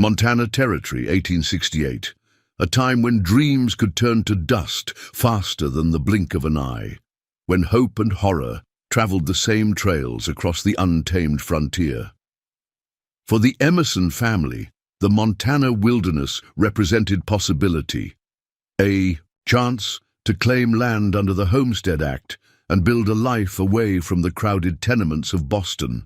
Montana Territory, 1868. A time when dreams could turn to dust faster than the blink of an eye. When hope and horror traveled the same trails across the untamed frontier. For the Emerson family, the Montana wilderness represented possibility. A chance to claim land under the Homestead Act and build a life away from the crowded tenements of Boston.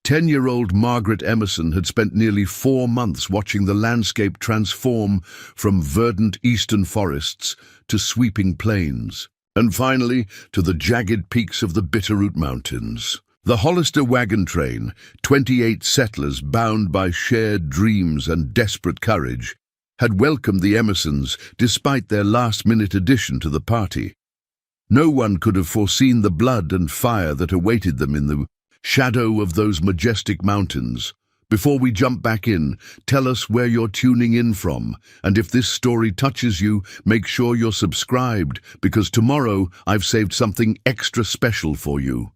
10-year-old Margaret Emerson had spent nearly 4 months watching the landscape transform from verdant eastern forests to sweeping plains, and finally to the jagged peaks of the Bitterroot Mountains. The Hollister wagon train, 28 settlers bound by shared dreams and desperate courage, had welcomed the Emersons despite their last-minute addition to the party. No one could have foreseen the blood and fire that awaited them in the shadow of those majestic mountains. Before we jump back in, tell us where you're tuning in from, and if this story touches you, make sure you're subscribed, because tomorrow I've saved something extra special for you.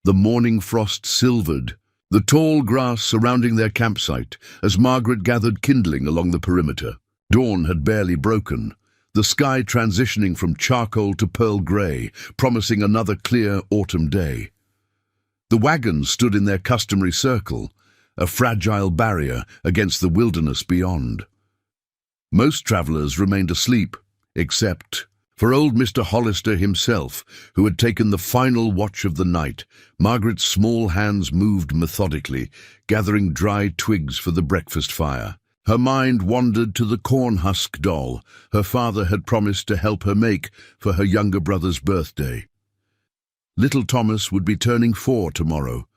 The morning frost silvered the tall grass surrounding their campsite as Margaret gathered kindling along the perimeter. Dawn had barely broken, the sky transitioning from charcoal to pearl grey, promising another clear autumn day. The wagons stood in their customary circle, a fragile barrier against the wilderness beyond. Most travelers remained asleep, except for old Mr. Hollister himself, who had taken the final watch of the night. Margaret's small hands moved methodically, gathering dry twigs for the breakfast fire. Her mind wandered to the corn husk doll her father had promised to help her make for her younger brother's birthday. Little Thomas would be turning 4 tomorrow,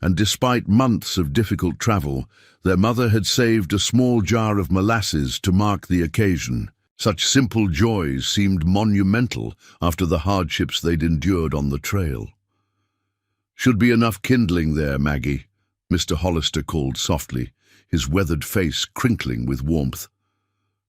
and despite months of difficult travel, their mother had saved a small jar of molasses to mark the occasion. Such simple joys seemed monumental after the hardships they'd endured on the trail. "Should be enough kindling there, Maggie," Mr. Hollister called softly, his weathered face crinkling with warmth.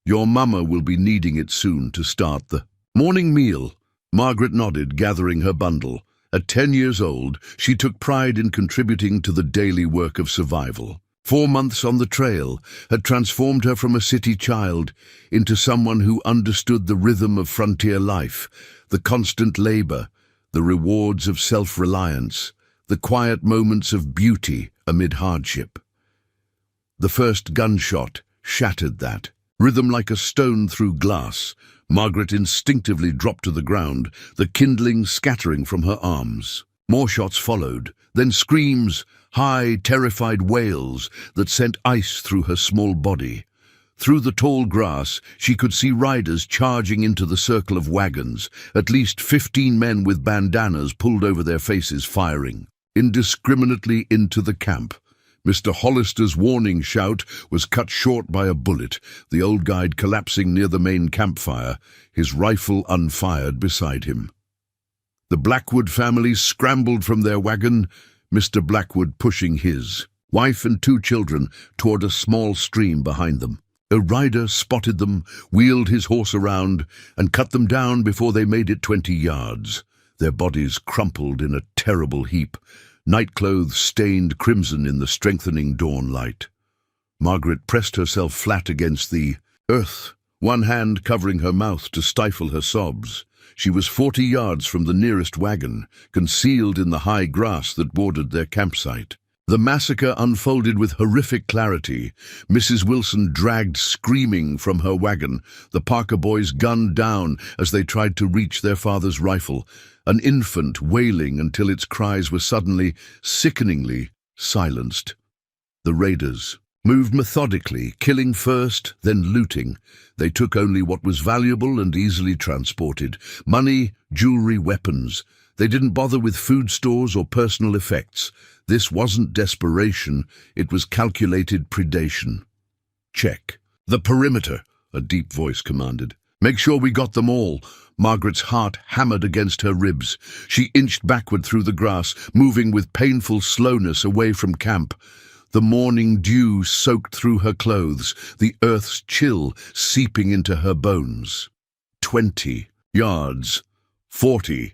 "Your mama will be needing it soon to start the morning meal." Margaret nodded, gathering her bundle. At 10 years old, she took pride in contributing to the daily work of survival. 4 months on the trail had transformed her from a city child into someone who understood the rhythm of frontier life, the constant labor, the rewards of self-reliance, the quiet moments of beauty amid hardship. The first gunshot shattered that. Rhythm like a stone through glass, Margaret instinctively dropped to the ground, the kindling scattering from her arms. More shots followed, then screams, high, terrified wails that sent ice through her small body. Through the tall grass, she could see riders charging into the circle of wagons, at least 15 men with bandanas pulled over their faces firing indiscriminately into the camp. Mr. Hollister's warning shout was cut short by a bullet, the old guide collapsing near the main campfire, his rifle unfired beside him. The Blackwood family scrambled from their wagon, Mr. Blackwood pushing his wife and 2 children toward a small stream behind them. A rider spotted them, wheeled his horse around, and cut them down before they made it 20 yards. Their bodies crumpled in a terrible heap, nightclothes stained crimson in the strengthening dawn light. Margaret pressed herself flat against the earth, one hand covering her mouth to stifle her sobs. She was 40 yards from the nearest wagon, concealed in the high grass that bordered their campsite. The massacre unfolded with horrific clarity. Mrs. Wilson dragged screaming from her wagon, the Parker boys gunned down as they tried to reach their father's rifle, an infant wailing until its cries were suddenly, sickeningly silenced. The raiders moved methodically, killing first, then looting. They took only what was valuable and easily transported: money, jewelry, weapons. They didn't bother with food stores or personal effects. This wasn't desperation, it was calculated predation. "Check the perimeter," a deep voice commanded. "Make sure we got them all." Margaret's heart hammered against her ribs. She inched backward through the grass, moving with painful slowness away from camp. The morning dew soaked through her clothes, the earth's chill seeping into her bones. 20 yards. 40.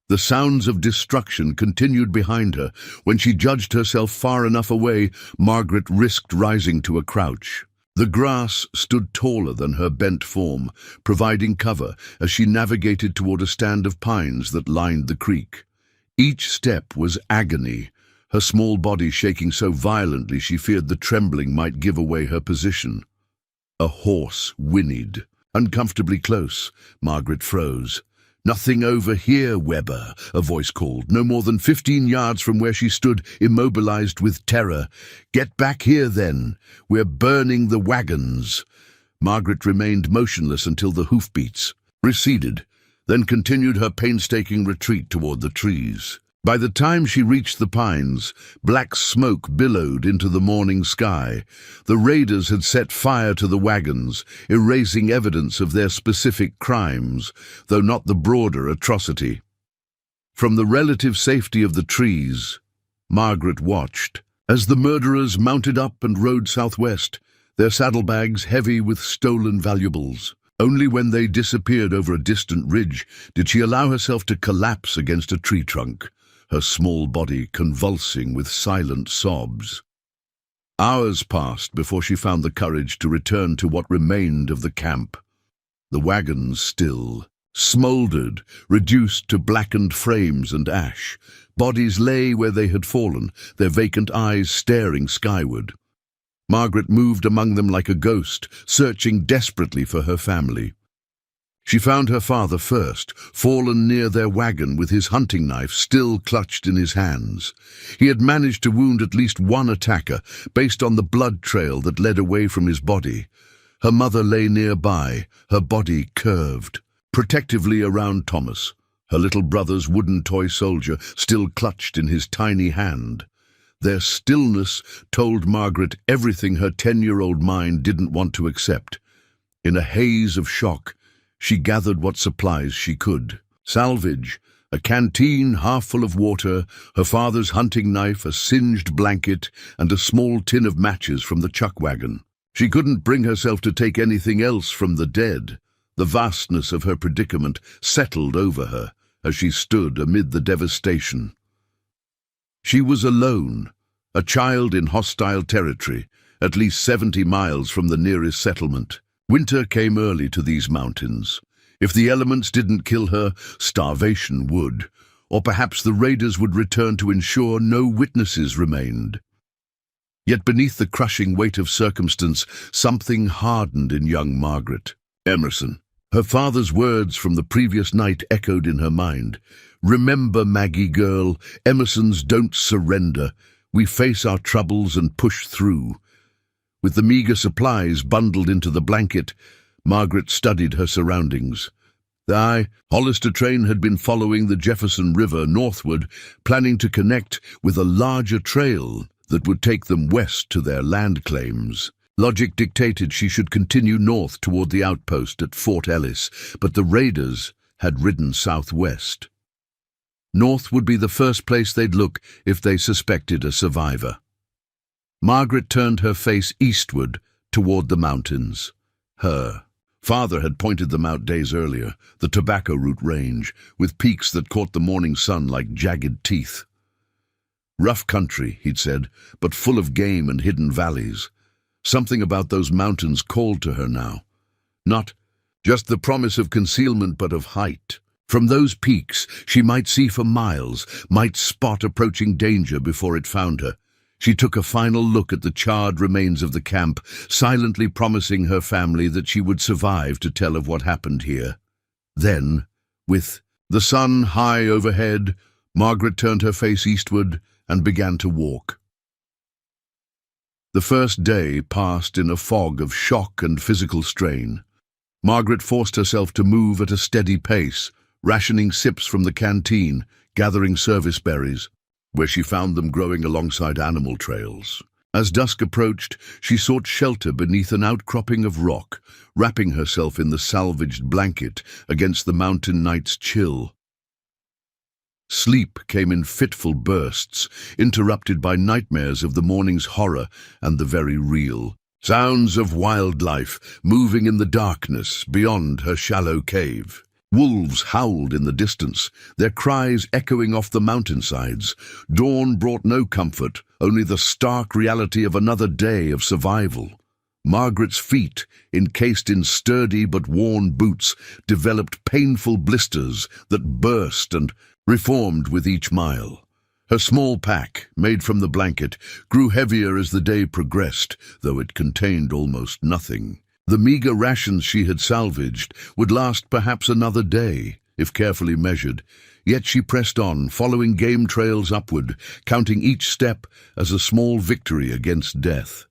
The sounds of destruction continued behind her. When she judged herself far enough away, Margaret risked rising to a crouch. The grass stood taller than her bent form, providing cover as she navigated toward a stand of pines that lined the creek. Each step was agony, her small body shaking so violently she feared the trembling might give away her position. A horse whinnied. Uncomfortably close, Margaret froze. "Nothing over here, Webber," a voice called, no more than 15 yards from where she stood, immobilized with terror. "Get back here, then. We're burning the wagons." Margaret remained motionless until the hoofbeats receded, then continued her painstaking retreat toward the trees. By the time she reached the pines, black smoke billowed into the morning sky. The raiders had set fire to the wagons, erasing evidence of their specific crimes, though not the broader atrocity. From the relative safety of the trees, Margaret watched as the murderers mounted up and rode southwest, their saddlebags heavy with stolen valuables. Only when they disappeared over a distant ridge did she allow herself to collapse against a tree trunk, her small body convulsing with silent sobs. Hours passed before she found the courage to return to what remained of the camp. The wagons still smoldered, reduced to blackened frames and ash. Bodies lay where they had fallen, their vacant eyes staring skyward. Margaret moved among them like a ghost, searching desperately for her family. She found her father first, fallen near their wagon with his hunting knife still clutched in his hands. He had managed to wound at least one attacker, based on the blood trail that led away from his body. Her mother lay nearby, her body curved, protectively around Thomas, her little brother's wooden toy soldier still clutched in his tiny hand. Their stillness told Margaret everything her 10-year-old mind didn't want to accept. In a haze of shock, she gathered what supplies she could. Salvage, a canteen half full of water, her father's hunting knife, a singed blanket, and a small tin of matches from the chuck wagon. She couldn't bring herself to take anything else from the dead. The vastness of her predicament settled over her as she stood amid the devastation. She was alone, a child in hostile territory, at least 70 miles from the nearest settlement. Winter came early to these mountains. If the elements didn't kill her, starvation would, or perhaps the raiders would return to ensure no witnesses remained. Yet beneath the crushing weight of circumstance, something hardened in young Margaret. Emerson. Her father's words from the previous night echoed in her mind. "Remember, Maggie girl, Emerson's don't surrender. We face our troubles and push through." With the meager supplies bundled into the blanket, Margaret studied her surroundings. The Hollister train had been following the Jefferson River northward, planning to connect with a larger trail that would take them west to their land claims. Logic dictated she should continue north toward the outpost at Fort Ellis, but the raiders had ridden southwest. North would be the first place they'd look if they suspected a survivor. Margaret turned her face eastward toward the mountains. Her father had pointed them out days earlier, the Tobacco Root Range, with peaks that caught the morning sun like jagged teeth. Rough country, he'd said, but full of game and hidden valleys. Something about those mountains called to her now. Not just the promise of concealment, but of height. From those peaks, she might see for miles, might spot approaching danger before it found her. She took a final look at the charred remains of the camp, silently promising her family that she would survive to tell of what happened here. Then, with the sun high overhead, Margaret turned her face eastward and began to walk. The first day passed in a fog of shock and physical strain. Margaret forced herself to move at a steady pace, rationing sips from the canteen, gathering service berries, where she found them growing alongside animal trails. As dusk approached, she sought shelter beneath an outcropping of rock, wrapping herself in the salvaged blanket against the mountain night's chill. Sleep came in fitful bursts, interrupted by nightmares of the morning's horror and the very real. Sounds of wildlife moving in the darkness beyond her shallow cave. Wolves howled in the distance, their cries echoing off the mountainsides. Dawn brought no comfort, only the stark reality of another day of survival. Margaret's feet, encased in sturdy but worn boots, developed painful blisters that burst and reformed with each mile. Her small pack, made from the blanket, grew heavier as the day progressed, though it contained almost nothing. The meager rations she had salvaged would last perhaps another day, if carefully measured, yet she pressed on, following game trails upward, counting each step as a small victory against death.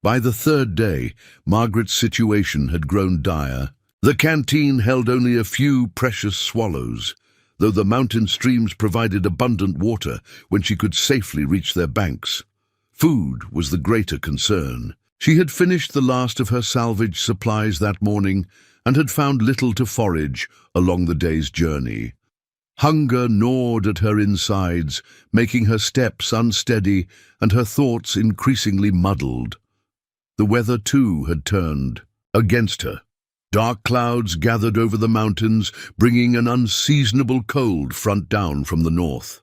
By the third day, Margaret's situation had grown dire. The canteen held only a few precious swallows, though the mountain streams provided abundant water when she could safely reach their banks. Food was the greater concern. She had finished the last of her salvaged supplies that morning and had found little to forage along the day's journey. Hunger gnawed at her insides, making her steps unsteady and her thoughts increasingly muddled. The weather, too, had turned against her. Dark clouds gathered over the mountains, bringing an unseasonable cold front down from the north.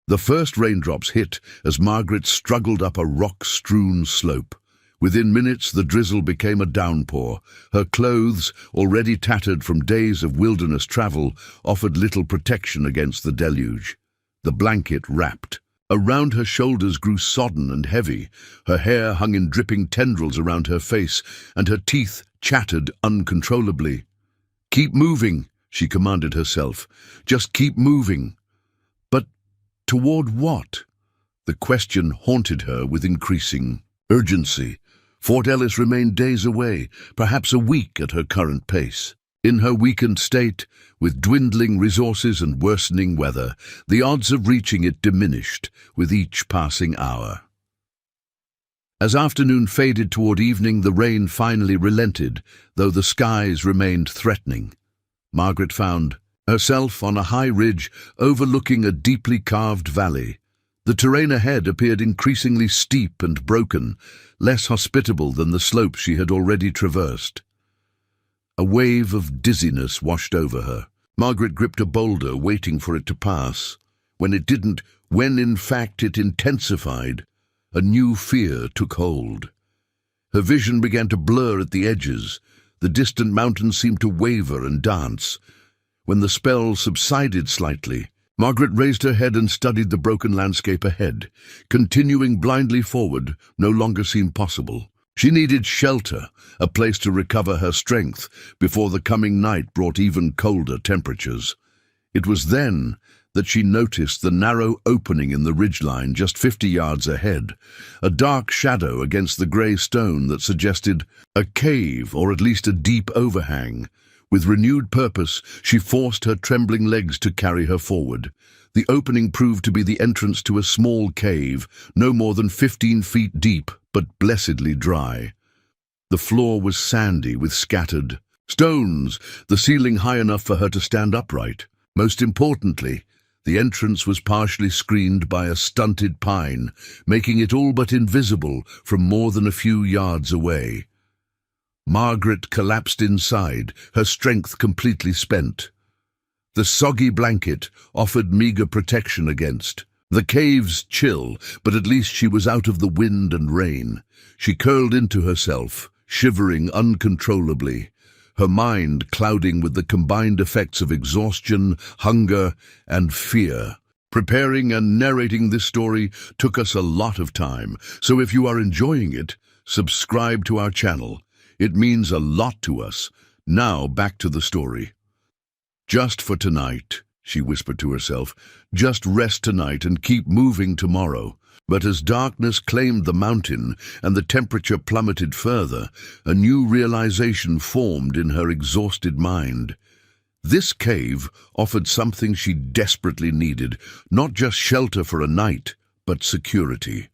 The first raindrops hit as Margaret struggled up a rock-strewn slope. Within minutes, the drizzle became a downpour. Her clothes, already tattered from days of wilderness travel, offered little protection against the deluge. The blanket wrapped. Around her shoulders grew sodden and heavy. Her hair hung in dripping tendrils around her face, and her teeth chattered uncontrollably. "Keep moving," she commanded herself. "Just keep moving." But toward what? The question haunted her with increasing urgency. Fort Ellis remained days away, perhaps a week at her current pace. In her weakened state, with dwindling resources and worsening weather, the odds of reaching it diminished with each passing hour. As afternoon faded toward evening, the rain finally relented, though the skies remained threatening. Margaret found herself on a high ridge overlooking a deeply carved valley. The terrain ahead appeared increasingly steep and broken, less hospitable than the slopes she had already traversed. A wave of dizziness washed over her. Margaret gripped a boulder, waiting for it to pass. When it didn't, when in fact it intensified, a new fear took hold. Her vision began to blur at the edges. The distant mountains seemed to waver and dance. When the spell subsided slightly, Margaret raised her head and studied the broken landscape ahead. Continuing blindly forward no longer seemed possible. She needed shelter, a place to recover her strength before the coming night brought even colder temperatures. It was then that she noticed the narrow opening in the ridgeline just 50 yards ahead, a dark shadow against the grey stone that suggested a cave or at least a deep overhang. With renewed purpose, she forced her trembling legs to carry her forward. The opening proved to be the entrance to a small cave, no more than 15 feet deep, but blessedly dry. The floor was sandy with scattered stones, the ceiling high enough for her to stand upright. Most importantly, the entrance was partially screened by a stunted pine, making it all but invisible from more than a few yards away. Margaret collapsed inside, her strength completely spent. The soggy blanket offered meager protection against the cave's chill, but at least she was out of the wind and rain. She curled into herself, shivering uncontrollably, her mind clouding with the combined effects of exhaustion, hunger, and fear. Preparing and narrating this story took us a lot of time, so if you are enjoying it, subscribe to our channel. It means a lot to us. Now back to the story. "Just for tonight," she whispered to herself. "Just rest tonight and keep moving tomorrow." But as darkness claimed the mountain and the temperature plummeted further, a new realization formed in her exhausted mind. This cave offered something she desperately needed, not just shelter for a night, but security.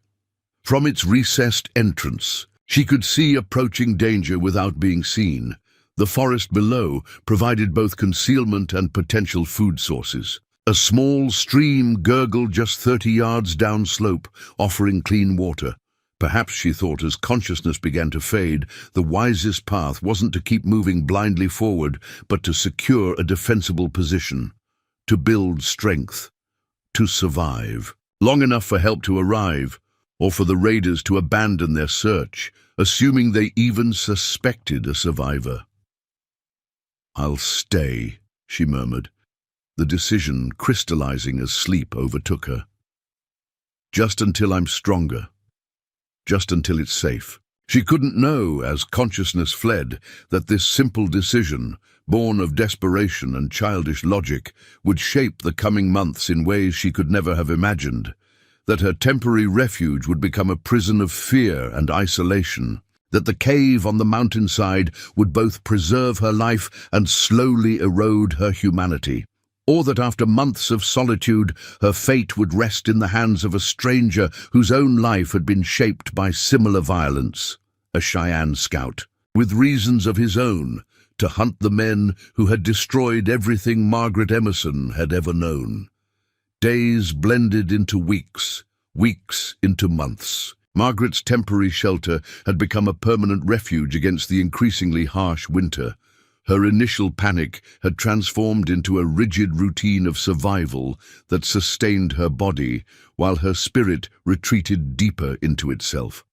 From its recessed entrance, she could see approaching danger without being seen. The forest below provided both concealment and potential food sources. A small stream gurgled just 30 yards downslope, offering clean water. Perhaps, she thought, as consciousness began to fade, the wisest path wasn't to keep moving blindly forward, but to secure a defensible position, to build strength, to survive. Long enough for help to arrive, or for the raiders to abandon their search, assuming they even suspected a survivor. "I'll stay," she murmured, the decision crystallizing as sleep overtook her. "Just until I'm stronger. Just until it's safe." She couldn't know, as consciousness fled, that this simple decision, born of desperation and childish logic, would shape the coming months in ways she could never have imagined, that her temporary refuge would become a prison of fear and isolation, that the cave on the mountainside would both preserve her life and slowly erode her humanity, or that after months of solitude, her fate would rest in the hands of a stranger whose own life had been shaped by similar violence, a Cheyenne scout, with reasons of his own to hunt the men who had destroyed everything Margaret Emerson had ever known. Days blended into weeks, weeks into months. Margaret's temporary shelter had become a permanent refuge against the increasingly harsh winter. Her initial panic had transformed into a rigid routine of survival that sustained her body, while her spirit retreated deeper into itself.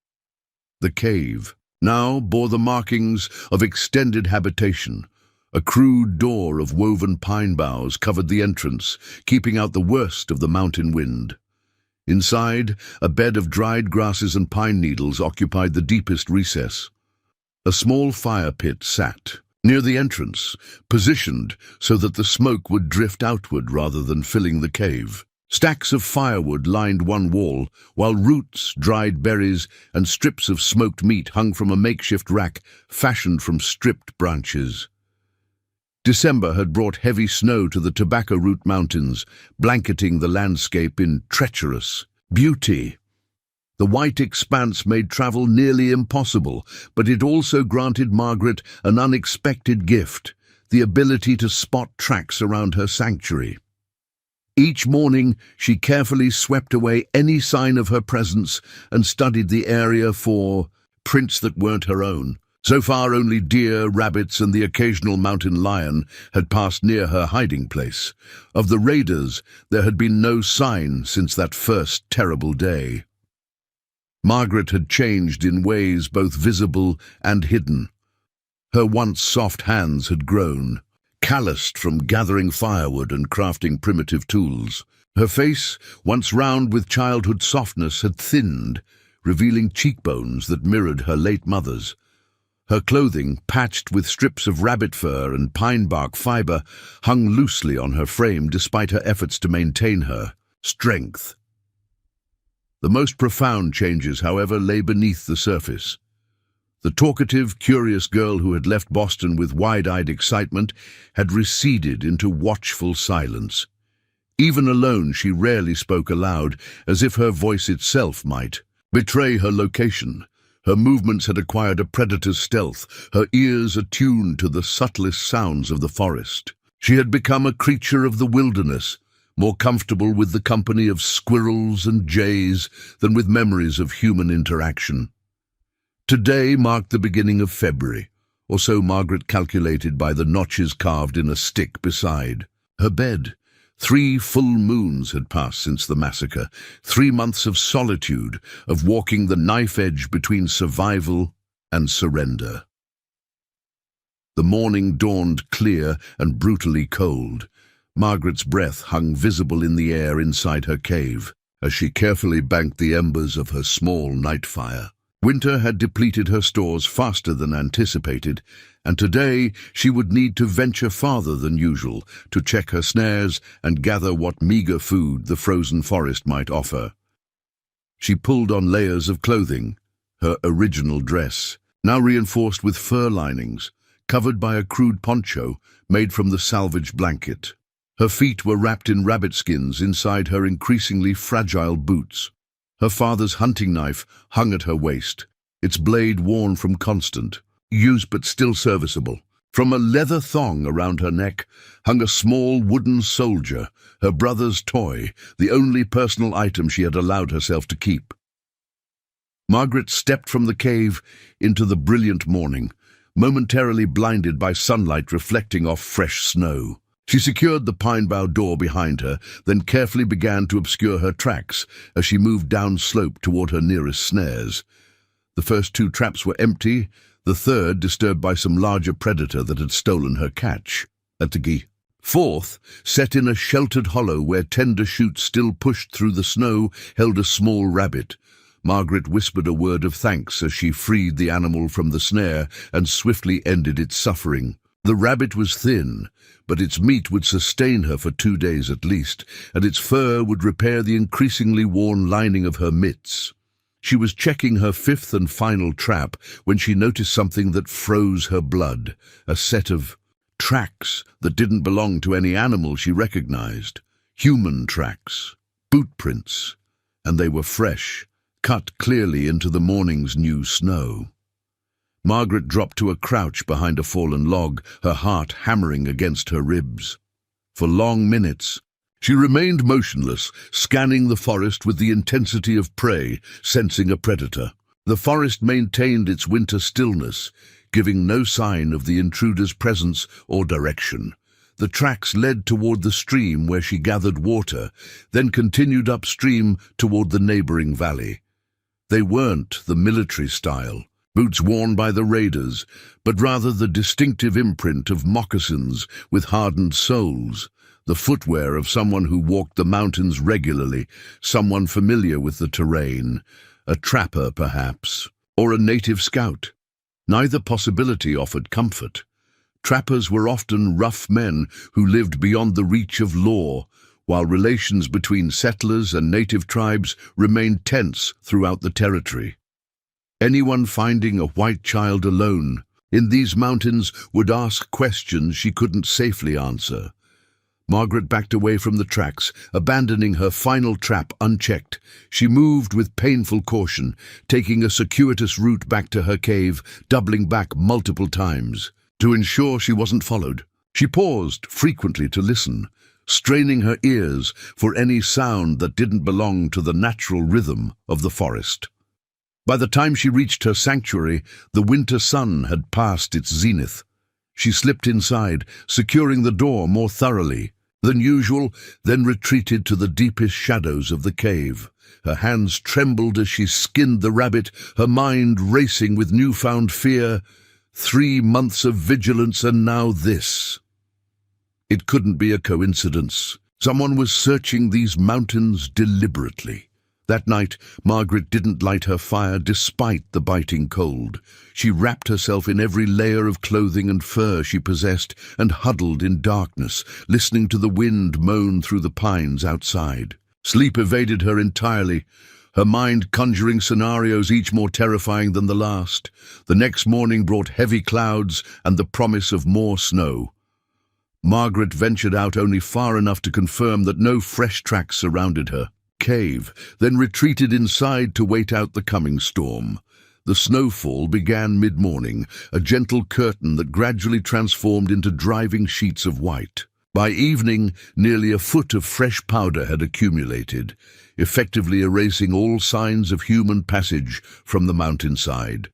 The cave now bore the markings of extended habitation. A crude door of woven pine boughs covered the entrance, keeping out the worst of the mountain wind. Inside, a bed of dried grasses and pine needles occupied the deepest recess. A small fire pit sat near the entrance, positioned so that the smoke would drift outward rather than filling the cave. Stacks of firewood lined one wall, while roots, dried berries, and strips of smoked meat hung from a makeshift rack fashioned from stripped branches. December had brought heavy snow to the Tobacco Root Mountains, blanketing the landscape in treacherous beauty. The white expanse made travel nearly impossible, but it also granted Margaret an unexpected gift, the ability to spot tracks around her sanctuary. Each morning, she carefully swept away any sign of her presence and studied the area for prints that weren't her own. So far, only deer, rabbits, and the occasional mountain lion had passed near her hiding place. Of the raiders, there had been no sign since that first terrible day. Margaret had changed in ways both visible and hidden. Her once soft hands had grown, calloused from gathering firewood and crafting primitive tools. Her face, once round with childhood softness, had thinned, revealing cheekbones that mirrored her late mother's. Her clothing, patched with strips of rabbit fur and pine bark fiber, hung loosely on her frame despite her efforts to maintain her strength. The most profound changes, however, lay beneath the surface. The talkative, curious girl who had left Boston with wide-eyed excitement had receded into watchful silence. Even alone, she rarely spoke aloud, as if her voice itself might betray her location. Her movements had acquired a predator's stealth, her ears attuned to the subtlest sounds of the forest. She had become a creature of the wilderness, more comfortable with the company of squirrels and jays than with memories of human interaction. Today marked the beginning of February, or so Margaret calculated by the notches carved in a stick beside her bed. 3 full moons had passed since the massacre, 3 months of solitude, of walking the knife edge between survival and surrender. The morning dawned clear and brutally cold. Margaret's breath hung visible in the air inside her cave as she carefully banked the embers of her small night fire. Winter had depleted her stores faster than anticipated, and today she would need to venture farther than usual to check her snares and gather what meager food the frozen forest might offer. She pulled on layers of clothing, her original dress, now reinforced with fur linings, covered by a crude poncho made from the salvaged blanket. Her feet were wrapped in rabbit skins inside her increasingly fragile boots. Her father's hunting knife hung at her waist, its blade worn from constant use but still serviceable. From a leather thong around her neck hung a small wooden soldier, her brother's toy, the only personal item she had allowed herself to keep. Margaret stepped from the cave into the brilliant morning, momentarily blinded by sunlight reflecting off fresh snow. She secured the pine bough door behind her, then carefully began to obscure her tracks as she moved down slope toward her nearest snares. The first 2 traps were empty, the third disturbed by some larger predator that had stolen her catch. At the fourth, set in a sheltered hollow where tender shoots still pushed through the snow, held a small rabbit. Margaret whispered a word of thanks as she freed the animal from the snare and swiftly ended its suffering. The rabbit was thin, but its meat would sustain her for 2 days at least, and its fur would repair the increasingly worn lining of her mitts. She was checking her 5th and final trap when she noticed something that froze her blood, a set of tracks that didn't belong to any animal she recognized. Human tracks, boot prints, and they were fresh, cut clearly into the morning's new snow. Margaret dropped to a crouch behind a fallen log, her heart hammering against her ribs. For long minutes, she remained motionless, scanning the forest with the intensity of prey, sensing a predator. The forest maintained its winter stillness, giving no sign of the intruder's presence or direction. The tracks led toward the stream where she gathered water, then continued upstream toward the neighboring valley. They weren't the military style, boots worn by the raiders, but rather the distinctive imprint of moccasins with hardened soles, the footwear of someone who walked the mountains regularly, someone familiar with the terrain, a trapper perhaps, or a native scout. Neither possibility offered comfort. Trappers were often rough men who lived beyond the reach of law, while relations between settlers and native tribes remained tense throughout the territory. Anyone finding a white child alone in these mountains would ask questions she couldn't safely answer. Margaret backed away from the tracks, abandoning her final trap unchecked. She moved with painful caution, taking a circuitous route back to her cave, doubling back multiple times. To ensure she wasn't followed, she paused frequently to listen, straining her ears for any sound that didn't belong to the natural rhythm of the forest. By the time she reached her sanctuary, the winter sun had passed its zenith. She slipped inside, securing the door more thoroughly than usual, then retreated to the deepest shadows of the cave. Her hands trembled as she skinned the rabbit, her mind racing with newfound fear. 3 months of vigilance and now this. It couldn't be a coincidence. Someone was searching these mountains deliberately. That night, Margaret didn't light her fire despite the biting cold. She wrapped herself in every layer of clothing and fur she possessed and huddled in darkness, listening to the wind moan through the pines outside. Sleep evaded her entirely, her mind conjuring scenarios each more terrifying than the last. The next morning brought heavy clouds and the promise of more snow. Margaret ventured out only far enough to confirm that no fresh tracks surrounded her cave, then retreated inside to wait out the coming storm. The snowfall began mid-morning, a gentle curtain that gradually transformed into driving sheets of white. By evening, nearly a foot of fresh powder had accumulated, effectively erasing all signs of human passage from the mountainside.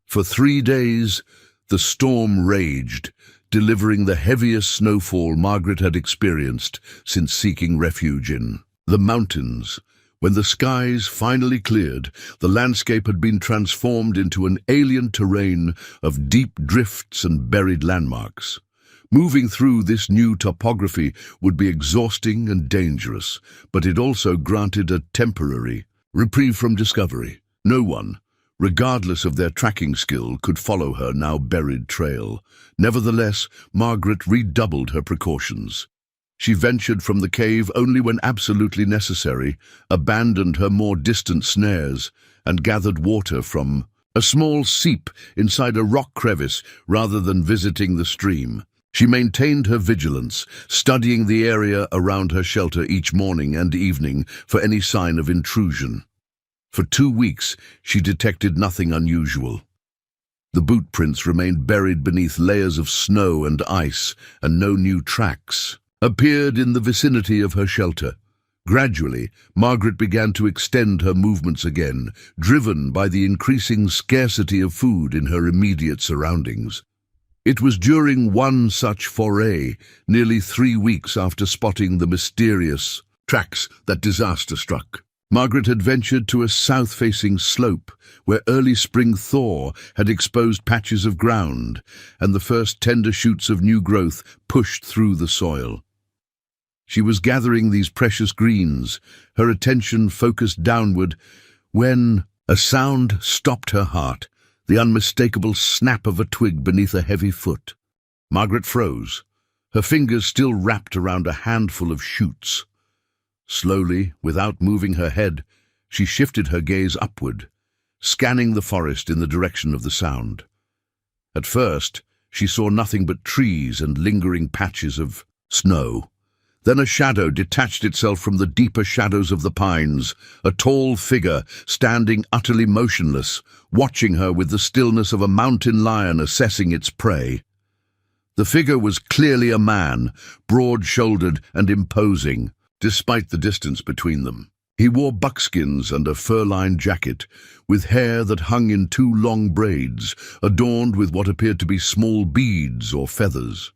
For 3 days, the storm raged, delivering the heaviest snowfall Margaret had experienced since seeking refuge in the mountains. When the skies finally cleared, the landscape had been transformed into an alien terrain of deep drifts and buried landmarks. Moving through this new topography would be exhausting and dangerous, but it also granted a temporary reprieve from discovery. No one, regardless of their tracking skill, could follow her now buried trail. Nevertheless, Margaret redoubled her precautions. She ventured from the cave only when absolutely necessary, abandoned her more distant snares, and gathered water from a small seep inside a rock crevice rather than visiting the stream. She maintained her vigilance, studying the area around her shelter each morning and evening for any sign of intrusion. For 2 weeks, she detected nothing unusual. The boot prints remained buried beneath layers of snow and ice, and no new tracks appeared in the vicinity of her shelter. Gradually, Margaret began to extend her movements again, driven by the increasing scarcity of food in her immediate surroundings. It was during one such foray, nearly 3 weeks after spotting the mysterious tracks, that disaster struck. Margaret had ventured to a south-facing slope where early spring thaw had exposed patches of ground, and the first tender shoots of new growth pushed through the soil. She was gathering these precious greens, her attention focused downward, when a sound stopped her heart, the unmistakable snap of a twig beneath a heavy foot. Margaret froze, her fingers still wrapped around a handful of shoots. Slowly, without moving her head, she shifted her gaze upward, scanning the forest in the direction of the sound. At first, she saw nothing but trees and lingering patches of snow. Then a shadow detached itself from the deeper shadows of the pines, a tall figure standing utterly motionless, watching her with the stillness of a mountain lion assessing its prey. The figure was clearly a man, broad-shouldered and imposing, despite the distance between them. He wore buckskins and a fur-lined jacket, with hair that hung in 2 long braids, adorned with what appeared to be small beads or feathers.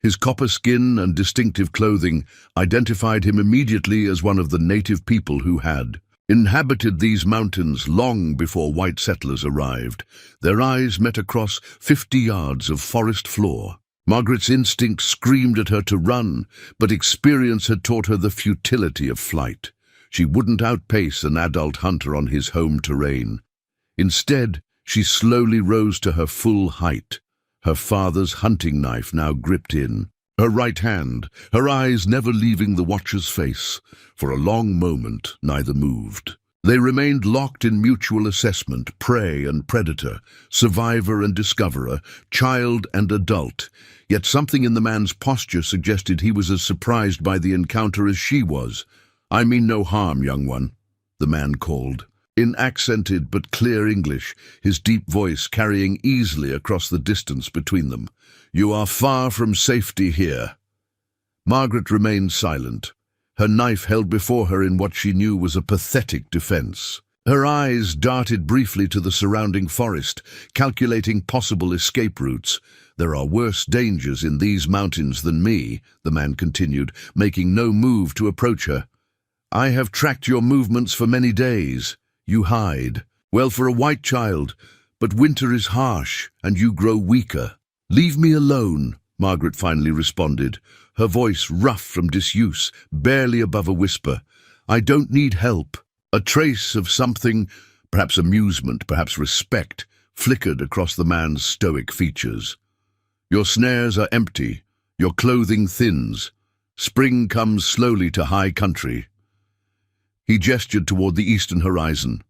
His copper skin and distinctive clothing identified him immediately as one of the native people who had inhabited these mountains long before white settlers arrived. Their eyes met across 50 yards of forest floor. Margaret's instinct screamed at her to run, but experience had taught her the futility of flight. She wouldn't outpace an adult hunter on his home terrain. Instead, she slowly rose to her full height, her father's hunting knife now gripped in her right hand, her eyes never leaving the watcher's face. For a long moment, neither moved. They remained locked in mutual assessment, prey and predator, survivor and discoverer, child and adult. Yet something in the man's posture suggested he was as surprised by the encounter as she was. "I mean no harm, young one," the man called. In accented but clear English, his deep voice carrying easily across the distance between them. "You are far from safety here." Margaret remained silent, her knife held before her in what she knew was a pathetic defense. Her eyes darted briefly to the surrounding forest, calculating possible escape routes. "There are worse dangers in these mountains than me," the man continued, making no move to approach her. "I have tracked your movements for many days. You hide. Well, for a white child, but winter is harsh, and you grow weaker." "Leave me alone," Margaret finally responded, her voice rough from disuse, barely above a whisper. "I don't need help." A trace of something, perhaps amusement, perhaps respect, flickered across the man's stoic features. "Your snares are empty, your clothing thins. Spring comes slowly to high country." He gestured toward the eastern horizon.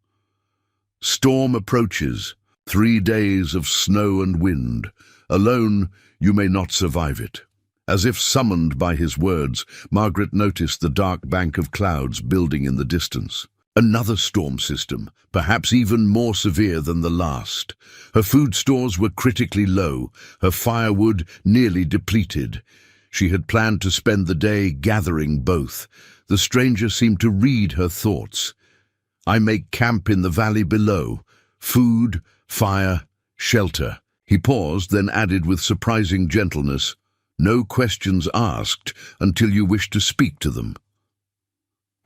"Storm approaches, 3 days of snow and wind. Alone, you may not survive it." As if summoned by his words, Margaret noticed the dark bank of clouds building in the distance. Another storm system, perhaps even more severe than the last. Her food stores were critically low, her firewood nearly depleted. She had planned to spend the day gathering both. The stranger seemed to read her thoughts. "I make camp in the valley below. Food, fire, shelter." He paused, then added with surprising gentleness, "No questions asked until you wish to speak to them."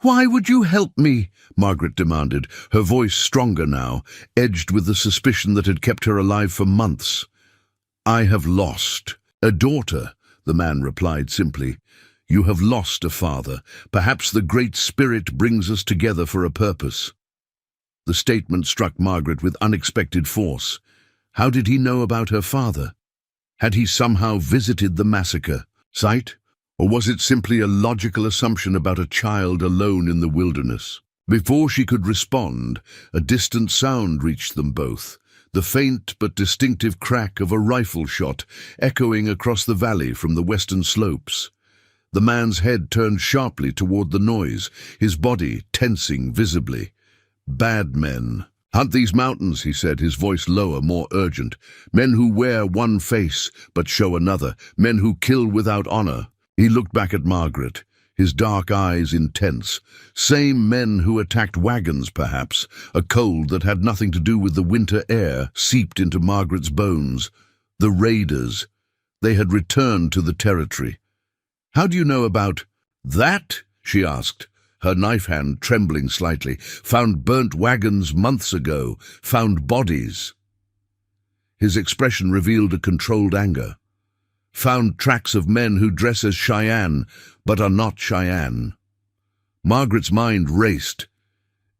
"Why would you help me?" Margaret demanded, her voice stronger now, edged with the suspicion that had kept her alive for months. "I have lost a daughter," the man replied simply. "You have lost a father. Perhaps the Great Spirit brings us together for a purpose." The statement struck Margaret with unexpected force. How did he know about her father? Had he somehow visited the massacre site? Or was it simply a logical assumption about a child alone in the wilderness? Before she could respond, a distant sound reached them both, the faint but distinctive crack of a rifle shot echoing across the valley from the western slopes. The man's head turned sharply toward the noise, his body tensing visibly. "Bad men hunt these mountains," he said, his voice lower, more urgent. "Men who wear one face but show another. Men who kill without honor." He looked back at Margaret, his dark eyes intense. Same men who attacked wagons, perhaps. A cold that had nothing to do with the winter air seeped into Margaret's bones. The raiders. They had returned to the territory. "How do you know about that?" she asked, her knife hand trembling slightly. "Found burnt wagons months ago. Found bodies." His expression revealed a controlled anger. "Found tracks of men who dress as Cheyenne, but are not Cheyenne." Margaret's mind raced.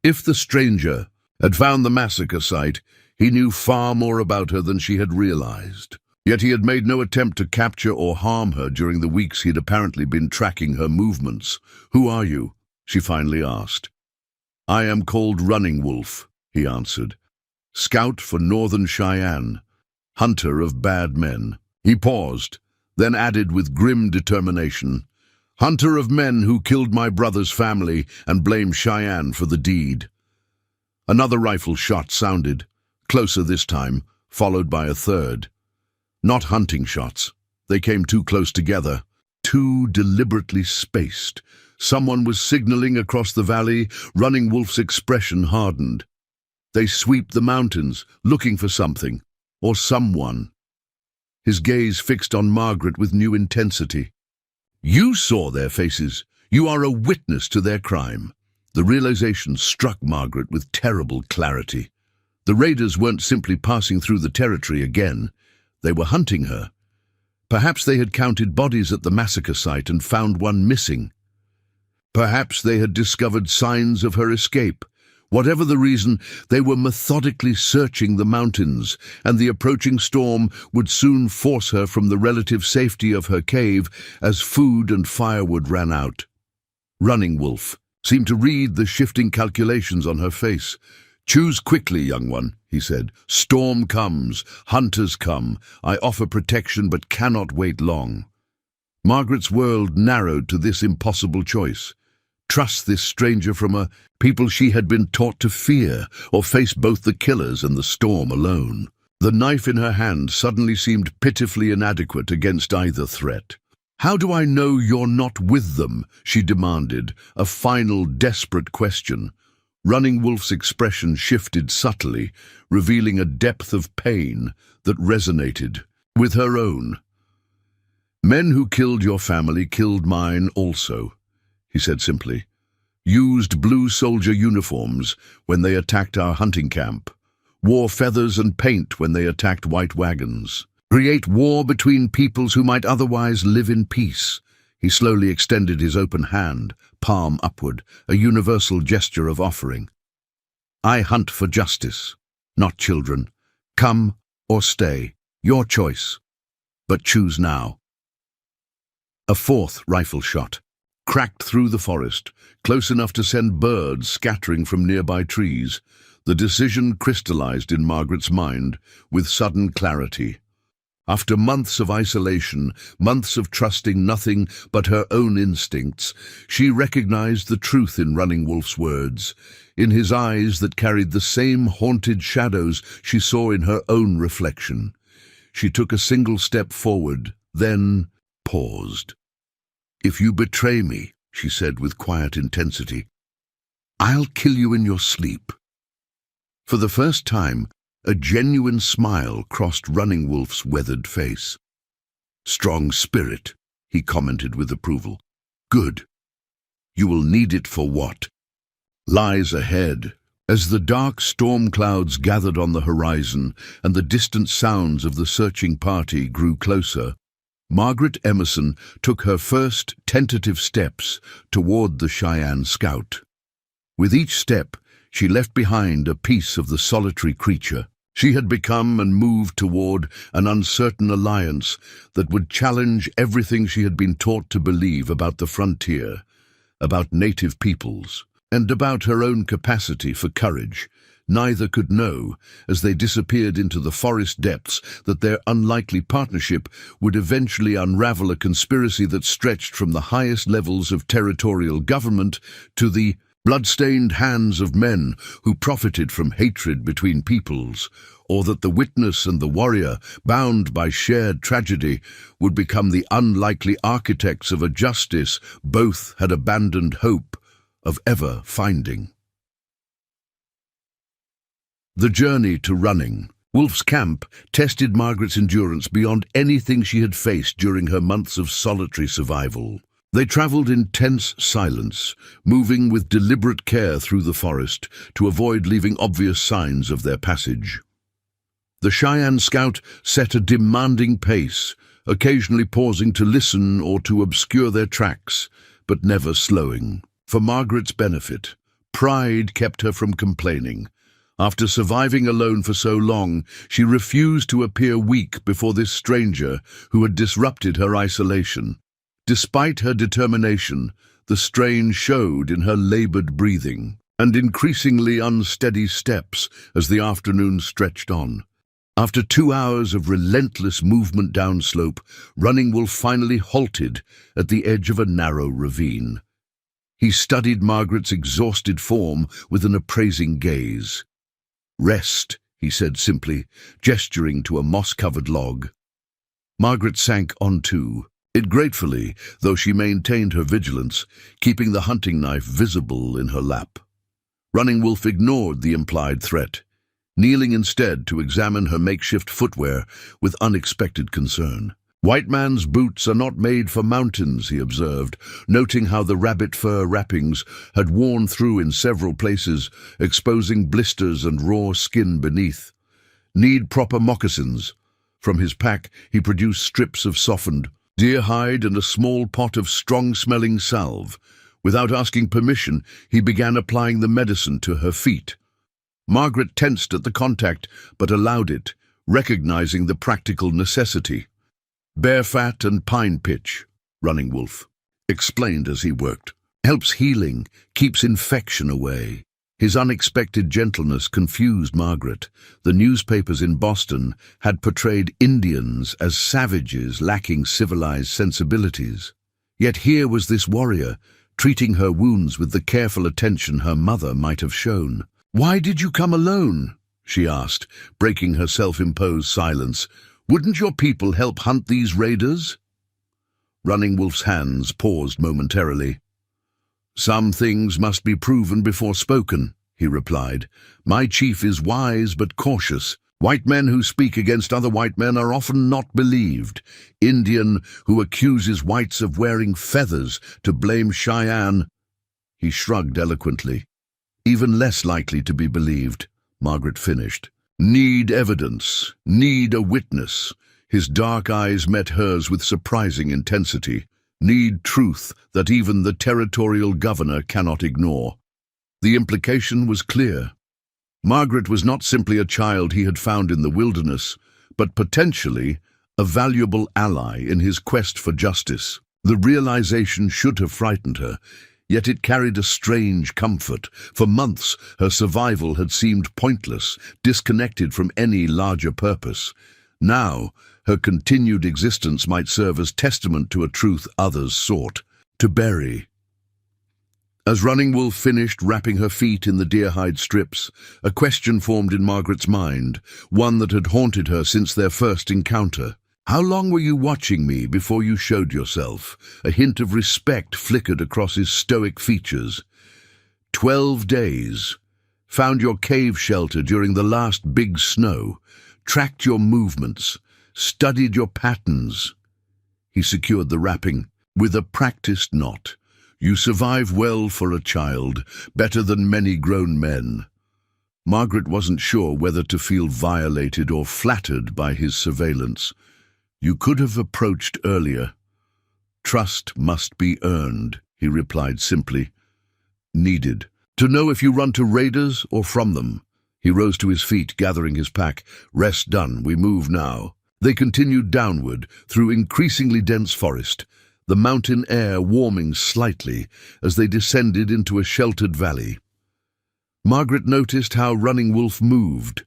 If the stranger had found the massacre site, he knew far more about her than she had realized. Yet he had made no attempt to capture or harm her during the weeks he'd apparently been tracking her movements. "Who are you?" she finally asked. "I am called Running Wolf," he answered. "Scout for Northern Cheyenne, hunter of bad men." He paused, then added with grim determination, "Hunter of men who killed my brother's family and blame Cheyenne for the deed." Another rifle shot sounded, closer this time, followed by a third. Not hunting shots. They came too close together, too deliberately spaced. Someone was signaling across the valley. Running Wolf's expression hardened. They sweep the mountains, looking for something, or someone. His gaze fixed on Margaret with new intensity. "You saw their faces. You are a witness to their crime." The realization struck Margaret with terrible clarity. The raiders weren't simply passing through the territory again. They were hunting her. Perhaps they had counted bodies at the massacre site and found one missing. Perhaps they had discovered signs of her escape. Whatever the reason, they were methodically searching the mountains, and the approaching storm would soon force her from the relative safety of her cave as food and firewood ran out. Running Wolf seemed to read the shifting calculations on her face. "Choose quickly, young one," he said. "Storm comes, hunters come. I offer protection but cannot wait long." Margaret's world narrowed to this impossible choice. Trust this stranger from a people she had been taught to fear, or face both the killers and the storm alone. The knife in her hand suddenly seemed pitifully inadequate against either threat. "How do I know you're not with them?" she demanded, a final desperate question. Running Wolf's expression shifted subtly, revealing a depth of pain that resonated with her own. "Men who killed your family killed mine also," he said simply. "Used blue soldier uniforms when they attacked our hunting camp. Wore feathers and paint when they attacked white wagons. Create war between peoples who might otherwise live in peace." He slowly extended his open hand, palm upward, a universal gesture of offering. "I hunt for justice, not children. Come or stay, your choice. But choose now." A fourth rifle shot cracked through the forest, close enough to send birds scattering from nearby trees. The decision crystallized in Margaret's mind with sudden clarity. After months of isolation, months of trusting nothing but her own instincts, she recognized the truth in Running Wolf's words, in his eyes that carried the same haunted shadows she saw in her own reflection. She took a single step forward, then paused. "If you betray me," she said with quiet intensity, "I'll kill you in your sleep." For the first time, a genuine smile crossed Running Wolf's weathered face. "Strong spirit," he commented with approval. "Good. You will need it for what lies ahead." As the dark storm clouds gathered on the horizon and the distant sounds of the searching party grew closer, Margaret Emerson took her first tentative steps toward the Cheyenne scout. With each step, she left behind a piece of the solitary creature she had become and moved toward an uncertain alliance that would challenge everything she had been taught to believe about the frontier, about native peoples, and about her own capacity for courage. Neither could know, as they disappeared into the forest depths, that their unlikely partnership would eventually unravel a conspiracy that stretched from the highest levels of territorial government to the blood-stained hands of men who profited from hatred between peoples, or that the witness and the warrior, bound by shared tragedy, would become the unlikely architects of a justice both had abandoned hope of ever finding. The journey to Running Wolf's camp tested Margaret's endurance beyond anything she had faced during her months of solitary survival. They traveled in tense silence, moving with deliberate care through the forest to avoid leaving obvious signs of their passage. The Cheyenne scout set a demanding pace, occasionally pausing to listen or to obscure their tracks, but never slowing. For Margaret's benefit, pride kept her from complaining. After surviving alone for so long, she refused to appear weak before this stranger who had disrupted her isolation. Despite her determination, the strain showed in her labored breathing and increasingly unsteady steps as the afternoon stretched on. After 2 hours of relentless movement downslope, Running Wolf finally halted at the edge of a narrow ravine. He studied Margaret's exhausted form with an appraising gaze. "Rest," he said simply, gesturing to a moss-covered log. Margaret sank onto it gratefully, though she maintained her vigilance, keeping the hunting knife visible in her lap. Running Wolf ignored the implied threat, kneeling instead to examine her makeshift footwear with unexpected concern. "White man's boots are not made for mountains," he observed, noting how the rabbit fur wrappings had worn through in several places, exposing blisters and raw skin beneath. "Need proper moccasins." From his pack, he produced strips of softened deer hide and a small pot of strong-smelling salve. Without asking permission, he began applying the medicine to her feet. Margaret tensed at the contact, but allowed it, recognizing the practical necessity. "Bear fat and pine pitch," Running Wolf explained as he worked. "Helps healing, keeps infection away." His unexpected gentleness confused Margaret. The newspapers in Boston had portrayed Indians as savages lacking civilized sensibilities. Yet here was this warrior, treating her wounds with the careful attention her mother might have shown. "Why did you come alone?" she asked, breaking her self-imposed silence. "Wouldn't your people help hunt these raiders?" Running Wolf's hands paused momentarily. "Some things must be proven before spoken," he replied. "My chief is wise but cautious. White men who speak against other white men are often not believed. Indian who accuses whites of wearing feathers to blame Cheyenne." He shrugged eloquently. "Even less likely to be believed," Margaret finished. "Need evidence, need a witness." His dark eyes met hers with surprising intensity. "Need truth that even the territorial governor cannot ignore." The implication was clear. Margaret was not simply a child he had found in the wilderness, but potentially a valuable ally in his quest for justice. The realization should have frightened her, yet it carried a strange comfort. For months, her survival had seemed pointless, disconnected from any larger purpose. Now, her continued existence might serve as testament to a truth others sought to bury. As Running Wolf finished wrapping her feet in the deer-hide strips, a question formed in Margaret's mind, one that had haunted her since their first encounter. "How long were you watching me before you showed yourself?" A hint of respect flickered across his stoic features. 12 days. Found your cave shelter during the last big snow. Tracked your movements. Studied your patterns." He secured the wrapping with a practiced knot. "You survive well for a child, better than many grown men." Margaret wasn't sure whether to feel violated or flattered by his surveillance. "You could have approached earlier." "Trust must be earned," he replied simply. "Needed. To know if you run to raiders or from them." He rose to his feet, gathering his pack. "Rest done, we move now." They continued downward through increasingly dense forest, the mountain air warming slightly as they descended into a sheltered valley. Margaret noticed how Running Wolf moved,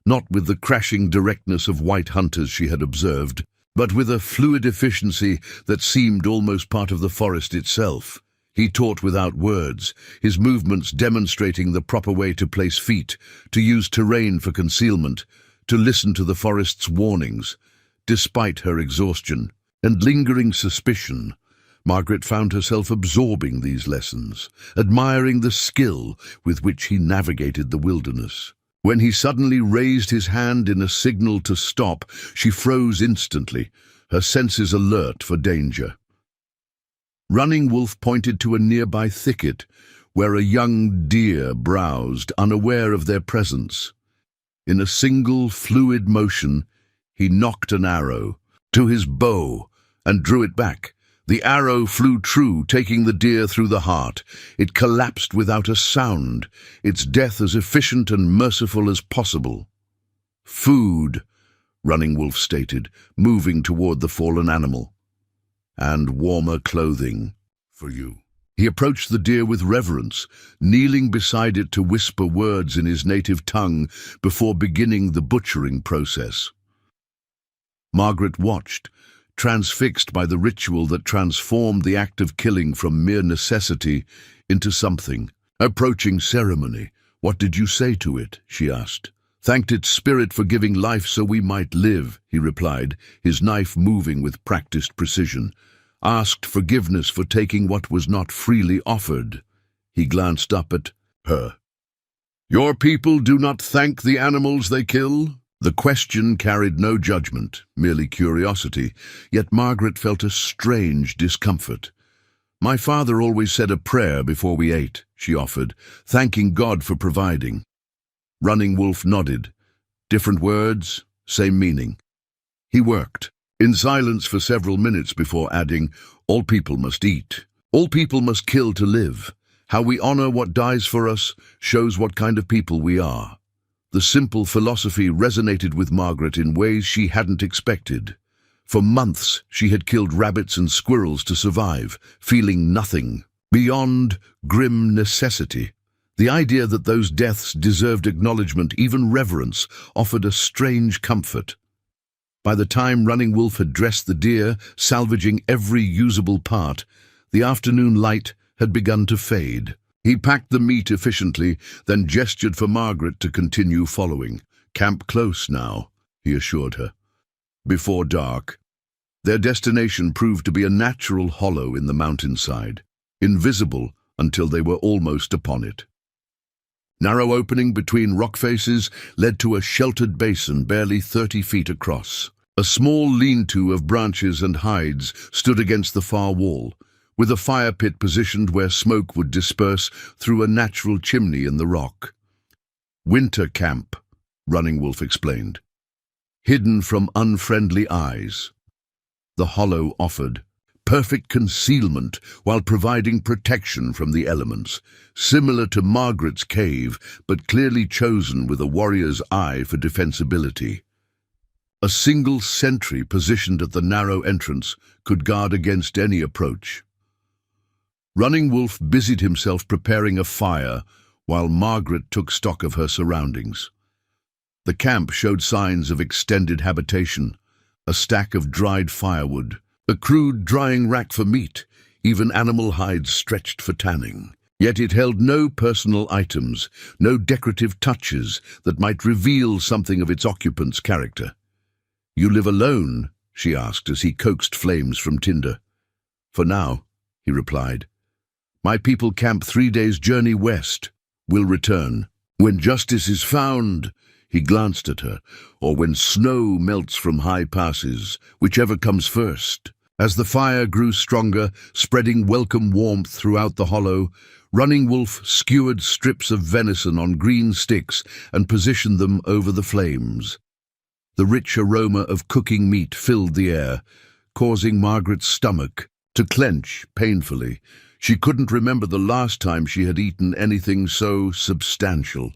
not with the crashing directness of white hunters she had observed, but with a fluid efficiency that seemed almost part of the forest itself. He taught without words, his movements demonstrating the proper way to place feet, to use terrain for concealment, to listen to the forest's warnings. Despite her exhaustion and lingering suspicion, Margaret found herself absorbing these lessons, admiring the skill with which he navigated the wilderness. When he suddenly raised his hand in a signal to stop, she froze instantly, her senses alert for danger. Running Wolf pointed to a nearby thicket, where a young deer browsed, unaware of their presence. In a single, fluid motion, he knocked an arrow to his bow and drew it back. The arrow flew true, taking the deer through the heart. It collapsed without a sound, its death as efficient and merciful as possible. "Food," Running Wolf stated, moving toward the fallen animal. "And warmer clothing for you." He approached the deer with reverence, kneeling beside it to whisper words in his native tongue before beginning the butchering process. Margaret watched, transfixed by the ritual that transformed the act of killing from mere necessity into something. Approaching ceremony. "What did you say to it?" she asked. "Thanked its spirit for giving life so we might live," he replied, his knife moving with practiced precision. "Asked forgiveness for taking what was not freely offered." He glanced up at her. "Your people do not thank the animals they kill?" The question carried no judgment, merely curiosity, yet Margaret felt a strange discomfort. "My father always said a prayer before we ate," she offered, thanking God for providing. Running Wolf nodded. Different words, same meaning. He worked in silence for several minutes before adding, "All people must eat. All people must kill to live. How we honor what dies for us shows what kind of people we are." The simple philosophy resonated with Margaret in ways she hadn't expected. For months, she had killed rabbits and squirrels to survive, feeling nothing beyond grim necessity. The idea that those deaths deserved acknowledgement, even reverence, offered a strange comfort. By the time Running Wolf had dressed the deer, salvaging every usable part, the afternoon light had begun to fade. He packed the meat efficiently, then gestured for Margaret to continue following. "Camp close now," he assured her. Before dark, their destination proved to be a natural hollow in the mountainside, invisible until they were almost upon it. Narrow opening between rock faces led to a sheltered basin barely 30 feet across. A small lean-to of branches and hides stood against the far wall, with a fire pit positioned where smoke would disperse through a natural chimney in the rock. "Winter camp," Running Wolf explained. "Hidden from unfriendly eyes." The hollow offered perfect concealment while providing protection from the elements, similar to Margaret's cave, but clearly chosen with a warrior's eye for defensibility. A single sentry positioned at the narrow entrance could guard against any approach. Running Wolf busied himself preparing a fire while Margaret took stock of her surroundings. The camp showed signs of extended habitation, a stack of dried firewood, a crude drying rack for meat, even animal hides stretched for tanning. Yet it held no personal items, no decorative touches that might reveal something of its occupant's character. "You live alone?" she asked as he coaxed flames from tinder. "For now," he replied. "My people camp 3 days' journey west. Will return. When justice is found," he glanced at her, "or when snow melts from high passes, whichever comes first." As the fire grew stronger, spreading welcome warmth throughout the hollow, Running Wolf skewered strips of venison on green sticks and positioned them over the flames. The rich aroma of cooking meat filled the air, causing Margaret's stomach to clench painfully. She couldn't remember the last time she had eaten anything so substantial.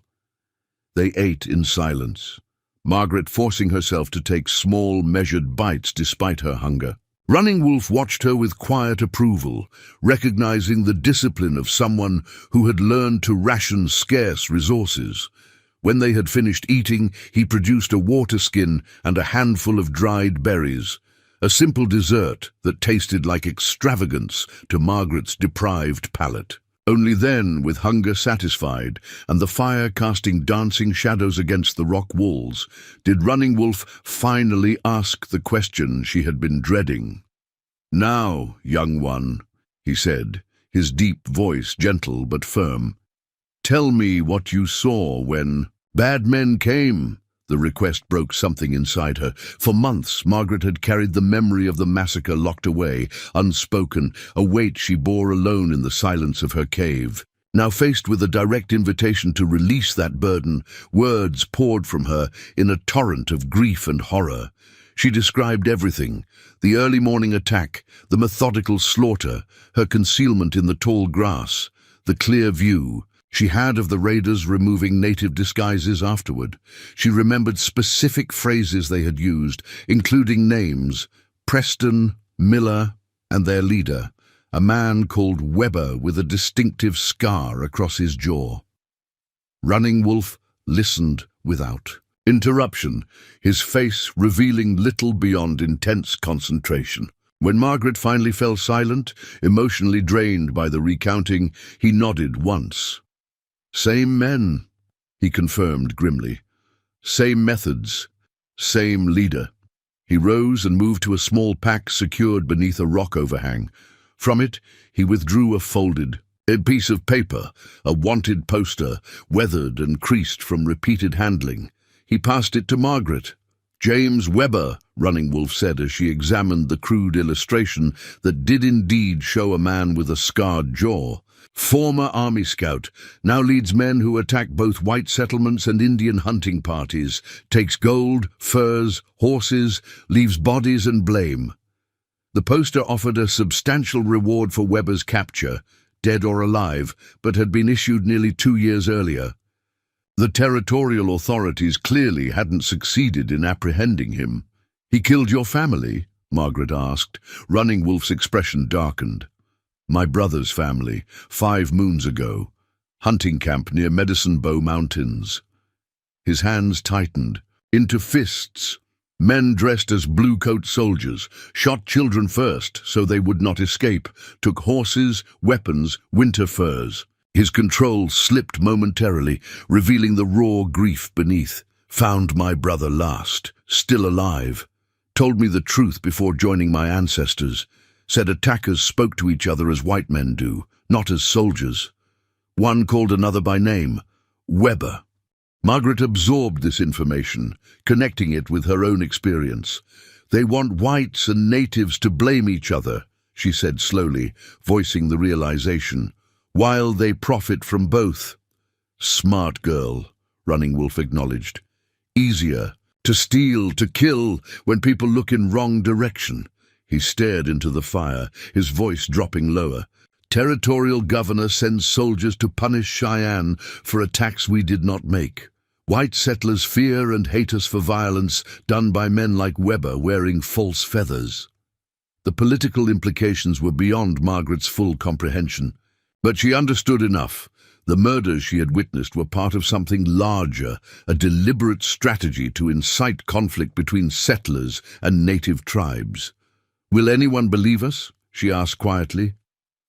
They ate in silence, Margaret forcing herself to take small, measured bites despite her hunger. Running Wolf watched her with quiet approval, recognizing the discipline of someone who had learned to ration scarce resources. When they had finished eating, he produced a water skin and a handful of dried berries, a simple dessert that tasted like extravagance to Margaret's deprived palate. Only then, with hunger satisfied and the fire casting dancing shadows against the rock walls, did Running Wolf finally ask the question she had been dreading. "Now, young one," he said, his deep voice gentle but firm, "tell me what you saw when..." Bad men came. The request broke something inside her. For months, Margaret had carried the memory of the massacre locked away, unspoken, a weight she bore alone in the silence of her cave. Now faced with a direct invitation to release that burden, words poured from her in a torrent of grief and horror. She described everything: the early morning attack, the methodical slaughter, her concealment in the tall grass, the clear view she had of the raiders removing native disguises afterward. She remembered specific phrases they had used, including names: Preston, Miller, and their leader, a man called Weber with a distinctive scar across his jaw. Running Wolf listened without interruption, his face revealing little beyond intense concentration. When Margaret finally fell silent, emotionally drained by the recounting, he nodded once. "Same men," he confirmed grimly. "Same methods, same leader." He rose and moved to a small pack secured beneath a rock overhang. From it, he withdrew a piece of paper, a wanted poster, weathered and creased from repeated handling. He passed it to Margaret. "James Weber," Running Wolf said as she examined the crude illustration that did indeed show a man with a scarred jaw. "Former Army scout, now leads men who attack both white settlements and Indian hunting parties, takes gold, furs, horses, leaves bodies and blame." The poster offered a substantial reward for Weber's capture, dead or alive, but had been issued nearly 2 years earlier. The territorial authorities clearly hadn't succeeded in apprehending him. "He killed your family?" Margaret asked. Running Wolf's expression darkened. "My brother's family, 5 moons ago. Hunting camp near Medicine Bow Mountains." His hands tightened into fists. Men dressed as blue-coat soldiers shot children first so they would not escape, took horses, weapons, winter furs. His control slipped momentarily, revealing the raw grief beneath. "Found my brother last, still alive. Told me the truth before joining my ancestors. Said attackers spoke to each other as white men do, not as soldiers. One called another by name, Weber." Margaret absorbed this information, connecting it with her own experience. "They want whites and natives to blame each other," she said slowly, voicing the realization, "while they profit from both." "Smart girl," Running Wolf acknowledged. "Easier to steal, to kill, when people look in wrong direction." He stared into the fire, his voice dropping lower. "Territorial governor sends soldiers to punish Cheyenne for attacks we did not make. White settlers fear and hate us for violence done by men like Weber wearing false feathers." The political implications were beyond Margaret's full comprehension, but she understood enough. The murders she had witnessed were part of something larger, a deliberate strategy to incite conflict between settlers and native tribes. "Will anyone believe us?" she asked quietly.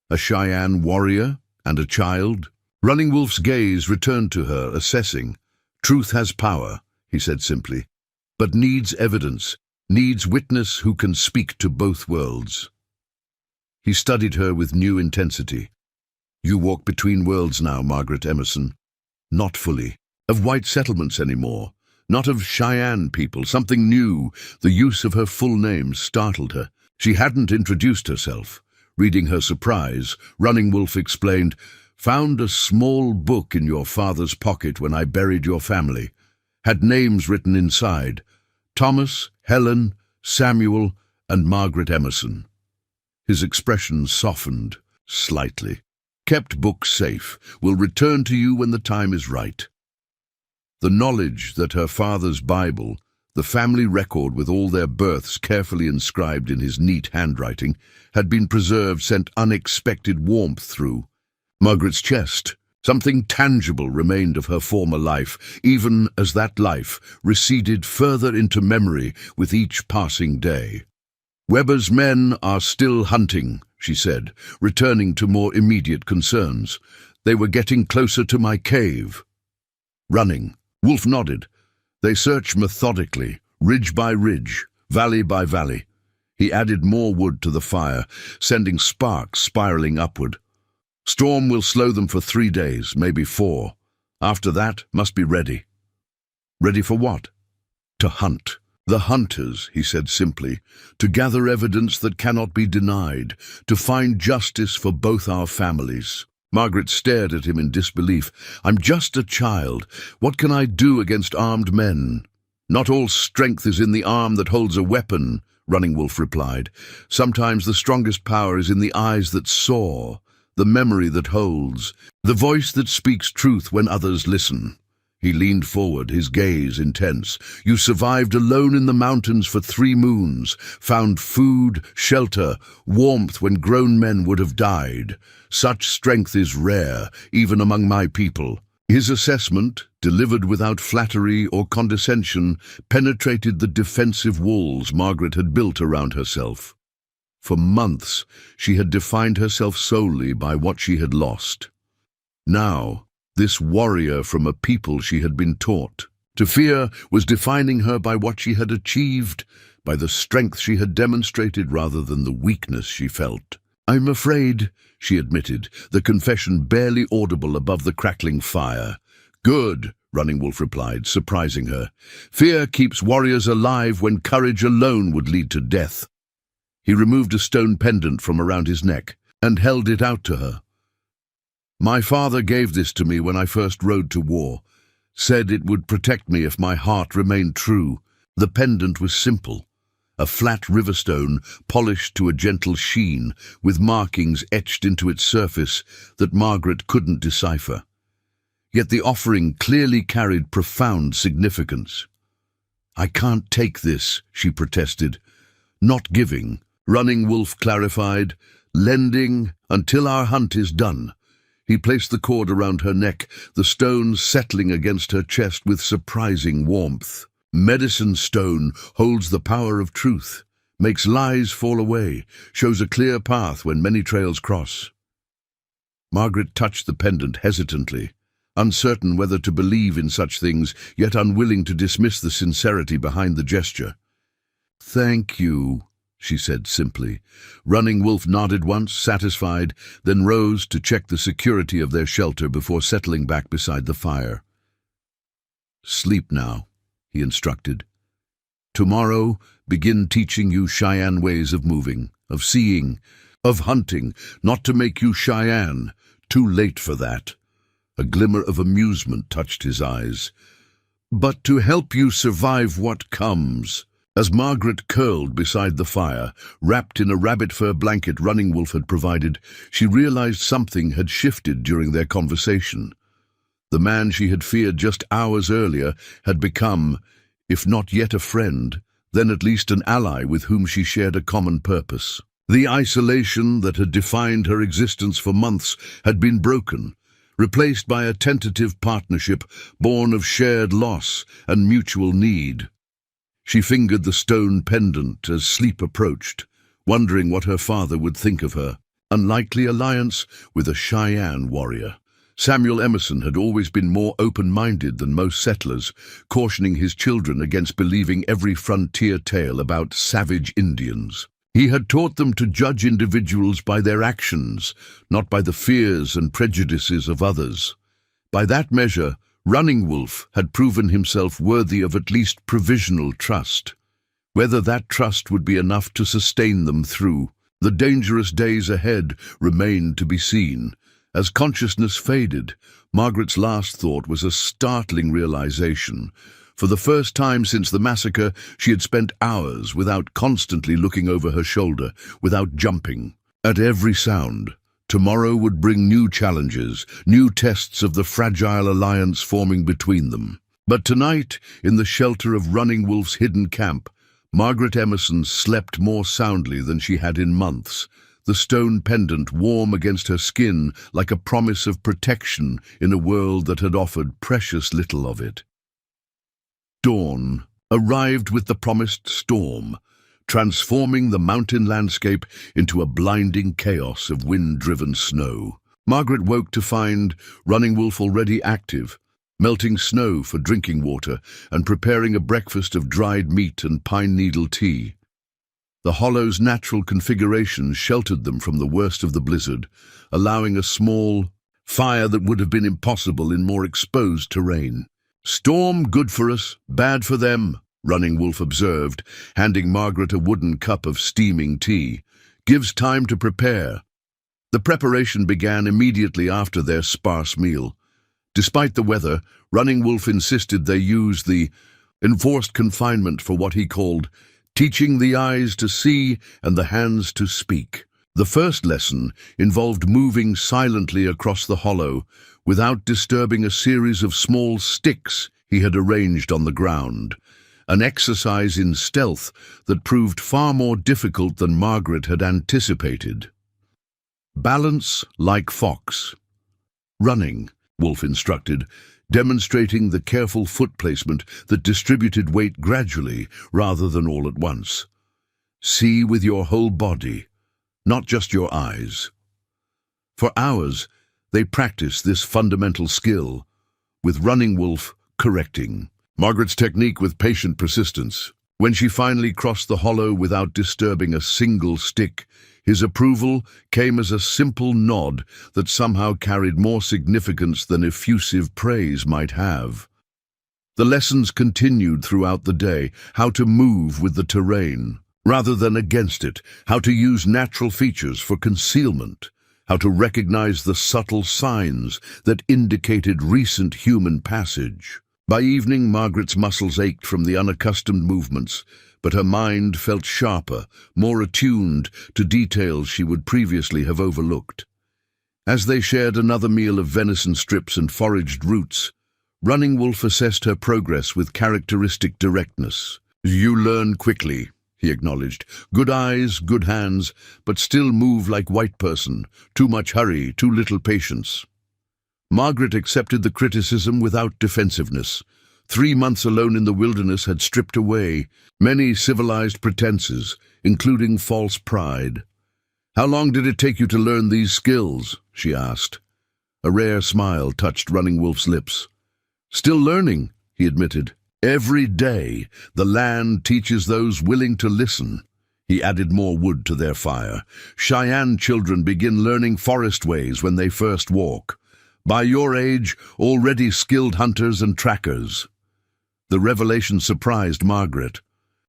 "A Cheyenne warrior and a child?" Running Wolf's gaze returned to her, assessing. "Truth has power," he said simply, "but needs evidence, needs witness who can speak to both worlds." He studied her with new intensity. "You walk between worlds now, Margaret Emerson. Not fully. Of white settlements anymore. Not of Cheyenne people, something new." The use of her full name startled her. She hadn't introduced herself. Reading her surprise, Running Wolf explained, "Found a small book in your father's pocket when I buried your family. Had names written inside. Thomas, Helen, Samuel, and Margaret Emerson." His expression softened slightly. "Kept book safe. Will return to you when the time is right." The knowledge that her father's Bible, the family record with all their births carefully inscribed in his neat handwriting, had been preserved sent unexpected warmth through Margaret's chest. Something tangible remained of her former life, even as that life receded further into memory with each passing day. "Weber's men are still hunting," she said, returning to more immediate concerns. "They were getting closer to my cave." "Running." Wolf nodded. "They search methodically, ridge by ridge, valley by valley." He added more wood to the fire, sending sparks spiraling upward. "Storm will slow them for 3 days, maybe 4. After that, must be ready." Ready for what? To hunt. The hunters, he said simply, to gather evidence that cannot be denied, to find justice for both our families. Margaret stared at him in disbelief. I'm just a child. What can I do against armed men? Not all strength is in the arm that holds a weapon, Running Wolf replied. Sometimes the strongest power is in the eyes that soar, the memory that holds, the voice that speaks truth when others listen. He leaned forward, his gaze intense. You survived alone in the mountains for 3 moons, found food, shelter, warmth when grown men would have died. Such strength is rare, even among my people. His assessment, delivered without flattery or condescension, penetrated the defensive walls Margaret had built around herself. For months, she had defined herself solely by what she had lost. Now, this warrior from a people she had been taught to fear was defining her by what she had achieved, by the strength she had demonstrated rather than the weakness she felt. I'm afraid, she admitted, the confession barely audible above the crackling fire. Good, Running Wolf replied, surprising her. Fear keeps warriors alive when courage alone would lead to death. He removed a stone pendant from around his neck and held it out to her. My father gave this to me when I first rode to war, said it would protect me if my heart remained true. The pendant was simple, a flat riverstone polished to a gentle sheen, with markings etched into its surface that Margaret couldn't decipher. Yet the offering clearly carried profound significance. I can't take this, she protested. Not giving, Running Wolf clarified, lending until our hunt is done. He placed the cord around her neck, the stone settling against her chest with surprising warmth. Medicine stone holds the power of truth, makes lies fall away, shows a clear path when many trails cross. Margaret touched the pendant hesitantly, uncertain whether to believe in such things, yet unwilling to dismiss the sincerity behind the gesture. Thank you, she said simply. Running Wolf nodded once, satisfied, then rose to check the security of their shelter before settling back beside the fire. Sleep now, he instructed. Tomorrow, begin teaching you Cheyenne ways of moving, of seeing, of hunting, not to make you Cheyenne. Too late for that. A glimmer of amusement touched his eyes. But to help you survive what comes. As Margaret curled beside the fire, wrapped in a rabbit fur blanket Running Wolf had provided, she realized something had shifted during their conversation. The man she had feared just hours earlier had become, if not yet a friend, then at least an ally with whom she shared a common purpose. The isolation that had defined her existence for months had been broken, replaced by a tentative partnership born of shared loss and mutual need. She fingered the stone pendant as sleep approached, wondering what her father would think of her unlikely alliance with a Cheyenne warrior. Samuel Emerson had always been more open-minded than most settlers, cautioning his children against believing every frontier tale about savage Indians. He had taught them to judge individuals by their actions, not by the fears and prejudices of others. By that measure, Running Wolf had proven himself worthy of at least provisional trust. Whether that trust would be enough to sustain them through the dangerous days ahead remained to be seen. As consciousness faded, Margaret's last thought was a startling realization. For the first time since the massacre, she had spent hours without constantly looking over her shoulder, without jumping. At every sound, tomorrow would bring new challenges, new tests of the fragile alliance forming between them. But tonight, in the shelter of Running Wolf's hidden camp, Margaret Emerson slept more soundly than she had in months, the stone pendant warm against her skin like a promise of protection in a world that had offered precious little of it. Dawn arrived with the promised storm, transforming the mountain landscape into a blinding chaos of wind-driven snow. Margaret woke to find Running Wolf already active, melting snow for drinking water and preparing a breakfast of dried meat and pine needle tea. The hollow's natural configuration sheltered them from the worst of the blizzard, allowing a small fire that would have been impossible in more exposed terrain. "Storm good for us, bad for them," Running Wolf observed, handing Margaret a wooden cup of steaming tea. "Gives time to prepare." The preparation began immediately after their sparse meal. Despite the weather, Running Wolf insisted they use the enforced confinement for what he called teaching the eyes to see and the hands to speak. The first lesson involved moving silently across the hollow without disturbing a series of small sticks he had arranged on the ground, an exercise in stealth that proved far more difficult than Margaret had anticipated. "Balance like fox." "Running," Wolf instructed, demonstrating the careful foot placement that distributed weight gradually rather than all at once. "See with your whole body, not just your eyes." For hours, they practiced this fundamental skill, with Running Wolf correcting Margaret's technique with patient persistence. When she finally crossed the hollow without disturbing a single stick, his approval came as a simple nod that somehow carried more significance than effusive praise might have. The lessons continued throughout the day: how to move with the terrain rather than against it, how to use natural features for concealment, how to recognize the subtle signs that indicated recent human passage. By evening, Margaret's muscles ached from the unaccustomed movements, but her mind felt sharper, more attuned to details she would previously have overlooked. As they shared another meal of venison strips and foraged roots, Running Wolf assessed her progress with characteristic directness. "You learn quickly," he acknowledged. "Good eyes, good hands, but still move like white person. Too much hurry, too little patience." Margaret accepted the criticism without defensiveness. 3 months alone in the wilderness had stripped away many civilized pretenses, including false pride. "How long did it take you to learn these skills?" she asked. A rare smile touched Running Wolf's lips. "Still learning," he admitted. "Every day, the land teaches those willing to listen." He added more wood to their fire. "Cheyenne children begin learning forest ways when they first walk. By your age, already skilled hunters and trackers." The revelation surprised Margaret.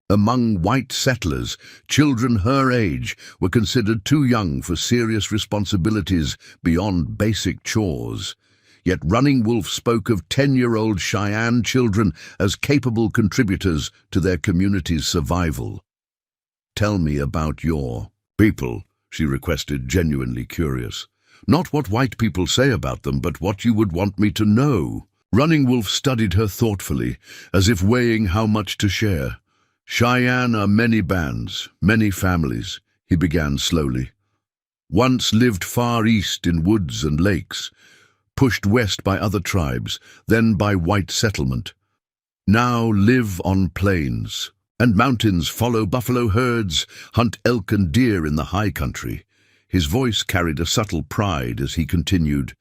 Among white settlers, children her age were considered too young for serious responsibilities beyond basic chores. Yet Running Wolf spoke of 10-year-old Cheyenne children as capable contributors to their community's survival. "Tell me about your people," she requested, genuinely curious. "Not what white people say about them, but what you would want me to know." Running Wolf studied her thoughtfully, as if weighing how much to share. "Cheyenne are many bands, many families," he began slowly. "Once lived far east in woods and lakes, pushed west by other tribes, then by white settlement. Now live on plains and mountains, follow buffalo herds, hunt elk and deer in the high country." His voice carried a subtle pride as he continued.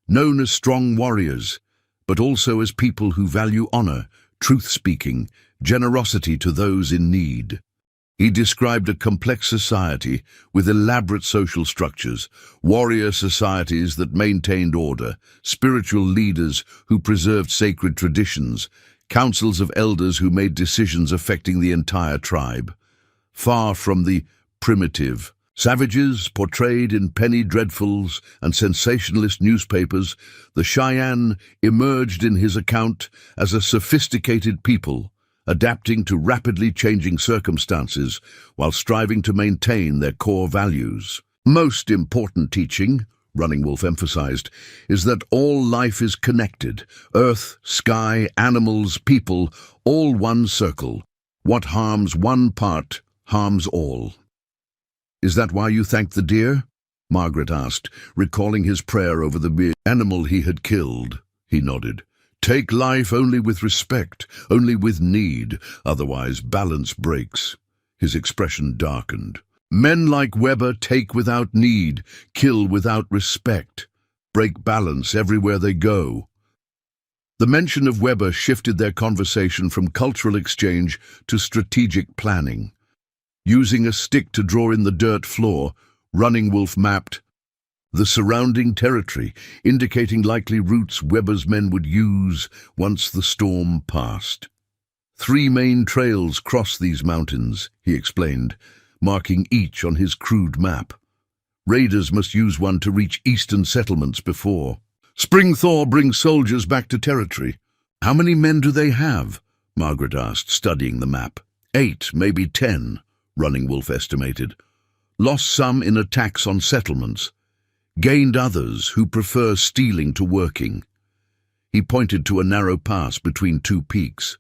"Known as strong warriors, but also as people who value honor, truth-speaking, generosity to those in need." He described a complex society with elaborate social structures, warrior societies that maintained order, spiritual leaders who preserved sacred traditions, councils of elders who made decisions affecting the entire tribe. Far from the primitive savages portrayed in penny dreadfuls and sensationalist newspapers, the Cheyenne emerged in his account as a sophisticated people, adapting to rapidly changing circumstances while striving to maintain their core values. "Most important teaching," Running Wolf emphasized, "is that all life is connected. Earth, sky, animals, people, all one circle. What harms one part harms all." "Is that why you thanked the deer?" Margaret asked, recalling his prayer over the animal he had killed. He nodded. "Take life only with respect, only with need, otherwise balance breaks." His expression darkened. "Men like Weber take without need, kill without respect, break balance everywhere they go." The mention of Weber shifted their conversation from cultural exchange to strategic planning. Using a stick to draw in the dirt floor, Running Wolf mapped the surrounding territory, indicating likely routes Weber's men would use once the storm passed. 3 main trails cross these mountains, he explained, marking each on his crude map. Raiders must use one to reach eastern settlements before. Spring thaw brings soldiers back to territory. How many men do they have? Margaret asked, studying the map. 8, maybe 10, Running Wolf estimated. Lost some in attacks on settlements. Gained others who prefer stealing to working. He pointed to a narrow pass between 2 peaks.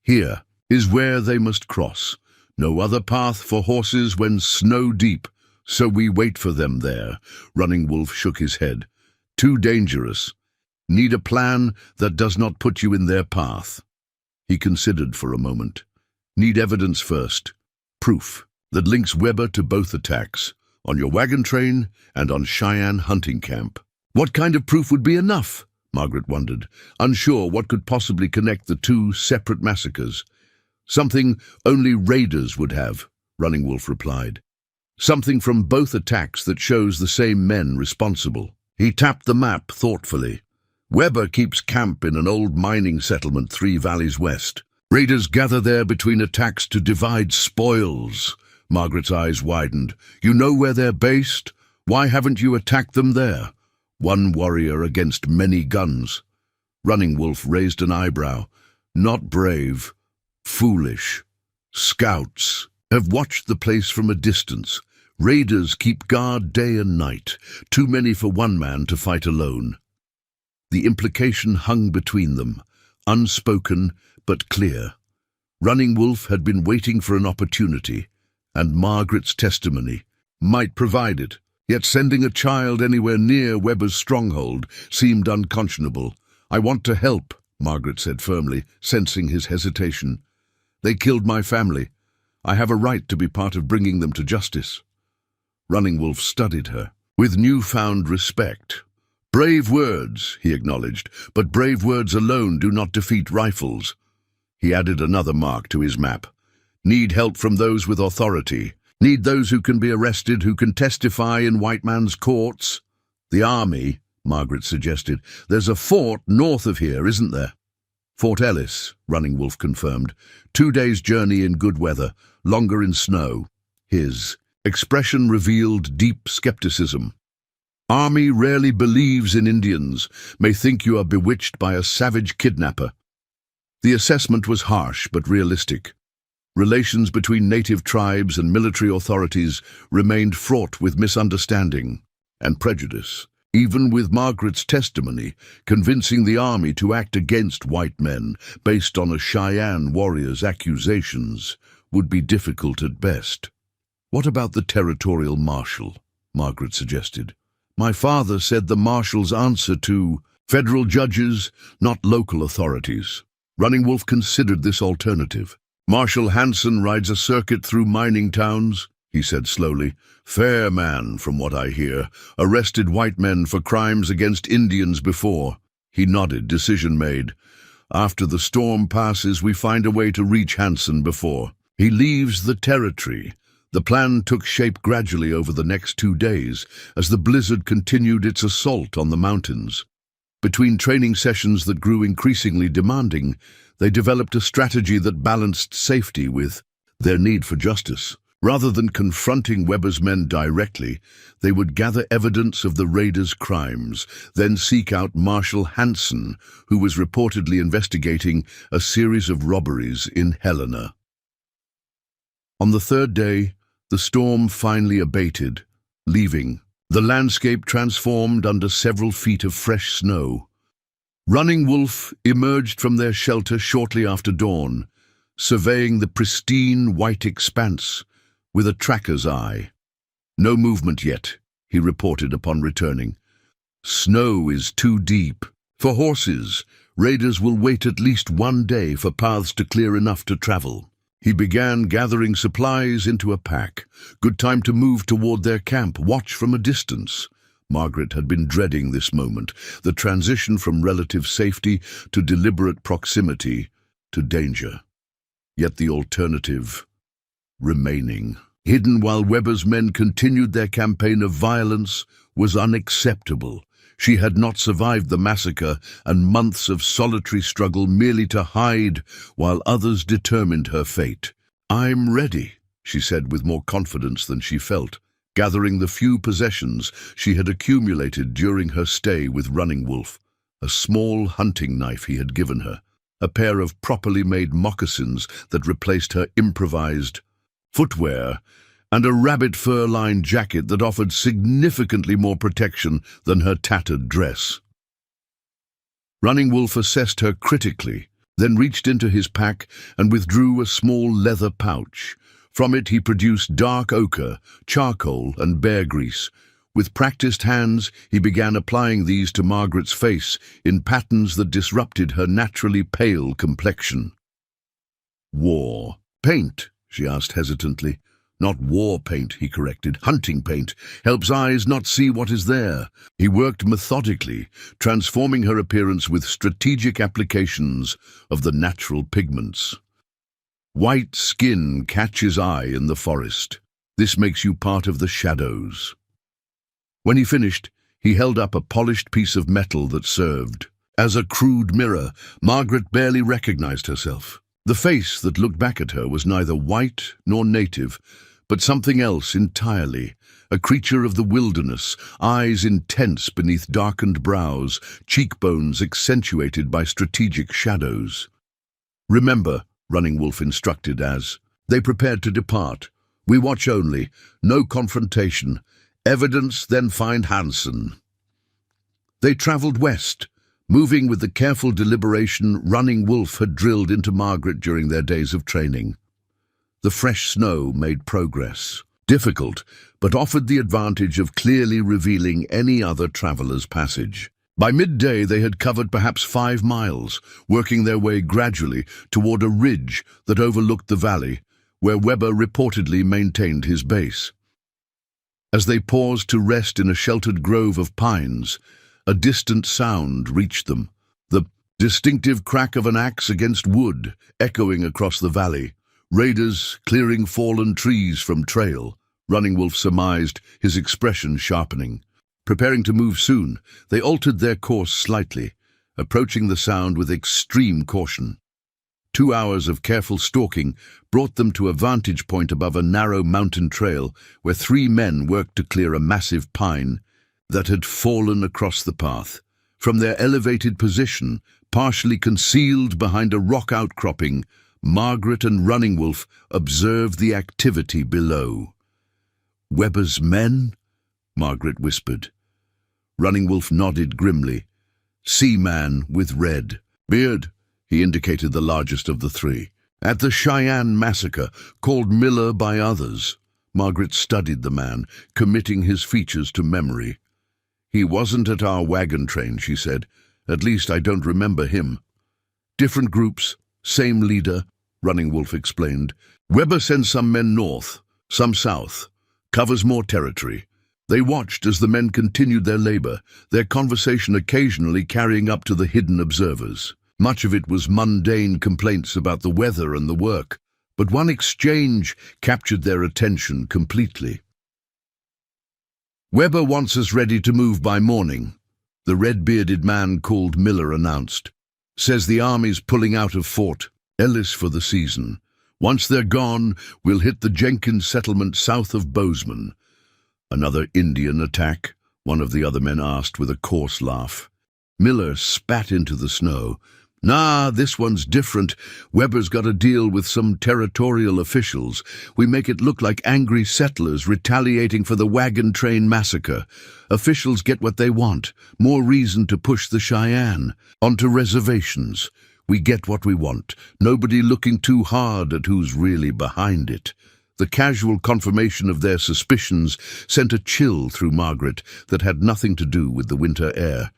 Here is where they must cross. No other path for horses when snow deep, so we wait for them there. Running Wolf shook his head. Too dangerous. Need a plan that does not put you in their path. He considered for a moment. Need evidence first. Proof that links Weber to both attacks, on your wagon train and on Cheyenne hunting camp. What kind of proof would be enough? Margaret wondered, unsure what could possibly connect the 2 separate massacres. Something only raiders would have, Running Wolf replied. Something from both attacks that shows the same men responsible. He tapped the map thoughtfully. Weber keeps camp in an old mining settlement 3 valleys west. Raiders gather there between attacks to divide spoils. Margaret's eyes widened. You know where they're based? Why haven't you attacked them there? 1 warrior against many guns. Running Wolf raised an eyebrow. Not brave. Foolish. Scouts have watched the place from a distance. Raiders keep guard day and night. Too many for one man to fight alone. The implication hung between them, unspoken but clear. Running Wolf had been waiting for an opportunity, and Margaret's testimony might provide it. Yet sending a child anywhere near Weber's stronghold seemed unconscionable. I want to help, Margaret said firmly, sensing his hesitation. They killed my family. I have a right to be part of bringing them to justice. Running Wolf studied her with newfound respect. Brave words, he acknowledged, but brave words alone do not defeat rifles. He added another mark to his map. Need help from those with authority. Need those who can be arrested, who can testify in white man's courts. The army, Margaret suggested. There's a fort north of here, isn't there? Fort Ellis, Running Wolf confirmed. 2 days' journey in good weather, longer in snow. His expression revealed deep skepticism. Army rarely believes in Indians, may think you are bewitched by a savage kidnapper. The assessment was harsh but realistic. Relations between native tribes and military authorities remained fraught with misunderstanding and prejudice. Even with Margaret's testimony, convincing the army to act against white men based on a Cheyenne warrior's accusations would be difficult at best. What about the territorial marshal? Margaret suggested. My father said the marshal's answer to federal judges, not local authorities. Running Wolf considered this alternative. Marshal Hansen rides a circuit through mining towns, he said slowly. Fair man, from what I hear. Arrested white men for crimes against Indians before. He nodded, decision made. After the storm passes, we find a way to reach Hansen before. He leaves the territory. The plan took shape gradually over the next 2 days as the blizzard continued its assault on the mountains. Between training sessions that grew increasingly demanding, they developed a strategy that balanced safety with their need for justice. Rather than confronting Weber's men directly, they would gather evidence of the raiders' crimes, then seek out Marshal Hansen, who was reportedly investigating a series of robberies in Helena. On the 3rd day, the storm finally abated, leaving the landscape transformed under several feet of fresh snow. Running Wolf emerged from their shelter shortly after dawn, surveying the pristine white expanse with a tracker's eye. No movement yet, he reported upon returning. Snow is too deep. For horses, raiders will wait at least 1 day for paths to clear enough to travel. He began gathering supplies into a pack. Good time to move toward their camp, watch from a distance. Margaret had been dreading this moment, the transition from relative safety to deliberate proximity to danger. Yet the alternative remaining. hidden while Weber's men continued their campaign of violence, was unacceptable. She had not survived the massacre and months of solitary struggle merely to hide while others determined her fate. "I'm ready," she said with more confidence than she felt, gathering the few possessions she had accumulated during her stay with Running Wolf. A small hunting knife he had given her, a pair of properly made moccasins that replaced her improvised footwear, and a rabbit fur-lined jacket that offered significantly more protection than her tattered dress. Running Wolf assessed her critically, then reached into his pack and withdrew a small leather pouch. From it he produced dark ochre, charcoal, and bear grease. With practiced hands, he began applying these to Margaret's face in patterns that disrupted her naturally pale complexion. "War paint?" she asked hesitantly. "Not war paint," he corrected. "Hunting paint. Helps eyes not see what is there." He worked methodically, transforming her appearance with strategic applications of the natural pigments. "White skin catches eye in the forest. This makes you part of the shadows." When he finished, he held up a polished piece of metal that served as a crude mirror. Margaret barely recognized herself. The face that looked back at her was neither white nor native, but something else entirely, a creature of the wilderness, eyes intense beneath darkened brows, cheekbones accentuated by strategic shadows. "Remember," Running Wolf instructed as they prepared to depart, "we watch only, no confrontation. Evidence, then find Hansen." They traveled west, moving with the careful deliberation Running Wolf had drilled into Margaret during their days of training. The fresh snow made progress, difficult, but offered the advantage of clearly revealing any other traveler's passage. By midday they had covered perhaps 5 miles, working their way gradually toward a ridge that overlooked the valley, where Weber reportedly maintained his base. As they paused to rest in a sheltered grove of pines, a distant sound reached them, the distinctive crack of an axe against wood echoing across the valley. Raiders clearing fallen trees from trail, Running Wolf surmised, his expression sharpening. Preparing to move soon, they altered their course slightly, approaching the sound with extreme caution. 2 hours of careful stalking brought them to a vantage point above a narrow mountain trail where 3 men worked to clear a massive pine that had fallen across the path. From their elevated position, partially concealed behind a rock outcropping, Margaret and Running Wolf observed the activity below. "Weber's men?" Margaret whispered. Running Wolf nodded grimly. "Seaman with red beard," he indicated the largest of the 3. "At the Cheyenne Massacre, called Miller by others." Margaret studied the man, committing his features to memory. "He wasn't at our wagon train," she said. "At least I don't remember him." "Different groups, same leader," Running Wolf explained. "Weber sends some men north, some south, covers more territory." They watched as the men continued their labor, their conversation occasionally carrying up to the hidden observers. Much of it was mundane complaints about the weather and the work, but one exchange captured their attention completely. "Weber wants us ready to move by morning," the red-bearded man called Miller announced. "Says the army's pulling out of Fort Ellis for the season. Once they're gone, we'll hit the Jenkins settlement south of Bozeman." "Another Indian attack?" one of the other men asked with a coarse laugh. Miller spat into the snow. "Nah, this one's different. Weber's got a deal with some territorial officials. We make it look like angry settlers retaliating for the wagon train massacre. Officials get what they want, more reason to push the Cheyenne onto reservations. We get what we want, nobody looking too hard at who's really behind it." The casual confirmation of their suspicions sent a chill through Margaret that had nothing to do with the winter air.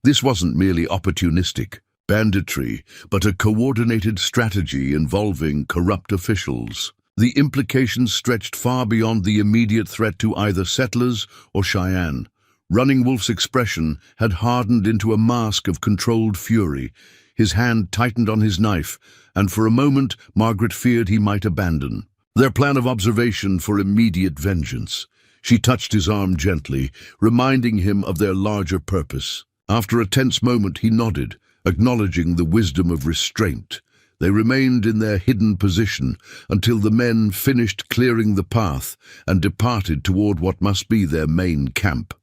This wasn't merely opportunistic banditry, but a coordinated strategy involving corrupt officials. The implications stretched far beyond the immediate threat to either settlers or Cheyenne. Running Wolf's expression had hardened into a mask of controlled fury. His hand tightened on his knife, and for a moment Margaret feared he might abandon. Their plan of observation for immediate vengeance. She touched his arm gently, reminding him of their larger purpose. After a tense moment, he nodded, acknowledging the wisdom of restraint. They remained in their hidden position until the men finished clearing the path and departed toward what must be their main camp.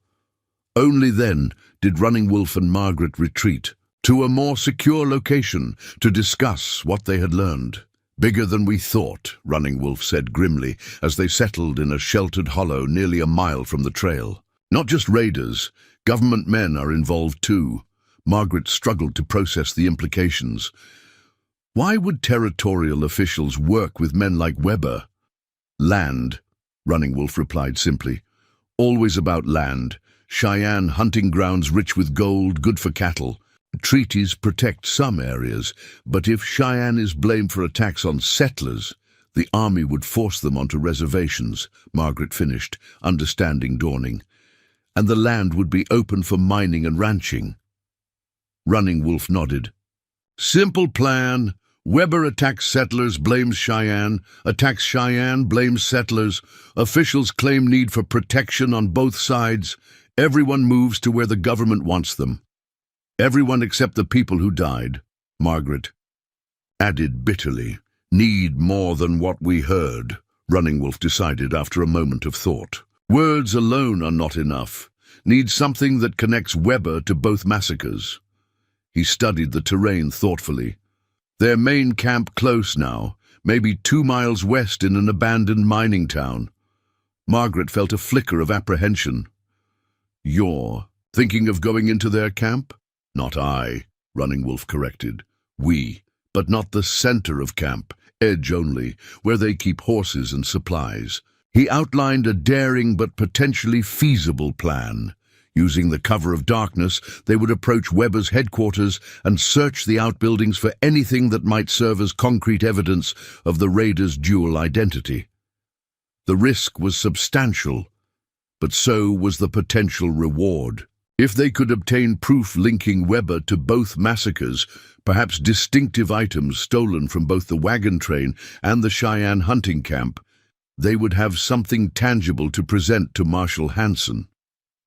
Only then did Running Wolf and Margaret retreat to a more secure location to discuss what they had learned. "Bigger than we thought," Running Wolf said grimly as they settled in a sheltered hollow nearly a mile from the trail. "Not just raiders, government men are involved too." Margaret struggled to process the implications. Why would territorial officials work with men like Weber? "Land," Running Wolf replied simply. "Always about land. Cheyenne hunting grounds rich with gold, good for cattle. Treaties protect some areas, but if Cheyenne is blamed for attacks on settlers, the army would force them onto reservations," Margaret finished, understanding dawning. "And the land would be open for mining and ranching." Running Wolf nodded. "Simple plan. Weber attacks settlers, blames Cheyenne. Attacks Cheyenne, blames settlers. Officials claim need for protection on both sides. Everyone moves to where the government wants them. Everyone except the people who died," Margaret added bitterly. "Need more than what we heard," Running Wolf decided after a moment of thought. "Words alone are not enough. Need something that connects Weber to both massacres." He studied the terrain thoughtfully. Their main camp close now, maybe 2 miles west in an abandoned mining town. Margaret felt a flicker of apprehension. "You're thinking of going into their camp?" "Not I," Running Wolf corrected. "We, but not the center of camp, edge only, where they keep horses and supplies." He outlined a daring but potentially feasible plan. Using the cover of darkness, they would approach Weber's headquarters and search the outbuildings for anything that might serve as concrete evidence of the raiders' dual identity. The risk was substantial, but so was the potential reward. If they could obtain proof linking Weber to both massacres, perhaps distinctive items stolen from both the wagon train and the Cheyenne hunting camp, they would have something tangible to present to Marshal Hanson.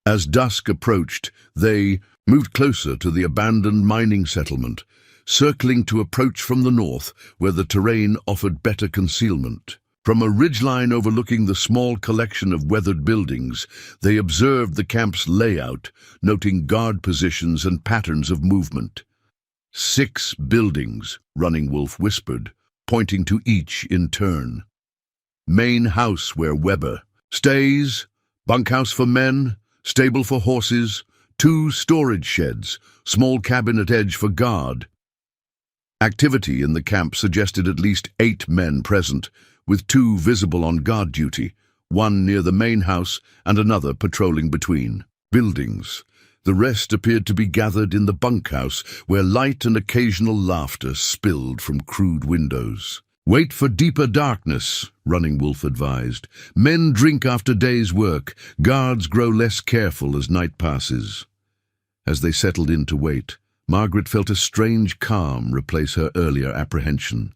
As dusk approached, they moved closer to the abandoned mining settlement, circling to approach from the north, where the terrain offered better concealment. From a ridgeline overlooking the small collection of weathered buildings, they observed the camp's layout, noting guard positions and patterns of movement. 6 buildings, Running Wolf whispered, pointing to each in turn. Main house where Weber stays, bunkhouse for men, stable for horses, 2 storage sheds, small cabin at edge for guard. Activity in the camp suggested at least 8 men present, with 2 visible on guard duty, 1 near the main house and another patrolling between buildings. The rest appeared to be gathered in the bunkhouse, where light and occasional laughter spilled from crude windows. "Wait for deeper darkness," Running Wolf advised. "Men drink after day's work. Guards grow less careful as night passes." As they settled in to wait, Margaret felt a strange calm replace her earlier apprehension.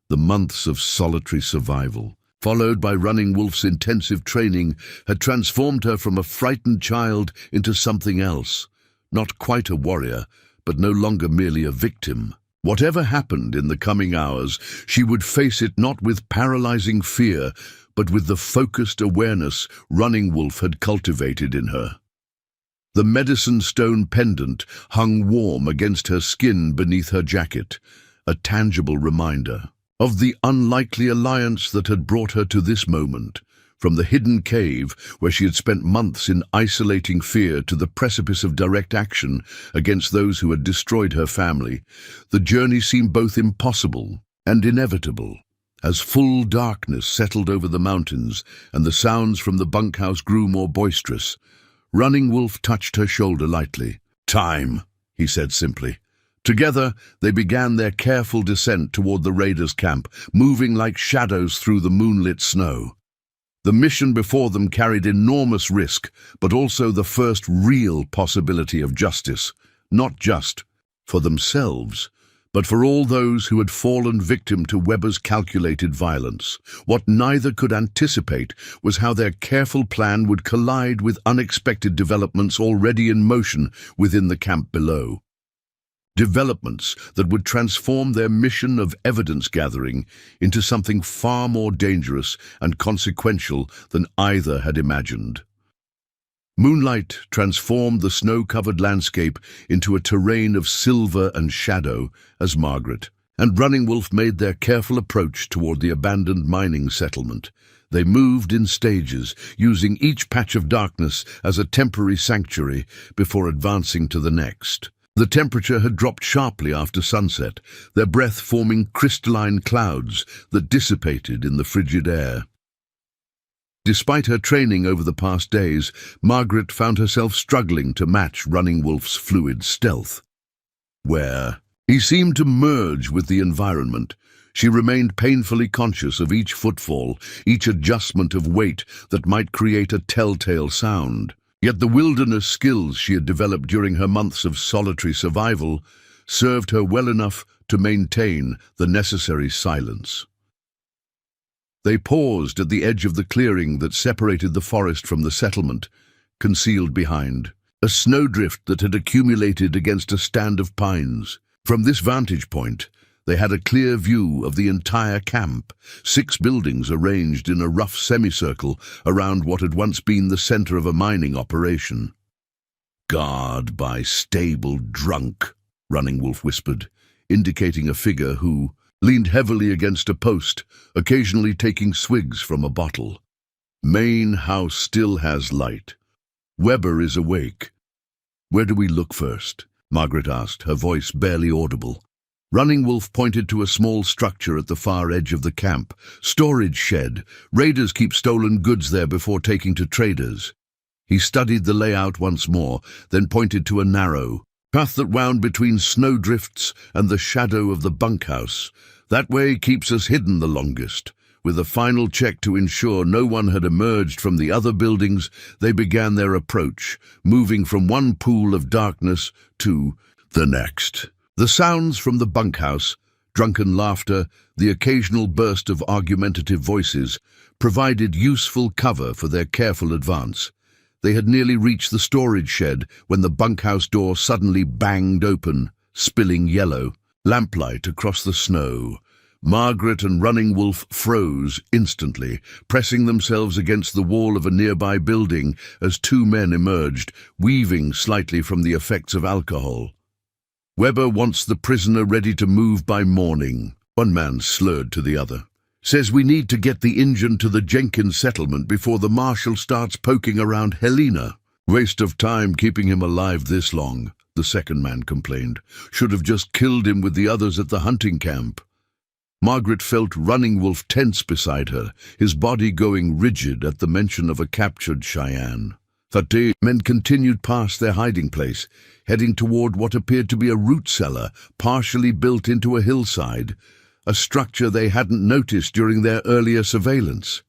The months of solitary survival, followed by Running Wolf's intensive training, had transformed her from a frightened child into something else. Not quite a warrior, but no longer merely a victim. Whatever happened in the coming hours, she would face it not with paralyzing fear, but with the focused awareness Running Wolf had cultivated in her. The medicine stone pendant hung warm against her skin beneath her jacket, a tangible reminder of the unlikely alliance that had brought her to this moment. From the hidden cave, where she had spent months in isolating fear, to the precipice of direct action against those who had destroyed her family, the journey seemed both impossible and inevitable. As full darkness settled over the mountains and the sounds from the bunkhouse grew more boisterous, Running Wolf touched her shoulder lightly. "Time," he said simply. Together, they began their careful descent toward the raiders' camp, moving like shadows through the moonlit snow. The mission before them carried enormous risk, but also the first real possibility of justice, not just for themselves, But for all those who had fallen victim to Weber's calculated violence, what neither could anticipate was how their careful plan would collide with unexpected developments already in motion within the camp below. Developments that would transform their mission of evidence gathering into something far more dangerous and consequential than either had imagined. Moonlight transformed the snow-covered landscape into a terrain of silver and shadow as Margaret and Running Wolf made their careful approach toward the abandoned mining settlement. They moved in stages, using each patch of darkness as a temporary sanctuary before advancing to the next. The temperature had dropped sharply after sunset, their breath forming crystalline clouds that dissipated in the frigid air. Despite her training over the past days, Margaret found herself struggling to match Running Wolf's fluid stealth. Where he seemed to merge with the environment, she remained painfully conscious of each footfall, each adjustment of weight that might create a telltale sound. Yet the wilderness skills she had developed during her months of solitary survival served her well enough to maintain the necessary silence. They paused at the edge of the clearing that separated the forest from the settlement, concealed behind a snowdrift that had accumulated against a stand of pines. From this vantage point, they had a clear view of the entire camp, 6 buildings arranged in a rough semicircle around what had once been the center of a mining operation. "Guard by stable drunk," Running Wolf whispered, indicating a figure who leaned heavily against a post, occasionally taking swigs from a bottle. "Main house still has light. Weber is awake." "Where do we look first?" Margaret asked, her voice barely audible. Running Wolf pointed to a small structure at the far edge of the camp. "Storage shed. Raiders keep stolen goods there before taking to traders." He studied the layout once more, then pointed to a narrow path that wound between snowdrifts and the shadow of the bunkhouse. "That way keeps us hidden the longest." With a final check to ensure no one had emerged from the other buildings, they began their approach, moving from one pool of darkness to the next. The sounds from the bunkhouse, drunken laughter, the occasional burst of argumentative voices, provided useful cover for their careful advance. They had nearly reached the storage shed when the bunkhouse door suddenly banged open, spilling yellow lamplight across the snow. Margaret and Running Wolf froze instantly, pressing themselves against the wall of a nearby building as 2 men emerged, weaving slightly from the effects of alcohol. "Weber wants the prisoner ready to move by morning," one man slurred to the other. "Says we need to get the engine to the Jenkins settlement before the marshal starts poking around Helena." "Waste of time keeping him alive this long," the second man complained. "Should have just killed him with the others at the hunting camp." Margaret felt Running Wolf tense beside her, his body going rigid at the mention of a captured Cheyenne. The men continued past their hiding place, heading toward what appeared to be a root cellar partially built into a hillside, a structure they hadn't noticed during their earlier surveillance.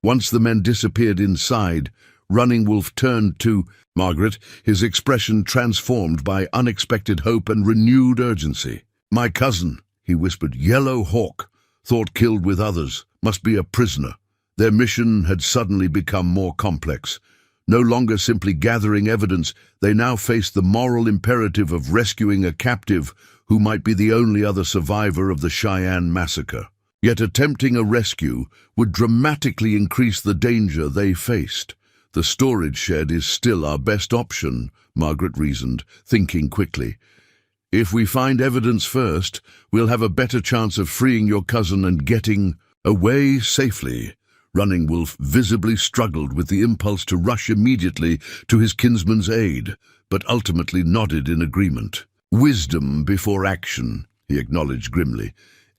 Once the men disappeared inside, Running Wolf turned to Margaret, his expression transformed by unexpected hope and renewed urgency. "My cousin," he whispered, "Yellow Hawk, thought killed with others, must be a prisoner." Their mission had suddenly become more complex. No longer simply gathering evidence, they now faced the moral imperative of rescuing a captive who might be the only other survivor of the Cheyenne massacre. Yet attempting a rescue would dramatically increase the danger they faced. "The storage shed is still our best option," Margaret reasoned, thinking quickly. "If we find evidence first, we'll have a better chance of freeing your cousin and getting away safely." Running Wolf visibly struggled with the impulse to rush immediately to his kinsman's aid, but ultimately nodded in agreement. "Wisdom before action," he acknowledged grimly.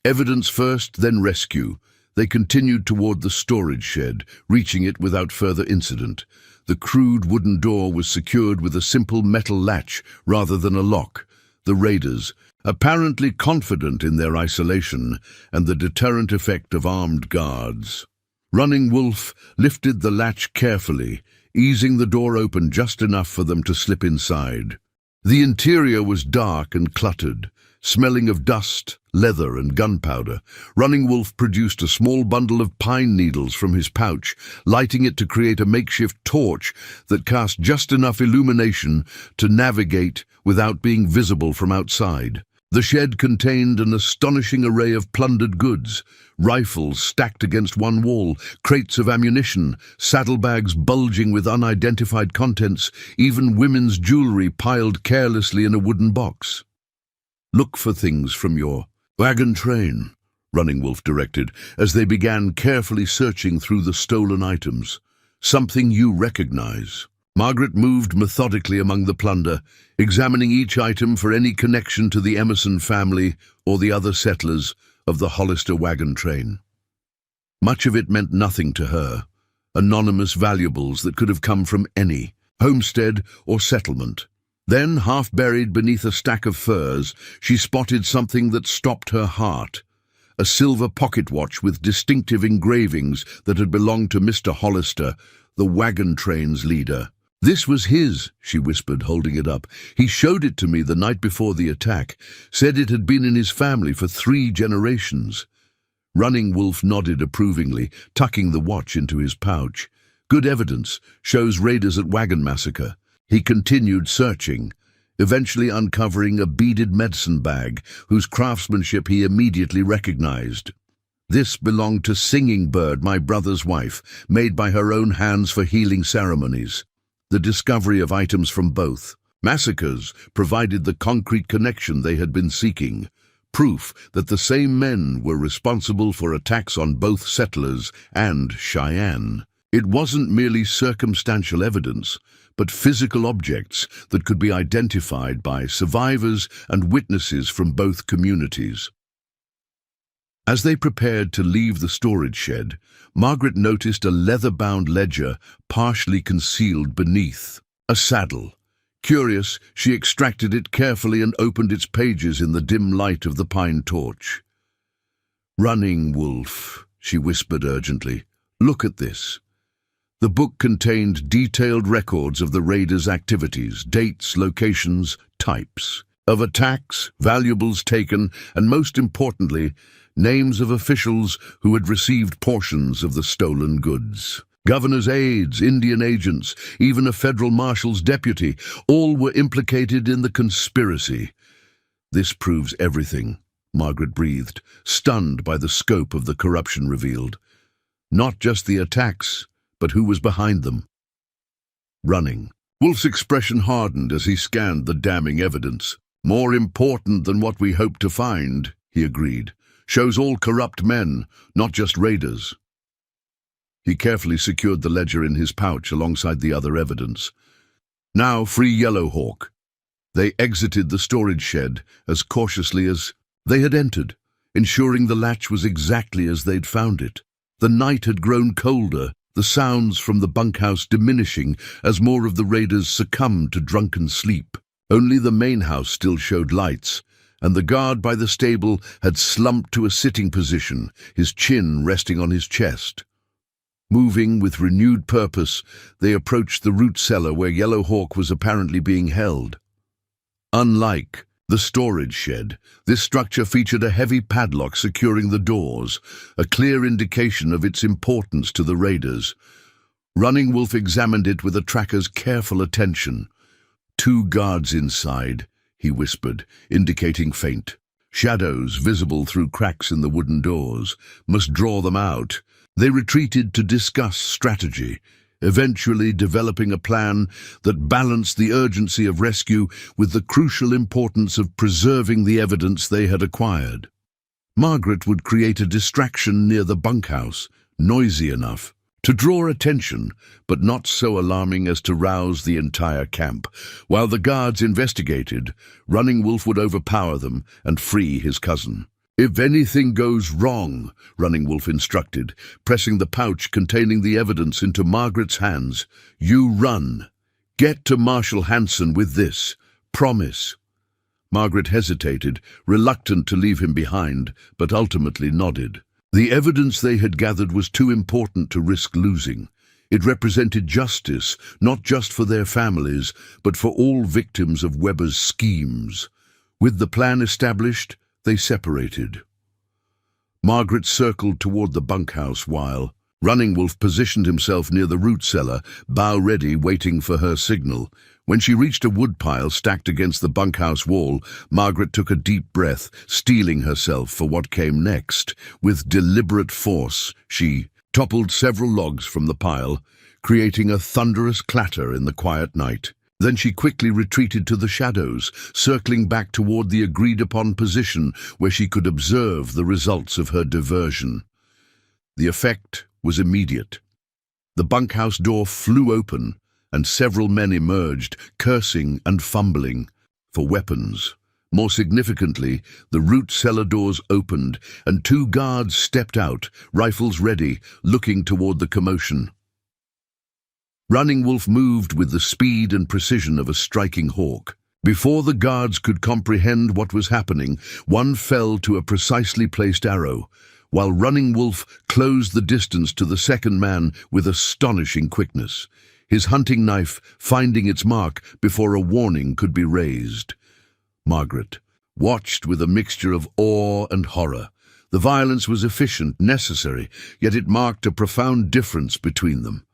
"Evidence first, then rescue." They continued toward the storage shed, reaching it without further incident. The crude wooden door was secured with a simple metal latch rather than a lock. The raiders, apparently confident in their isolation and the deterrent effect of armed guards. Running Wolf lifted the latch carefully, easing the door open just enough for them to slip inside. The interior was dark and cluttered, Smelling of dust, leather, and gunpowder, Running Wolf produced a small bundle of pine needles from his pouch, lighting it to create a makeshift torch that cast just enough illumination to navigate without being visible from outside. The shed contained an astonishing array of plundered goods: rifles stacked against one wall, crates of ammunition, saddlebags bulging with unidentified contents, even women's jewelry piled carelessly in a wooden box. "Look for things from your wagon train," Running Wolf directed, as they began carefully searching through the stolen items. "Something you recognize." Margaret moved methodically among the plunder, examining each item for any connection to the Emerson family or the other settlers of the Hollister wagon train. Much of it meant nothing to her, anonymous valuables that could have come from any homestead or settlement. Then, half buried beneath a stack of furs, she spotted something that stopped her heart: a silver pocket watch with distinctive engravings that had belonged to Mr. Hollister, the wagon train's leader. "This was his," she whispered, holding it up. "He showed it to me the night before the attack, said it had been in his family for 3 generations. Running Wolf nodded approvingly, tucking the watch into his pouch. "Good evidence. Shows raiders at Wagon Massacre." He continued searching, eventually uncovering a beaded medicine bag whose craftsmanship he immediately recognized. "This belonged to Singing Bird, my brother's wife, made by her own hands for healing ceremonies." The discovery of items from both massacres provided the concrete connection they had been seeking, proof that the same men were responsible for attacks on both settlers and Cheyenne. It wasn't merely circumstantial evidence, but physical objects that could be identified by survivors and witnesses from both communities. As they prepared to leave the storage shed, Margaret noticed a leather-bound ledger partially concealed beneath. A saddle. Curious, she extracted it carefully and opened its pages in the dim light of the pine torch. "Running Wolf," she whispered urgently, "look at this." The book contained detailed records of the raiders' activities, dates, locations, types of attacks, valuables taken, and most importantly, names of officials who had received portions of the stolen goods. Governor's aides, Indian agents, even a federal marshal's deputy, all were implicated in the conspiracy. "This proves everything," Margaret breathed, stunned by the scope of the corruption revealed. Not just the attacks, but who was behind them. Running. Wolf's expression hardened as he scanned the damning evidence. "More important than what we hoped to find," he agreed. "Shows all corrupt men, not just raiders." He carefully secured the ledger in his pouch alongside the other evidence. "Now free Yellowhawk." They exited the storage shed as cautiously as they had entered, ensuring the latch was exactly as they'd found it. The night had grown colder, the sounds from the bunkhouse diminishing as more of the raiders succumbed to drunken sleep. Only the main house still showed lights, and the guard by the stable had slumped to a sitting position, his chin resting on his chest. Moving with renewed purpose, they approached the root cellar where Yellowhawk was apparently being held. Unlike the storage shed, this structure featured a heavy padlock securing the doors, a clear indication of its importance to the raiders. Running Wolf examined it with a tracker's careful attention. "2 guards inside," he whispered, indicating faint shadows visible through cracks in the wooden doors. "Must draw them out." They retreated to discuss strategy, eventually developing a plan that balanced the urgency of rescue with the crucial importance of preserving the evidence they had acquired. Margaret would create a distraction near the bunkhouse, noisy enough to draw attention, but not so alarming as to rouse the entire camp. While the guards investigated, Running Wolf would overpower them and free his cousin. "If anything goes wrong," Running Wolf instructed, pressing the pouch containing the evidence into Margaret's hands, "you run. Get to Marshal Hanson with this. Promise." Margaret hesitated, reluctant to leave him behind, but ultimately nodded. The evidence they had gathered was too important to risk losing. It represented justice, not just for their families, but for all victims of Weber's schemes. With the plan established, they separated. Margaret circled toward the bunkhouse while Running Wolf positioned himself near the root cellar, bow ready, waiting for her signal. When she reached a woodpile stacked against the bunkhouse wall, Margaret took a deep breath, steeling herself for what came next. With deliberate force, she toppled several logs from the pile, creating a thunderous clatter in the quiet night. Then she quickly retreated to the shadows, circling back toward the agreed-upon position where she could observe the results of her diversion. The effect was immediate. The bunkhouse door flew open, and several men emerged, cursing and fumbling for weapons. More significantly, the root cellar doors opened, and two guards stepped out, rifles ready, looking toward the commotion. Running Wolf moved with the speed and precision of a striking hawk. Before the guards could comprehend what was happening, one fell to a precisely placed arrow, while Running Wolf closed the distance to the second man with astonishing quickness, his hunting knife finding its mark before a warning could be raised. Margaret watched with a mixture of awe and horror. The violence was efficient, necessary, yet it marked a profound difference between them.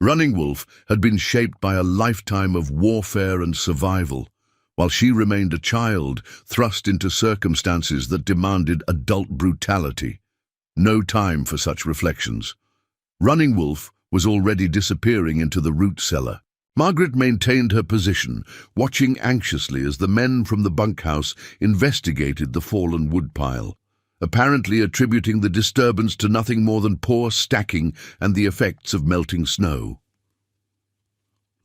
Running Wolf had been shaped by a lifetime of warfare and survival, while she remained a child thrust into circumstances that demanded adult brutality. No time for such reflections. Running Wolf was already disappearing into the root cellar. Margaret maintained her position, watching anxiously as the men from the bunkhouse investigated the fallen woodpile, apparently attributing the disturbance to nothing more than poor stacking and the effects of melting snow.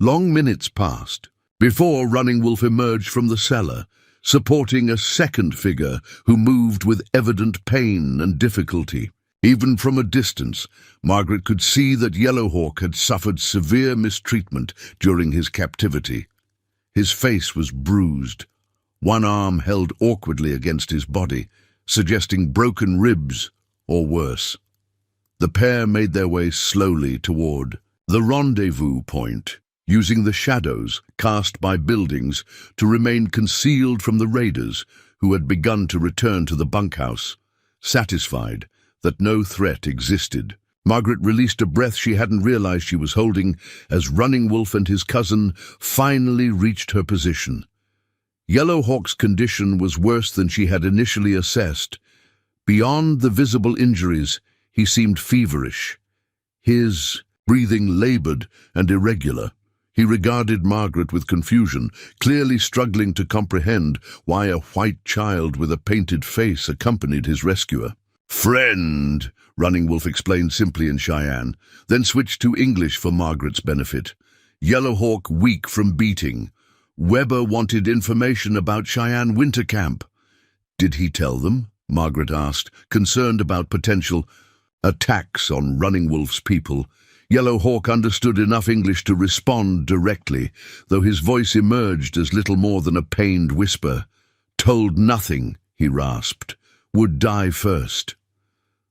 Long minutes passed before Running Wolf emerged from the cellar, supporting a second figure who moved with evident pain and difficulty. Even from a distance, Margaret could see that Yellowhawk had suffered severe mistreatment during his captivity. His face was bruised, one arm held awkwardly against his body, suggesting broken ribs or worse. The pair made their way slowly toward the rendezvous point, using the shadows cast by buildings to remain concealed from the raiders who had begun to return to the bunkhouse. Satisfied that no threat existed, Margaret released a breath she hadn't realized she was holding as Running Wolf and his cousin finally reached her position. Yellowhawk's condition was worse than she had initially assessed. Beyond the visible injuries, he seemed feverish, his breathing labored and irregular. He regarded Margaret with confusion, clearly struggling to comprehend why a white child with a painted face accompanied his rescuer. "Friend," Running Wolf explained simply in Cheyenne, then switched to English for Margaret's benefit. "Yellowhawk weak from beating. Weber wanted information about Cheyenne winter camp." "Did he tell them?" Margaret asked, concerned about potential attacks on Running Wolf's people. Yellowhawk understood enough English to respond directly, though his voice emerged as little more than a pained whisper. "Told nothing," he rasped. "Would die first."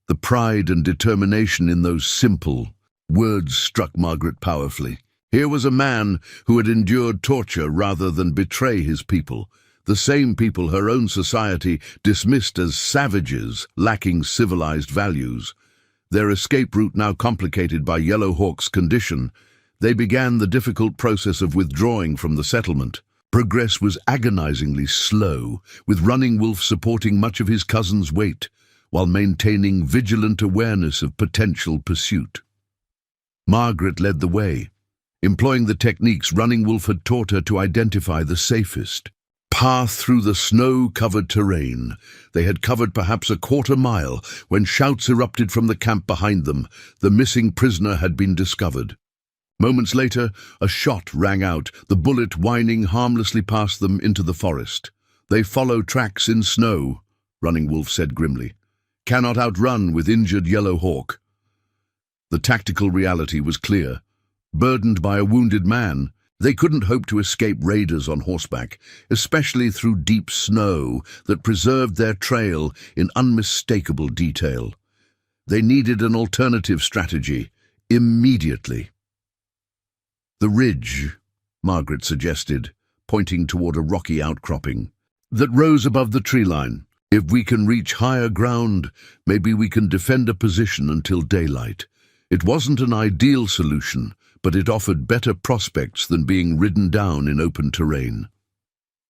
The pride and determination in those simple words struck Margaret powerfully. Here was a man who had endured torture rather than betray his people, the same people her own society dismissed as savages lacking civilized values. Their escape route now complicated by Yellowhawk's condition, they began the difficult process of withdrawing from the settlement. Progress was agonizingly slow, with Running Wolf supporting much of his cousin's weight, while maintaining vigilant awareness of potential pursuit. Margaret led the way, employing the techniques Running Wolf had taught her to identify the safest path through the snow-covered terrain. They had covered perhaps a quarter-mile when shouts erupted from the camp behind them. The missing prisoner had been discovered. Moments later, a shot rang out, the bullet whining harmlessly past them into the forest. "They follow tracks in snow," Running Wolf said grimly. "Cannot outrun with injured Yellowhawk." The tactical reality was clear. Burdened by a wounded man, they couldn't hope to escape raiders on horseback, especially through deep snow that preserved their trail in unmistakable detail. They needed an alternative strategy, immediately. "The ridge," Margaret suggested, pointing toward a rocky outcropping. that rose above the tree line. If we can reach higher ground, maybe we can defend a position until daylight. It wasn't an ideal solution, but it offered better prospects than being ridden down in open terrain.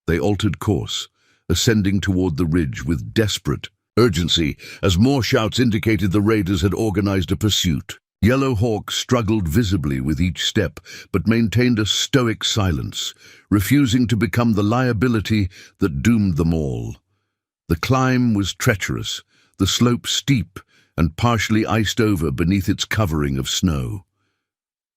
They altered course, ascending toward the ridge with desperate urgency, as more shouts indicated the raiders had organized a pursuit. Yellow Hawk struggled visibly with each step, but maintained a stoic silence, refusing to become the liability that doomed them all. The climb was treacherous, the slope steep and partially iced over beneath its covering of snow.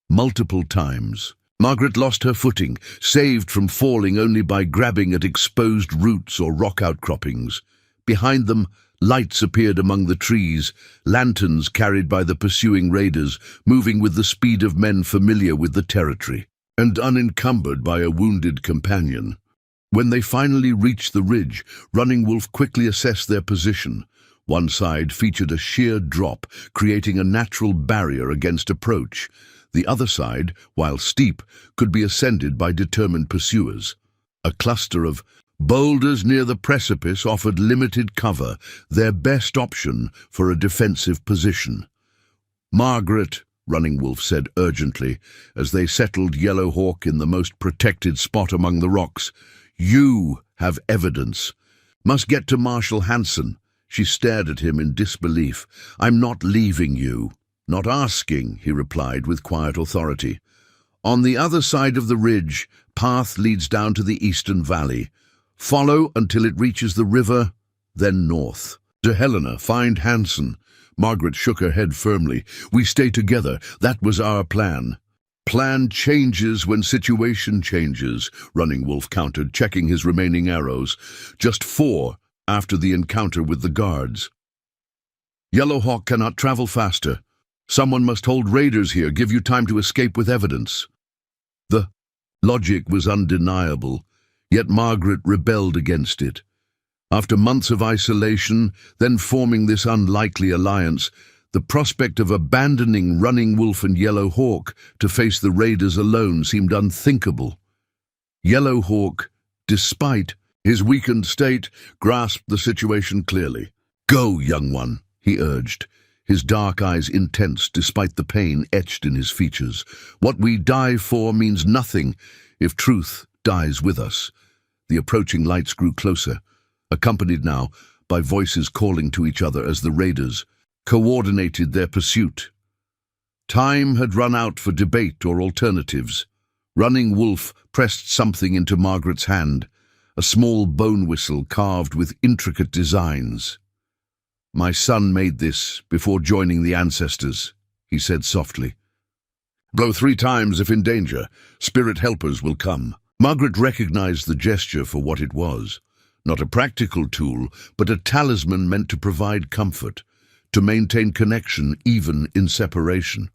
Multiple times, Margaret lost her footing, saved from falling only by grabbing at exposed roots or rock outcroppings. Behind them, lights appeared among the trees, lanterns carried by the pursuing raiders, moving with the speed of men familiar with the territory, and unencumbered by a wounded companion. When they finally reached the ridge, Running Wolf quickly assessed their position. One side featured a sheer drop, creating a natural barrier against approach. The other side, while steep, could be ascended by determined pursuers. A cluster of boulders near the precipice offered limited cover, their best option for a defensive position. "Margaret," Running Wolf said urgently, as they settled Yellow Hawk in the most protected spot among the rocks, "you have evidence. Must get to Marshal Hanson." She stared at him in disbelief. "I'm not leaving you." "Not asking," he replied with quiet authority. "On the other side of the ridge, path leads down to the eastern valley. Follow until it reaches the river, then north. To Helena, find Hanson." Margaret shook her head firmly. "We stay together. That was our plan." "Plan changes when situation changes," Running Wolf countered, checking his remaining arrows. "Just 4 after the encounter with the guards." "Yellow Hawk cannot travel faster. Someone must hold raiders here, give you time to escape with evidence." The logic was undeniable, yet Margaret rebelled against it. After months of isolation, then forming this unlikely alliance, the prospect of abandoning Running Wolf and Yellow Hawk to face the raiders alone seemed unthinkable. Yellow Hawk, despite his weakened state, grasped the situation clearly. "Go, young one," he urged, his dark eyes intense despite the pain etched in his features. "What we die for means nothing if truth dies with us." The approaching lights grew closer, accompanied now by voices calling to each other as the raiders coordinated their pursuit. Time had run out for debate or alternatives. Running Wolf pressed something into Margaret's hand, a small bone whistle carved with intricate designs. "My son made this before joining the ancestors," he said softly. "Blow 3 times if in danger. Spirit helpers will come." Margaret recognized the gesture for what it was. Not a practical tool, but a talisman meant to provide comfort, to maintain connection even in separation.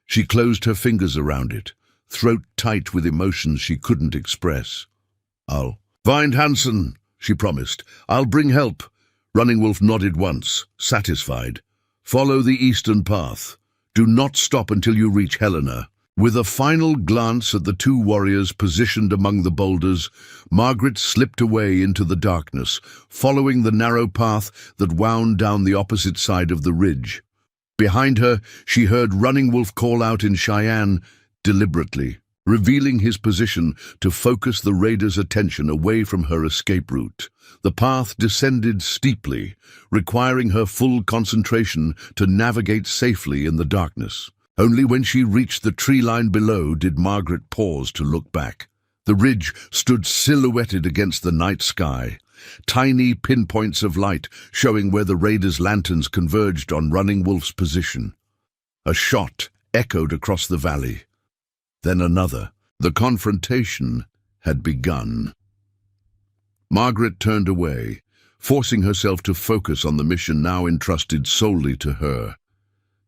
She closed her fingers around it, throat tight with emotions she couldn't express. "I'll find Hanson," she promised. "I'll bring help." Running Wolf nodded once, satisfied. "Follow the eastern path. Do not stop until you reach Helena." With a final glance at the 2 warriors positioned among the boulders, Margaret slipped away into the darkness, following the narrow path that wound down the opposite side of the ridge. Behind her, she heard Running Wolf call out in Cheyenne, deliberately, revealing his position to focus the raiders' attention away from her escape route. The path descended steeply, requiring her full concentration to navigate safely in the darkness. Only when she reached the tree line below did Margaret pause to look back. The ridge stood silhouetted against the night sky, tiny pinpoints of light showing where the raiders' lanterns converged on Running Wolf's position. A shot echoed across the valley. Then another. The confrontation had begun. Margaret turned away, forcing herself to focus on the mission now entrusted solely to her.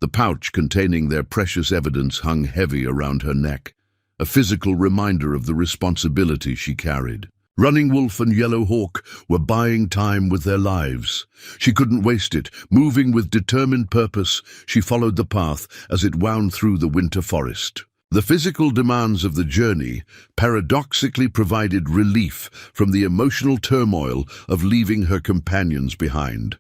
The pouch containing their precious evidence hung heavy around her neck, a physical reminder of the responsibility she carried. Running Wolf and Yellow Hawk were buying time with their lives. She couldn't waste it. Moving with determined purpose, she followed the path as it wound through the winter forest. The physical demands of the journey paradoxically provided relief from the emotional turmoil of leaving her companions behind.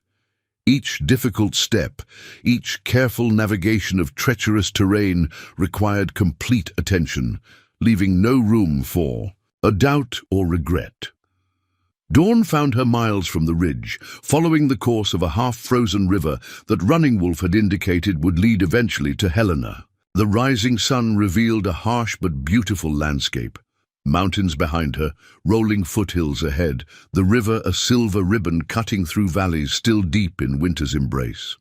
Each difficult step, each careful navigation of treacherous terrain required complete attention, leaving no room for a doubt or regret. Dawn found her miles from the ridge, following the course of a half-frozen river that Running Wolf had indicated would lead eventually to Helena. The rising sun revealed a harsh but beautiful landscape. Mountains behind her, rolling foothills ahead, the river a silver ribbon cutting through valleys still deep in winter's embrace.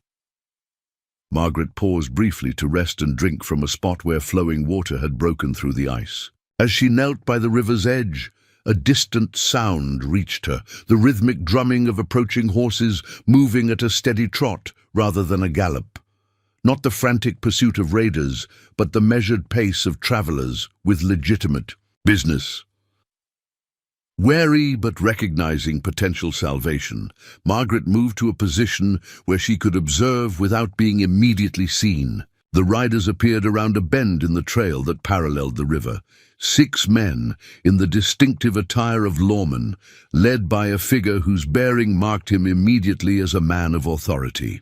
Margaret paused briefly to rest and drink from a spot where flowing water had broken through the ice. As she knelt by the river's edge, a distant sound reached her, the rhythmic drumming of approaching horses moving at a steady trot rather than a gallop. Not the frantic pursuit of raiders, but the measured pace of travelers with legitimate business. Wary but recognizing potential salvation, Margaret moved to a position where she could observe without being immediately seen. The riders appeared around a bend in the trail that paralleled the river. 6 men, in the distinctive attire of lawmen, led by a figure whose bearing marked him immediately as a man of authority.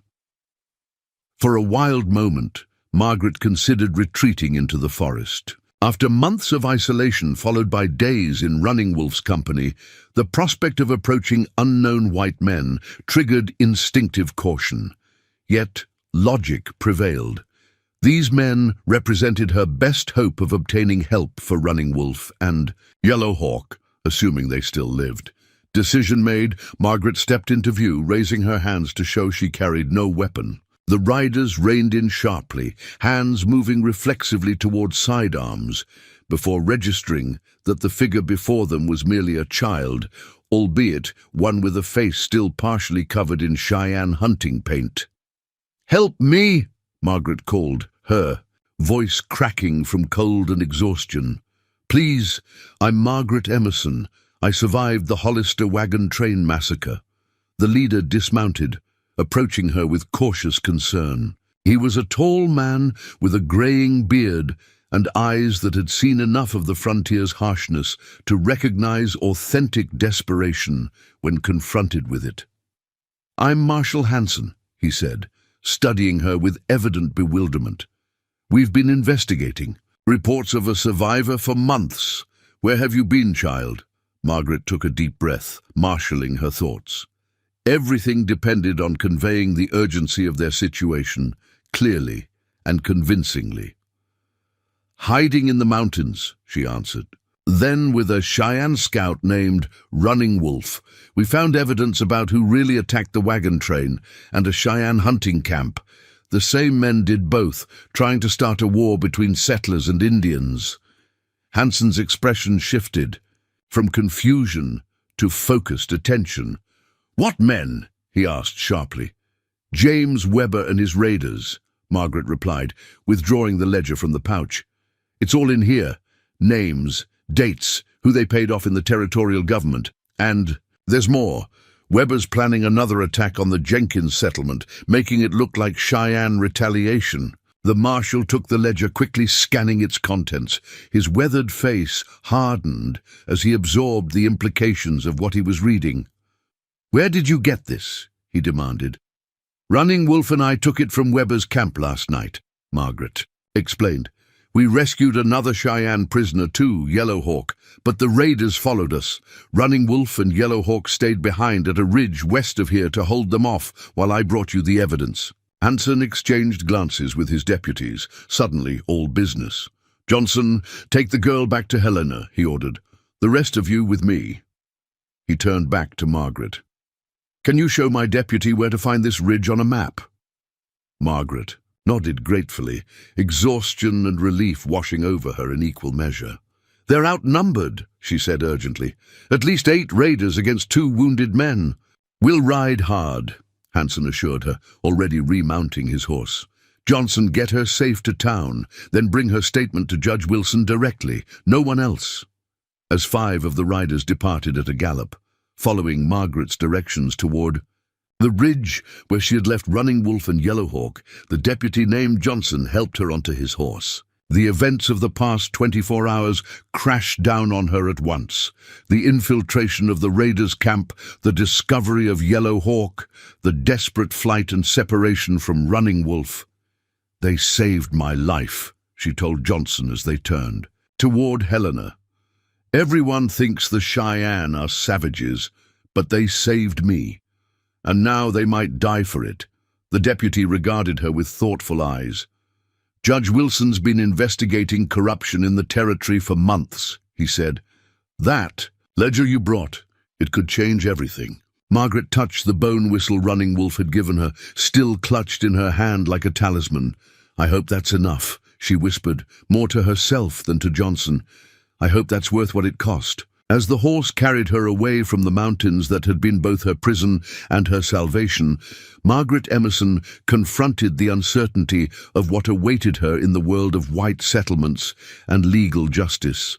For a wild moment, Margaret considered retreating into the forest. After months of isolation followed by days in Running Wolf's company, the prospect of approaching unknown white men triggered instinctive caution. Yet logic prevailed. These men represented her best hope of obtaining help for Running Wolf and Yellow Hawk, assuming they still lived. Decision made, Margaret stepped into view, raising her hands to show she carried no weapon. The riders reined in sharply, hands moving reflexively towards sidearms, before registering that the figure before them was merely a child, albeit one with a face still partially covered in Cheyenne hunting paint. "Help me!" Margaret called, her voice cracking from cold and exhaustion. "Please, I'm Margaret Emerson. I survived the Hollister Wagon train massacre." The leader dismounted, approaching her with cautious concern. He was a tall man with a graying beard and eyes that had seen enough of the frontier's harshness to recognize authentic desperation when confronted with it. "I'm Marshal Hanson," he said, studying her with evident bewilderment. "We've been investigating. Reports of a survivor for months. Where have you been, child?" Margaret took a deep breath, marshalling her thoughts. Everything depended on conveying the urgency of their situation clearly and convincingly. "Hiding in the mountains," she answered. "Then, with a Cheyenne scout named Running Wolf, we found evidence about who really attacked the wagon train and a Cheyenne hunting camp. The same men did both, trying to start a war between settlers and Indians." Hanson's expression shifted from confusion to focused attention. "What men?" he asked sharply. "James Weber and his raiders," Margaret replied, withdrawing the ledger from the pouch. "It's all in here. Names, dates, who they paid off in the territorial government. And there's more. Weber's planning another attack on the Jenkins settlement, making it look like Cheyenne retaliation." The marshal took the ledger, quickly scanning its contents. His weathered face hardened as he absorbed the implications of what he was reading. "Where did you get this?" he demanded. "Running Wolf and I took it from Weber's camp last night," Margaret explained. "We rescued another Cheyenne prisoner too, Yellow Hawk, but the raiders followed us. Running Wolf and Yellow Hawk stayed behind at a ridge west of here to hold them off while I brought you the evidence." Hanson exchanged glances with his deputies, suddenly all business. "Johnson, take the girl back to Helena," he ordered. "The rest of you with me." He turned back to Margaret. "Can you show my deputy where to find this ridge on a map?" Margaret nodded gratefully, exhaustion and relief washing over her in equal measure. "They're outnumbered," she said urgently. "At least 8 raiders against 2 wounded men." "We'll ride hard," Hanson assured her, already remounting his horse. "Johnson, get her safe to town, then bring her statement to Judge Wilson directly, no one else." As 5 of the riders departed at a gallop, following Margaret's directions toward the ridge where she had left Running Wolf and Yellow Hawk, the deputy named Johnson helped her onto his horse. The events of the past 24 hours crashed down on her at once. The infiltration of the raiders' camp, the discovery of Yellow Hawk, the desperate flight and separation from Running Wolf. "They saved my life," she told Johnson as they turned. Toward Helena. "Everyone thinks the Cheyenne are savages, but they saved me. And now they might die for it." The deputy regarded her with thoughtful eyes. "Judge Wilson's been investigating corruption in the territory for months," he said. "That ledger you brought, it could change everything." Margaret touched the bone whistle Running Wolf had given her, still clutched in her hand like a talisman. "I hope that's enough," she whispered, more to herself than to Johnson. "I hope that's worth what it cost." As the horse carried her away from the mountains that had been both her prison and her salvation, Margaret Emerson confronted the uncertainty of what awaited her in the world of white settlements and legal justice,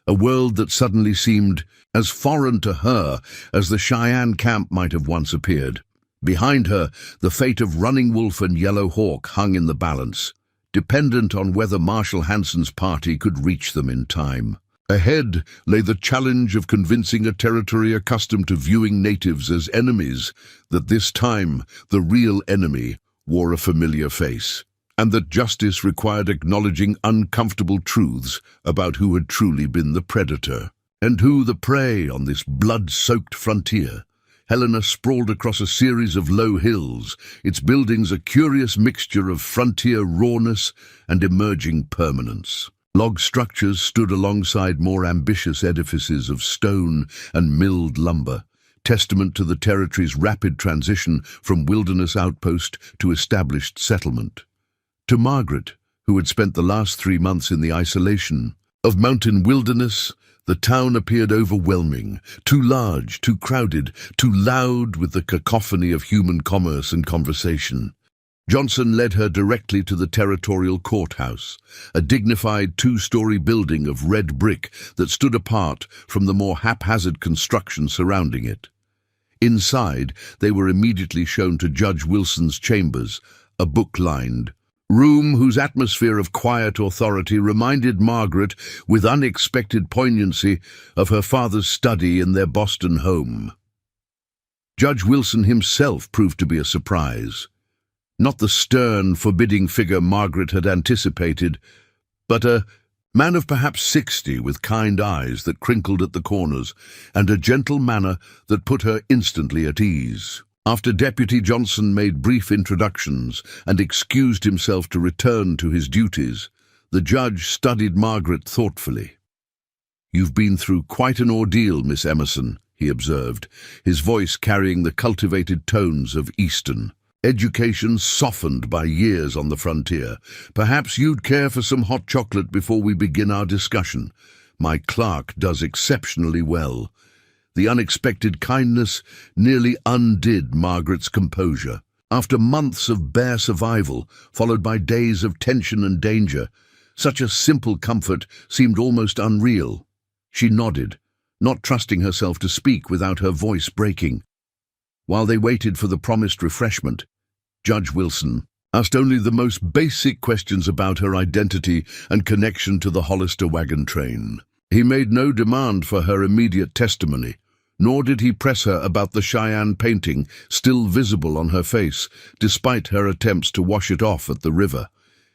a world that suddenly seemed as foreign to her as the Cheyenne camp might have once appeared. Behind her, the fate of Running Wolf and Yellow Hawk hung in the balance, dependent on whether Marshal Hanson's party could reach them in time. Ahead lay the challenge of convincing a territory accustomed to viewing natives as enemies that this time the real enemy wore a familiar face, and that justice required acknowledging uncomfortable truths about who had truly been the predator and who the prey on this blood-soaked frontier. Helena sprawled across a series of low hills, its buildings a curious mixture of frontier rawness and emerging permanence. Log structures stood alongside more ambitious edifices of stone and milled lumber, testament to the territory's rapid transition from wilderness outpost to established settlement. To Margaret, who had spent the last 3 months in the isolation of mountain wilderness, the town appeared overwhelming, too large, too crowded, too loud with the cacophony of human commerce and conversation. Johnson led her directly to the territorial courthouse, a dignified 2-story building of red brick that stood apart from the more haphazard construction surrounding it. Inside, they were immediately shown to Judge Wilson's chambers, a book-lined room whose atmosphere of quiet authority reminded Margaret with unexpected poignancy of her father's study in their Boston home. Judge Wilson himself proved to be a surprise. Not the stern, forbidding figure Margaret had anticipated, but a man of perhaps 60 with kind eyes that crinkled at the corners and a gentle manner that put her instantly at ease. After Deputy Johnson made brief introductions and excused himself to return to his duties, the judge studied Margaret thoughtfully. "You've been through quite an ordeal, Miss Emerson," he observed, his voice carrying the cultivated tones of Easton. "Education softened by years on the frontier. Perhaps you'd care for some hot chocolate before we begin our discussion. My clerk does exceptionally well." The unexpected kindness nearly undid Margaret's composure. After months of bare survival, followed by days of tension and danger, such a simple comfort seemed almost unreal. She nodded, not trusting herself to speak without her voice breaking. While they waited for the promised refreshment, Judge Wilson asked only the most basic questions about her identity and connection to the Hollister wagon train. He made no demand for her immediate testimony, nor did he press her about the Cheyenne painting still visible on her face, despite her attempts to wash it off at the river.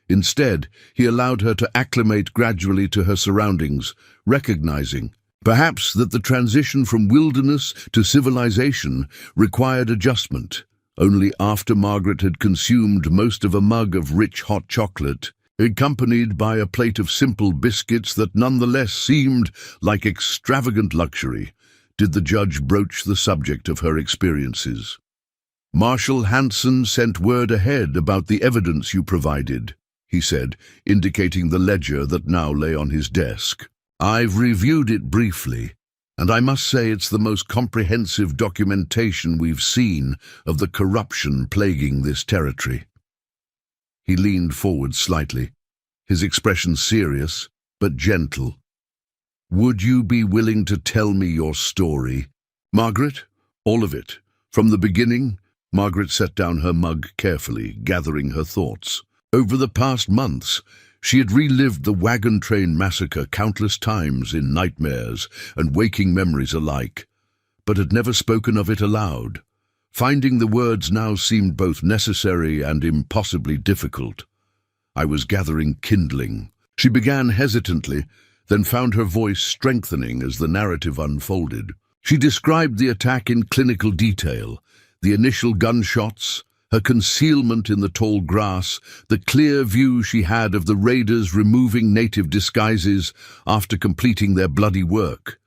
Instead, he allowed her to acclimate gradually to her surroundings, recognizing, perhaps, that the transition from wilderness to civilization required adjustment. Only after Margaret had consumed most of a mug of rich hot chocolate, accompanied by a plate of simple biscuits that nonetheless seemed like extravagant luxury, did the judge broach the subject of her experiences. "Marshal Hanson sent word ahead about the evidence you provided," he said, indicating the ledger that now lay on his desk. "I've reviewed it briefly, and I must say it's the most comprehensive documentation we've seen of the corruption plaguing this territory." He leaned forward slightly, his expression serious but gentle. "Would you be willing to tell me your story, Margaret? All of it, from the beginning?" Margaret set down her mug carefully, gathering her thoughts. Over the past months, She had relived the Wagon train massacre countless times in nightmares and waking memories alike, but had never spoken of it aloud. Finding the words now seemed both necessary and impossibly difficult. I was gathering kindling. She began hesitantly, then found her voice strengthening as the narrative unfolded. She described the attack in clinical detail, the initial gunshots, her concealment in the tall grass, the clear view she had of the raiders removing native disguises after completing their bloody work.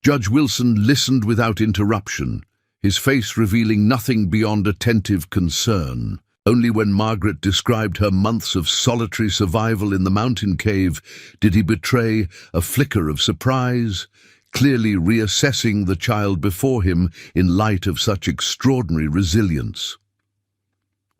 Judge Wilson listened without interruption, his face revealing nothing beyond attentive concern. Only when Margaret described her months of solitary survival in the mountain cave did he betray a flicker of surprise, clearly reassessing the child before him in light of such extraordinary resilience.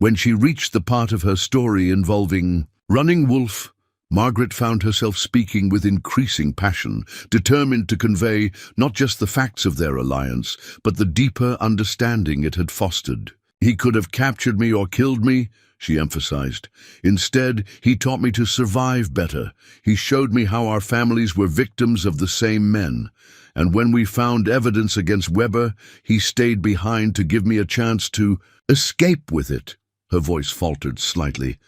When she reached the part of her story involving Running Wolf, Margaret found herself speaking with increasing passion, determined to convey not just the facts of their alliance, but the deeper understanding it had fostered. "He could have captured me or killed me," she emphasized. "Instead, he taught me to survive better. He showed me how our families were victims of the same men. And when we found evidence against Weber, he stayed behind to give me a chance to escape with it." Her voice faltered slightly.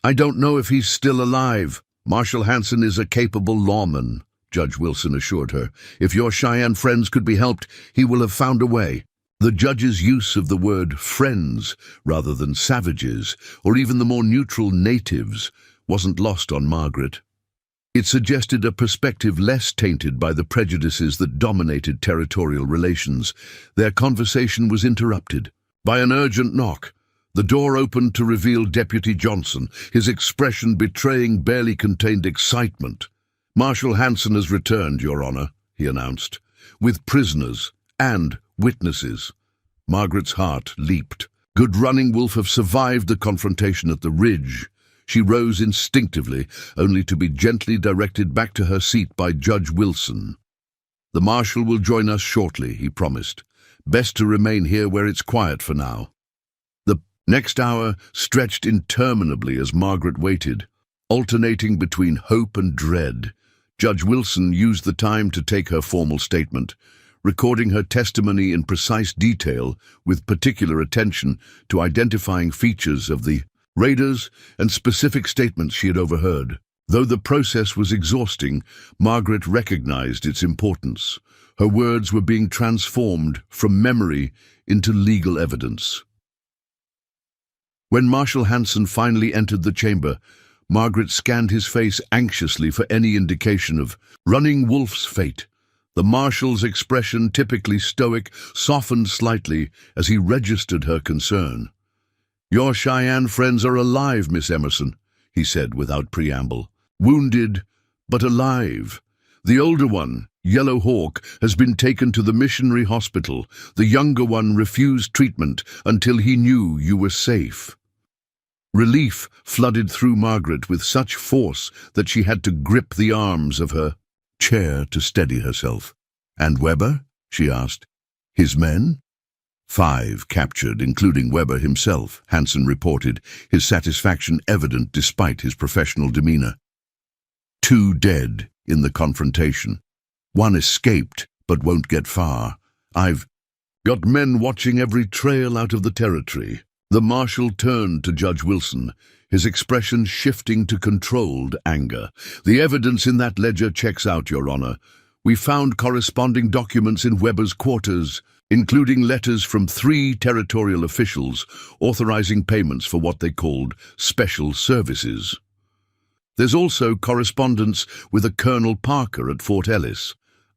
"I don't know if he's still alive." "Marshal Hanson is a capable lawman," Judge Wilson assured her. "If your Cheyenne friends could be helped, he will have found a way." The judge's use of the word friends rather than savages, or even the more neutral natives, wasn't lost on Margaret. It suggested a perspective less tainted by the prejudices that dominated territorial relations. Their conversation was interrupted by an urgent knock. The door opened to reveal Deputy Johnson, his expression betraying barely contained excitement. "Marshal Hanson has returned, Your Honor," he announced, "with prisoners and witnesses." Margaret's heart leaped. Could Running Wolf have survived the confrontation at the ridge? She rose instinctively, only to be gently directed back to her seat by Judge Wilson. "The Marshal will join us shortly," he promised. "Best to remain here where it's quiet for now." The next hour stretched interminably as Margaret waited, alternating between hope and dread. Judge Wilson used the time to take her formal statement, recording her testimony in precise detail with particular attention to identifying features of the raiders and specific statements she had overheard. Though the process was exhausting, Margaret recognized its importance. Her words were being transformed from memory into legal evidence. When Marshal Hanson finally entered the chamber, Margaret scanned his face anxiously for any indication of Running Wolf's fate. The Marshal's expression, typically stoic, softened slightly as he registered her concern. "Your Cheyenne friends are alive, Miss Emerson," he said without preamble. "Wounded, but alive. The older one, Yellow Hawk, has been taken to the missionary hospital. The younger one refused treatment until he knew you were safe." Relief flooded through Margaret with such force that she had to grip the arms of her chair to steady herself. "And Weber?" she asked. "His men?" "5 captured, including Weber himself," Hanson reported, his satisfaction evident despite his professional demeanor. 2 dead in the confrontation. 1 escaped, but won't get far. I've got men watching every trail out of the territory." The Marshal turned to Judge Wilson, his expression shifting to controlled anger. "The evidence in that ledger checks out, Your Honor. We found corresponding documents in Weber's quarters, including letters from 3 territorial officials authorizing payments for what they called special services. There's also correspondence with a Colonel Parker at Fort Ellis,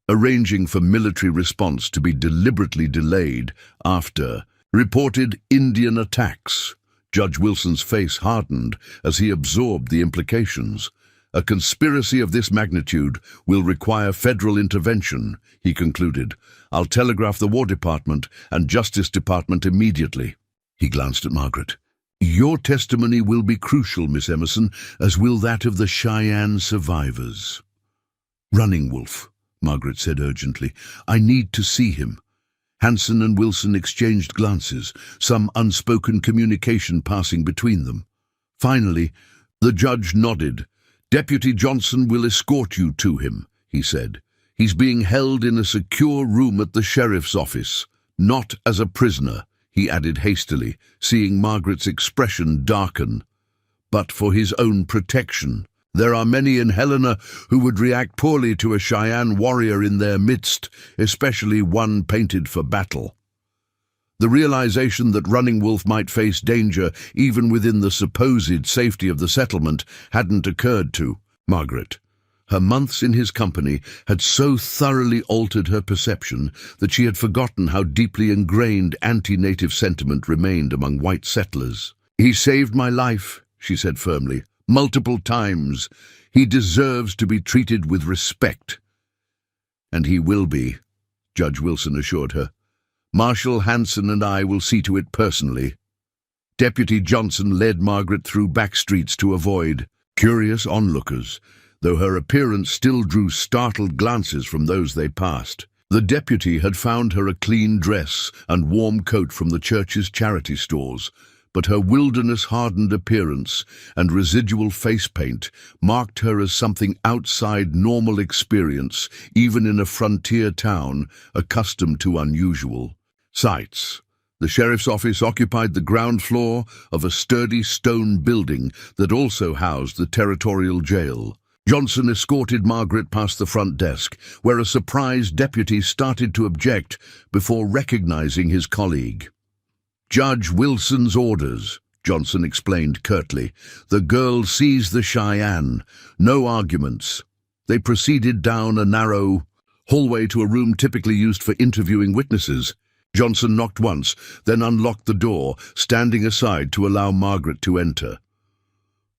arranging for military response to be deliberately delayed after reported Indian attacks." Judge Wilson's face hardened as he absorbed the implications. "A conspiracy of this magnitude will require federal intervention," he concluded. "I'll telegraph the War Department and Justice Department immediately." He glanced at Margaret. "Your testimony will be crucial, Miss Emerson, as will that of the Cheyenne survivors." "Running Wolf," Margaret said urgently. "I need to see him." Hanson and Wilson exchanged glances, some unspoken communication passing between them. Finally, the judge nodded, "Deputy Johnson will escort you to him," he said. "He's being held in a secure room at the sheriff's office, not as a prisoner," he added hastily, seeing Margaret's expression darken. "But for his own protection. There are many in Helena who would react poorly to a Cheyenne warrior in their midst, especially one painted for battle." The realization that Running Wolf might face danger even within the supposed safety of the settlement hadn't occurred to Margaret. Her months in his company had so thoroughly altered her perception that she had forgotten how deeply ingrained anti-native sentiment remained among white settlers. "He saved my life," she said firmly, "multiple times. He deserves to be treated with respect." "And he will be," Judge Wilson assured her. "Marshal Hanson and I will see to it personally." Deputy Johnson led Margaret through back streets to avoid curious onlookers, though her appearance still drew startled glances from those they passed. The deputy had found her a clean dress and warm coat from the church's charity stores, but her wilderness-hardened appearance and residual face paint marked her as something outside normal experience, even in a frontier town accustomed to unusual sights. The sheriff's office occupied the ground floor of a sturdy stone building that also housed the territorial jail. Johnson escorted Margaret past the front desk, where a surprised deputy started to object before recognizing his colleague. "Judge Wilson's orders," Johnson explained curtly. "The girl sees the Cheyenne. No arguments." They proceeded down a narrow hallway to a room typically used for interviewing witnesses. Johnson knocked once, then unlocked the door, standing aside to allow Margaret to enter.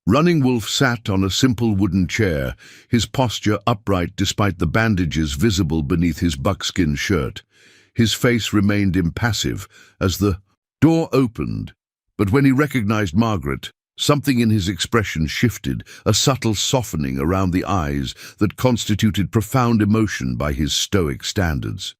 Running Wolf sat on a simple wooden chair, his posture upright despite the bandages visible beneath his buckskin shirt. His face remained impassive as the door opened, but when he recognized Margaret, something in his expression shifted, a subtle softening around the eyes that constituted profound emotion by his stoic standards.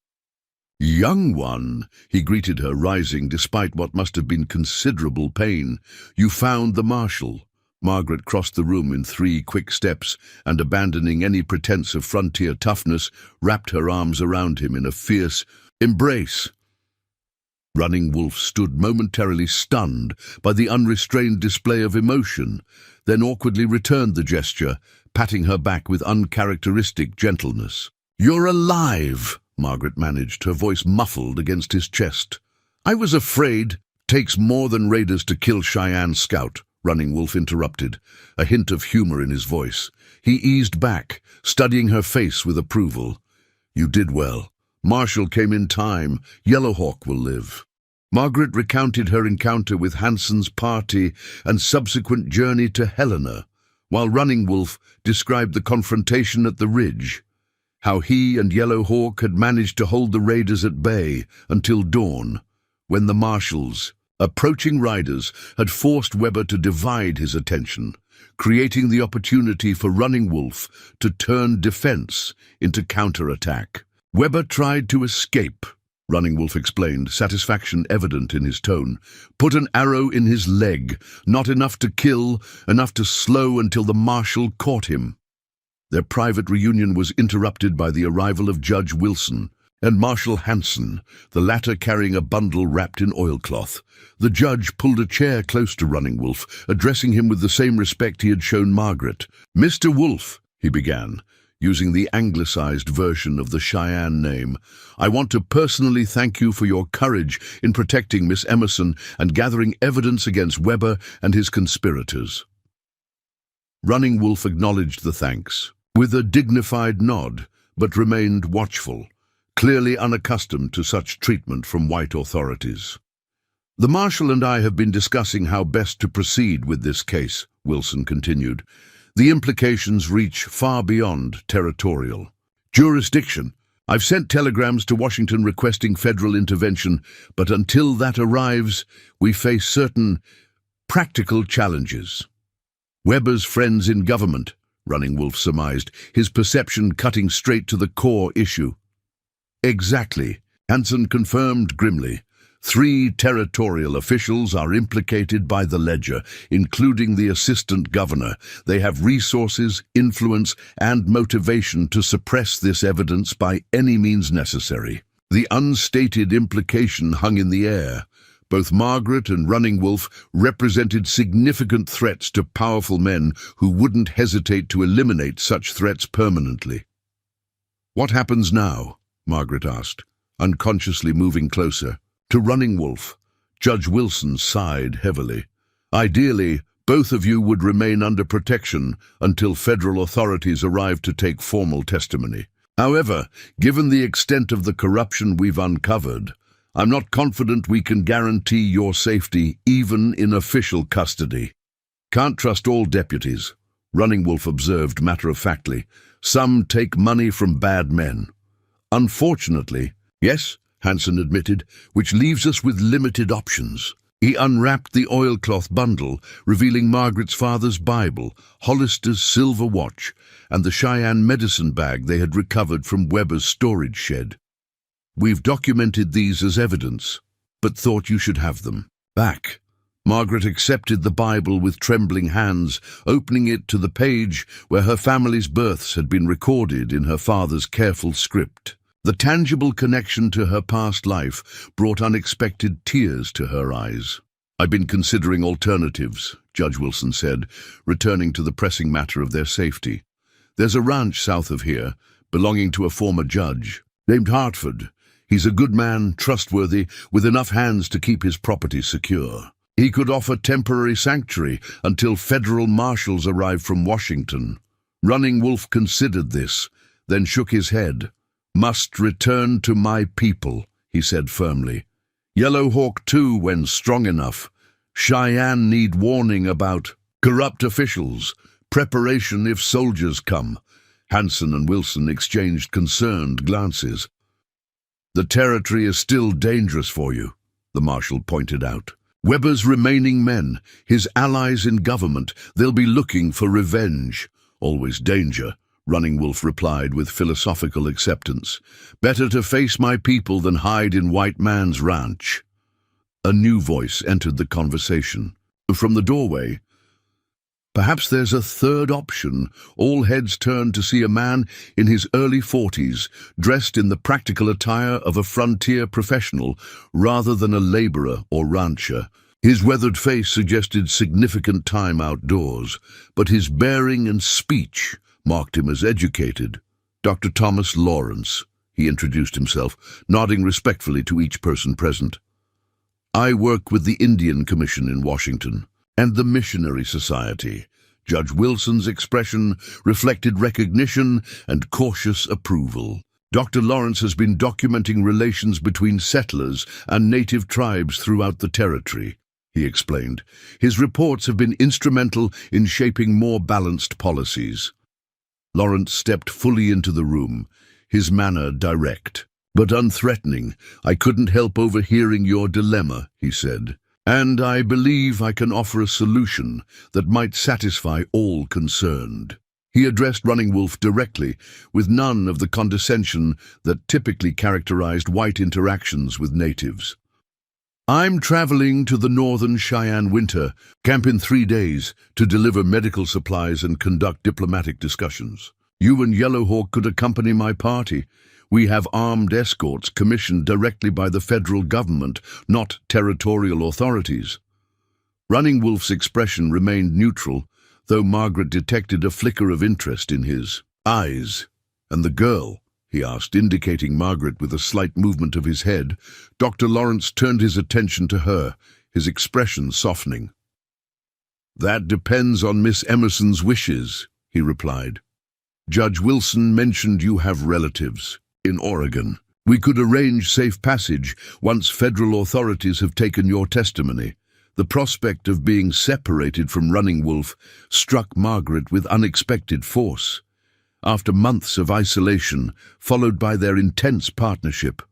"Young one," he greeted her, rising despite what must have been considerable pain. "You found the marshal." Margaret crossed the room in 3 quick steps and, abandoning any pretense of frontier toughness, wrapped her arms around him in a fierce embrace. Running Wolf stood momentarily stunned by the unrestrained display of emotion, then awkwardly returned the gesture, patting her back with uncharacteristic gentleness. "You're alive," Margaret managed, her voice muffled against his chest. "I was afraid." "Takes more than raiders to kill Cheyenne Scout," Running Wolf interrupted, a hint of humor in his voice. He eased back, studying her face with approval. "You did well. Marshall came in time. Yellowhawk will live." Margaret recounted her encounter with Hanson's party and subsequent journey to Helena, while Running Wolf described the confrontation at the ridge, how he and Yellowhawk had managed to hold the raiders at bay until dawn, when the marshals, approaching riders, had forced Weber to divide his attention, creating the opportunity for Running Wolf to turn defense into counterattack. "Weber tried to escape," Running Wolf explained, satisfaction evident in his tone. "Put an arrow in his leg, not enough to kill, enough to slow until the marshal caught him." Their private reunion was interrupted by the arrival of Judge Wilson and Marshal Hanson, the latter carrying a bundle wrapped in oilcloth. The judge pulled a chair close to Running Wolf, addressing him with the same respect he had shown Margaret. "Mr. Wolf," he began, using the anglicized version of the Cheyenne name, "I want to personally thank you for your courage in protecting Miss Emerson and gathering evidence against Weber and his conspirators." Running Wolf acknowledged the thanks with a dignified nod, but remained watchful, clearly unaccustomed to such treatment from white authorities. "The Marshal and I have been discussing how best to proceed with this case," Wilson continued. "The implications reach far beyond territorial jurisdiction. I've sent telegrams to Washington requesting federal intervention, but until that arrives, we face certain practical challenges." "Weber's friends in government," Running Wolf surmised, his perception cutting straight to the core issue. "Exactly," Hanson confirmed grimly. 3 territorial officials are implicated by the ledger, including the assistant governor. They have resources, influence, and motivation to suppress this evidence by any means necessary. The unstated implication hung in the air. Both Margaret and Running Wolf represented significant threats to powerful men who wouldn't hesitate to eliminate such threats permanently. "What happens now?" Margaret asked, unconsciously moving closer. To Running Wolf, Judge Wilson sighed heavily. "Ideally, both of you would remain under protection until federal authorities arrive to take formal testimony. However, given the extent of the corruption we've uncovered, I'm not confident we can guarantee your safety even in official custody." "Can't trust all deputies," Running Wolf observed matter-of-factly. "Some take money from bad men." "Unfortunately, yes," Hansen admitted, "which leaves us with limited options." He unwrapped the oilcloth bundle, revealing Margaret's father's Bible, Hollister's silver watch, and the Cheyenne medicine bag they had recovered from Weber's storage shed. "We've documented these as evidence, but thought you should have them back." Margaret accepted the Bible with trembling hands, opening it to the page where her family's births had been recorded in her father's careful script. The tangible connection to her past life brought unexpected tears to her eyes. "I've been considering alternatives," Judge Wilson said, returning to the pressing matter of their safety. "There's a ranch south of here, belonging to a former judge, named Hartford. He's a good man, trustworthy, with enough hands to keep his property secure. He could offer temporary sanctuary until federal marshals arrive from Washington." Running Wolf considered this, then shook his head. "Must return to my people," he said firmly. "Yellow Hawk too, when strong enough. Cheyenne need warning about corrupt officials, preparation if soldiers come." Hansen and Wilson exchanged concerned glances. "The territory is still dangerous for you," the marshal pointed out. "Weber's remaining men, his allies in government, they'll be looking for revenge." "Always danger," Running Wolf replied with philosophical acceptance. "Better to face my people than hide in white man's ranch." A new voice entered the conversation. From the doorway, "Perhaps there's a third option." All heads turned to see a man in his early 40s, dressed in the practical attire of a frontier professional rather than a laborer or rancher. His weathered face suggested significant time outdoors, but his bearing and speech marked him as educated. "Dr. Thomas Lawrence," he introduced himself, nodding respectfully to each person present. "I work with the Indian Commission in Washington and the Missionary Society." Judge Wilson's expression reflected recognition and cautious approval. "Dr. Lawrence has been documenting relations between settlers and native tribes throughout the territory," he explained. "His reports have been instrumental in shaping more balanced policies." Lawrence stepped fully into the room, his manner direct, but unthreatening. "I couldn't help overhearing your dilemma," he said, "and I believe I can offer a solution that might satisfy all concerned." He addressed Running Wolf directly, with none of the condescension that typically characterized white interactions with natives. "I'm traveling to the northern Cheyenne winter camp in 3 days to deliver medical supplies and conduct diplomatic discussions. You and Yellow Hawk could accompany my party. We have armed escorts commissioned directly by the federal government, not territorial authorities." Running Wolf's expression remained neutral, though Margaret detected a flicker of interest in his eyes. "And the girl?" he asked, indicating Margaret with a slight movement of his head. Dr. Lawrence turned his attention to her, his expression softening. "That depends on Miss Emerson's wishes," he replied. "Judge Wilson mentioned you have relatives in Oregon. We could arrange safe passage once federal authorities have taken your testimony." The prospect of being separated from Running Wolf struck Margaret with unexpected force. After months of isolation, followed by their intense partnership,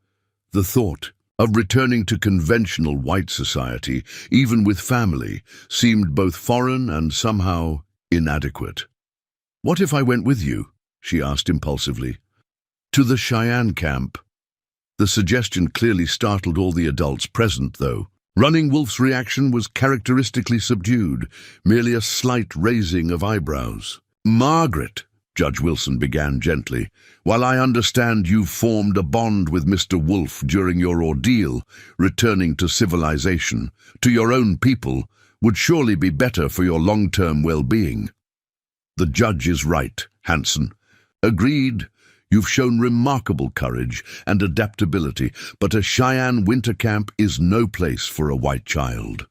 the thought of returning to conventional white society, even with family, seemed both foreign and somehow inadequate. "What if I went with you?" she asked impulsively. "To the Cheyenne camp." The suggestion clearly startled all the adults present, though. Running Wolf's reaction was characteristically subdued, merely a slight raising of eyebrows. "Margaret," Judge Wilson began gently, "while I understand you've formed a bond with Mr. Wolf during your ordeal, returning to civilization, to your own people, would surely be better for your long-term well-being." "The judge is right, Hanson. Agreed. You've shown remarkable courage and adaptability, but a Cheyenne winter camp is no place for a white child."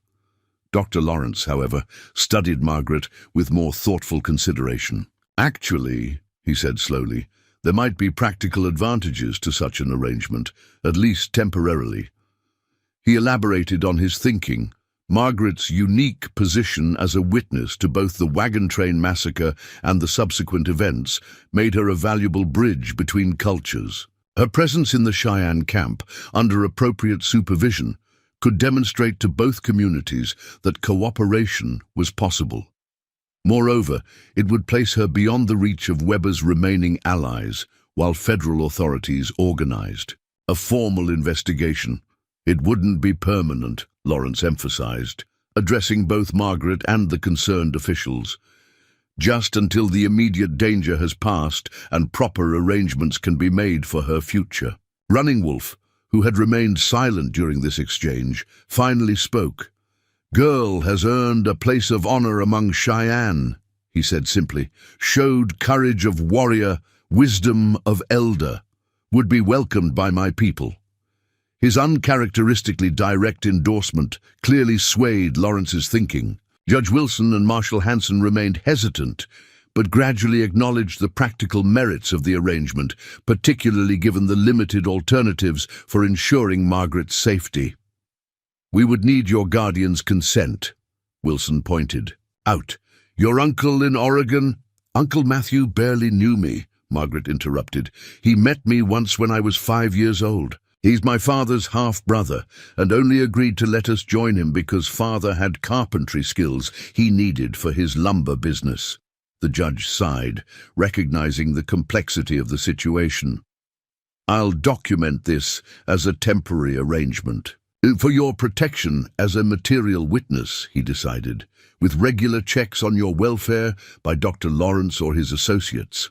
Dr. Lawrence, however, studied Margaret with more thoughtful consideration. "Actually," he said slowly, "there might be practical advantages to such an arrangement, at least temporarily." He elaborated on his thinking. Margaret's unique position as a witness to both the Wagon train massacre and the subsequent events made her a valuable bridge between cultures. Her presence in the Cheyenne camp, under appropriate supervision, could demonstrate to both communities that cooperation was possible. Moreover, it would place her beyond the reach of Weber's remaining allies, while federal authorities organized a formal investigation. It wouldn't be permanent, Lawrence emphasized, addressing both Margaret and the concerned officials. Just until the immediate danger has passed and proper arrangements can be made for her future. Running Wolf, who had remained silent during this exchange, finally spoke. "Girl has earned a place of honor among Cheyenne," he said simply, "showed courage of warrior, wisdom of elder, would be welcomed by my people." His uncharacteristically direct endorsement clearly swayed Lawrence's thinking. Judge Wilson and Marshal Hanson remained hesitant, but gradually acknowledged the practical merits of the arrangement, particularly given the limited alternatives for ensuring Margaret's safety. "We would need your guardian's consent," Wilson pointed out. "Your uncle in Oregon?" "Uncle Matthew barely knew me," Margaret interrupted. "He met me once when I was 5 years old. He's my father's half-brother, and only agreed to let us join him because father had carpentry skills he needed for his lumber business." The judge sighed, recognizing the complexity of the situation. "I'll document this as a temporary arrangement. For your protection as a material witness," he decided, "with regular checks on your welfare by Dr. Lawrence or his associates."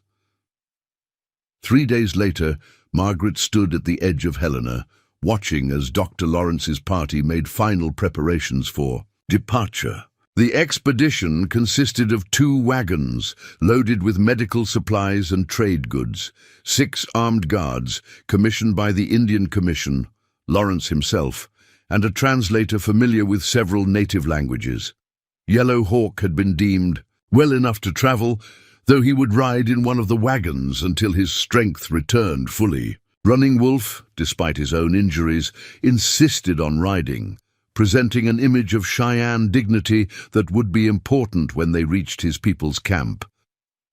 3 days later, Margaret stood at the edge of Helena, watching as Dr. Lawrence's party made final preparations for departure. The expedition consisted of 2 wagons loaded with medical supplies and trade goods, 6 armed guards commissioned by the Indian Commission, Lawrence himself, and a translator familiar with several native languages. Yellow Hawk had been deemed well enough to travel, though he would ride in one of the wagons until his strength returned fully. Running Wolf, despite his own injuries, insisted on riding, presenting an image of Cheyenne dignity that would be important when they reached his people's camp.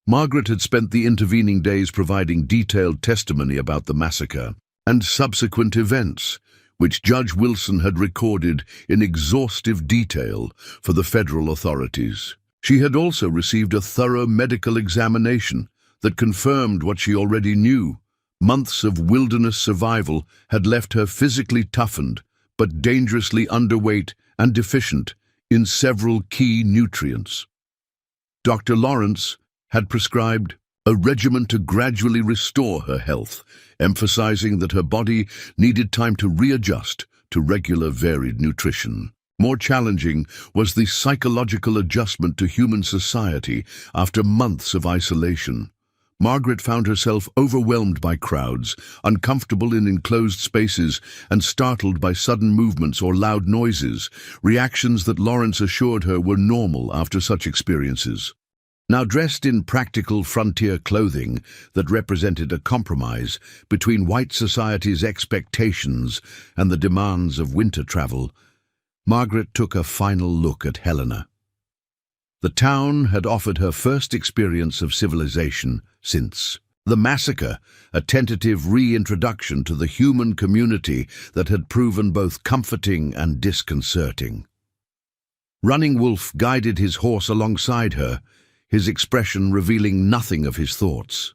Margaret had spent the intervening days providing detailed testimony about the massacre and subsequent events, which Judge Wilson had recorded in exhaustive detail for the federal authorities. She had also received a thorough medical examination that confirmed what she already knew. Months of wilderness survival had left her physically toughened, but dangerously underweight and deficient in several key nutrients. Dr. Lawrence had prescribed a regimen to gradually restore her health, emphasizing that her body needed time to readjust to regular varied nutrition. More challenging was the psychological adjustment to human society after months of isolation. Margaret found herself overwhelmed by crowds, uncomfortable in enclosed spaces, and startled by sudden movements or loud noises, reactions that Lawrence assured her were normal after such experiences. Now dressed in practical frontier clothing that represented a compromise between white society's expectations and the demands of winter travel, Margaret took a final look at Helena. The town had offered her first experience of civilization since the massacre, a tentative reintroduction to the human community that had proven both comforting and disconcerting. Running Wolf guided his horse alongside her, his expression revealing nothing of his thoughts.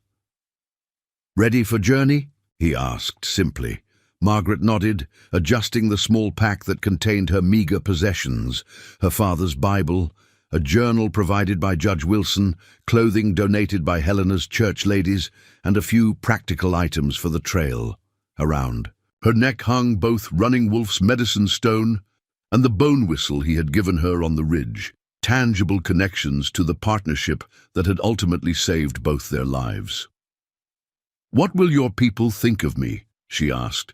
"Ready for journey?" he asked simply, Margaret nodded, adjusting the small pack that contained her meager possessions, her father's Bible, a journal provided by Judge Wilson, clothing donated by Helena's church ladies, and a few practical items for the trail around. Her neck hung both Running Wolf's medicine stone and the bone whistle he had given her on the ridge, tangible connections to the partnership that had ultimately saved both their lives. "What will your people think of me?" she asked,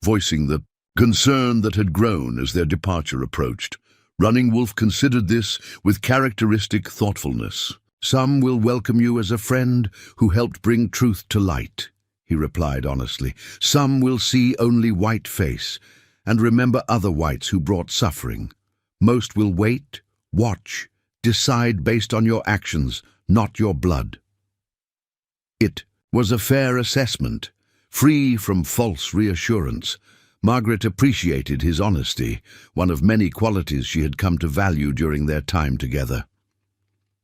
voicing the concern that had grown as their departure approached. Running Wolf considered this with characteristic thoughtfulness. "Some will welcome you as a friend who helped bring truth to light," he replied honestly. "Some will see only white face and remember other whites who brought suffering. Most will wait, watch, decide based on your actions, not your blood." It was a fair assessment, free from false reassurance. Margaret appreciated his honesty, one of many qualities she had come to value during their time together.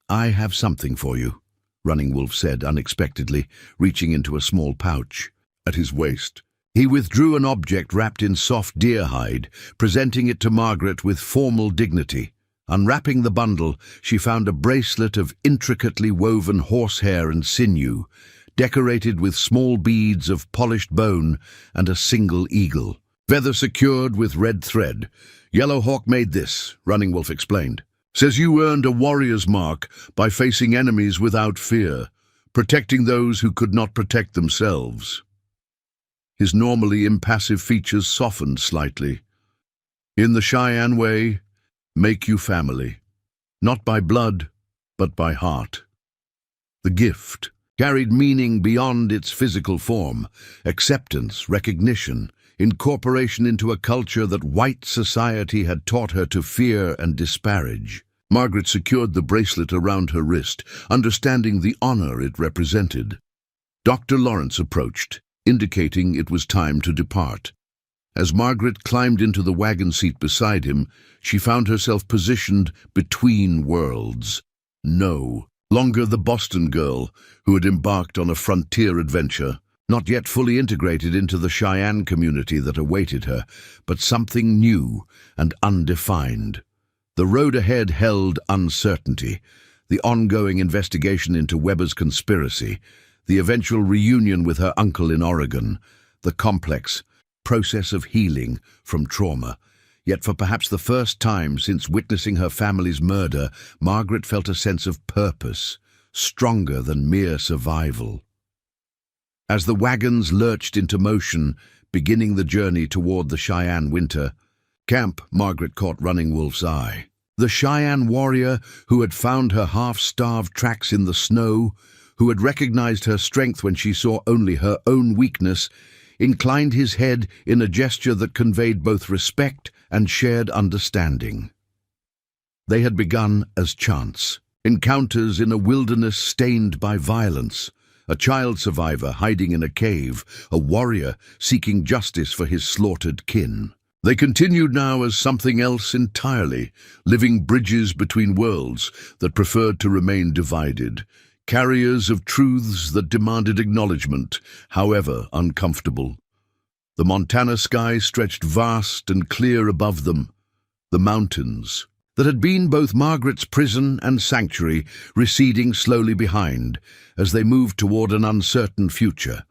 "I have something for you," Running Wolf said unexpectedly, reaching into a small pouch. At his waist, he withdrew an object wrapped in soft deer hide, presenting it to Margaret with formal dignity. Unwrapping the bundle, she found a bracelet of intricately woven horsehair and sinew, decorated with small beads of polished bone and a single eagle. "Feather secured with red thread. Yellow Hawk made this," Running Wolf explained. "Says you earned a warrior's mark by facing enemies without fear, protecting those who could not protect themselves." His normally impassive features softened slightly. "In the Cheyenne way, make you family. Not by blood, but by heart." The gift carried meaning beyond its physical form: acceptance, recognition, incorporation into a culture that white society had taught her to fear and disparage. Margaret secured the bracelet around her wrist, understanding the honor it represented. Dr. Lawrence approached, indicating it was time to depart. As Margaret climbed into the wagon seat beside him, she found herself positioned between worlds. No longer the Boston girl who had embarked on a frontier adventure, not yet fully integrated into the Cheyenne community that awaited her, but something new and undefined. The road ahead held uncertainty: the ongoing investigation into Weber's conspiracy, the eventual reunion with her uncle in Oregon, the complex process of healing from trauma. Yet for perhaps the first time since witnessing her family's murder, Margaret felt a sense of purpose, stronger than mere survival. As the wagons lurched into motion, beginning the journey toward the Cheyenne winter camp, Margaret caught Running Wolf's eye. The Cheyenne warrior who had found her half-starved tracks in the snow, who had recognized her strength when she saw only her own weakness, inclined his head in a gesture that conveyed both respect and shared understanding. They had begun as chance, encounters in a wilderness stained by violence, a child survivor hiding in a cave, a warrior seeking justice for his slaughtered kin. They continued now as something else entirely, living bridges between worlds that preferred to remain divided, carriers of truths that demanded acknowledgement, however uncomfortable. The Montana sky stretched vast and clear above them. The mountains, that had been both Margaret's prison and sanctuary, receding slowly behind as they moved toward an uncertain future,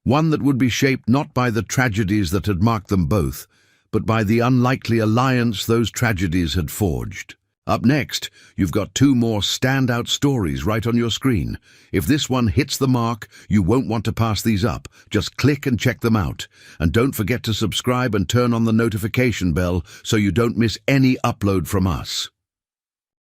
one that would be shaped not by the tragedies that had marked them both, but by the unlikely alliance those tragedies had forged. Up next, you've got two more standout stories right on your screen. If this one hits the mark, you won't want to pass these up. Just click and check them out. And don't forget to subscribe and turn on the notification bell so you don't miss any upload from us.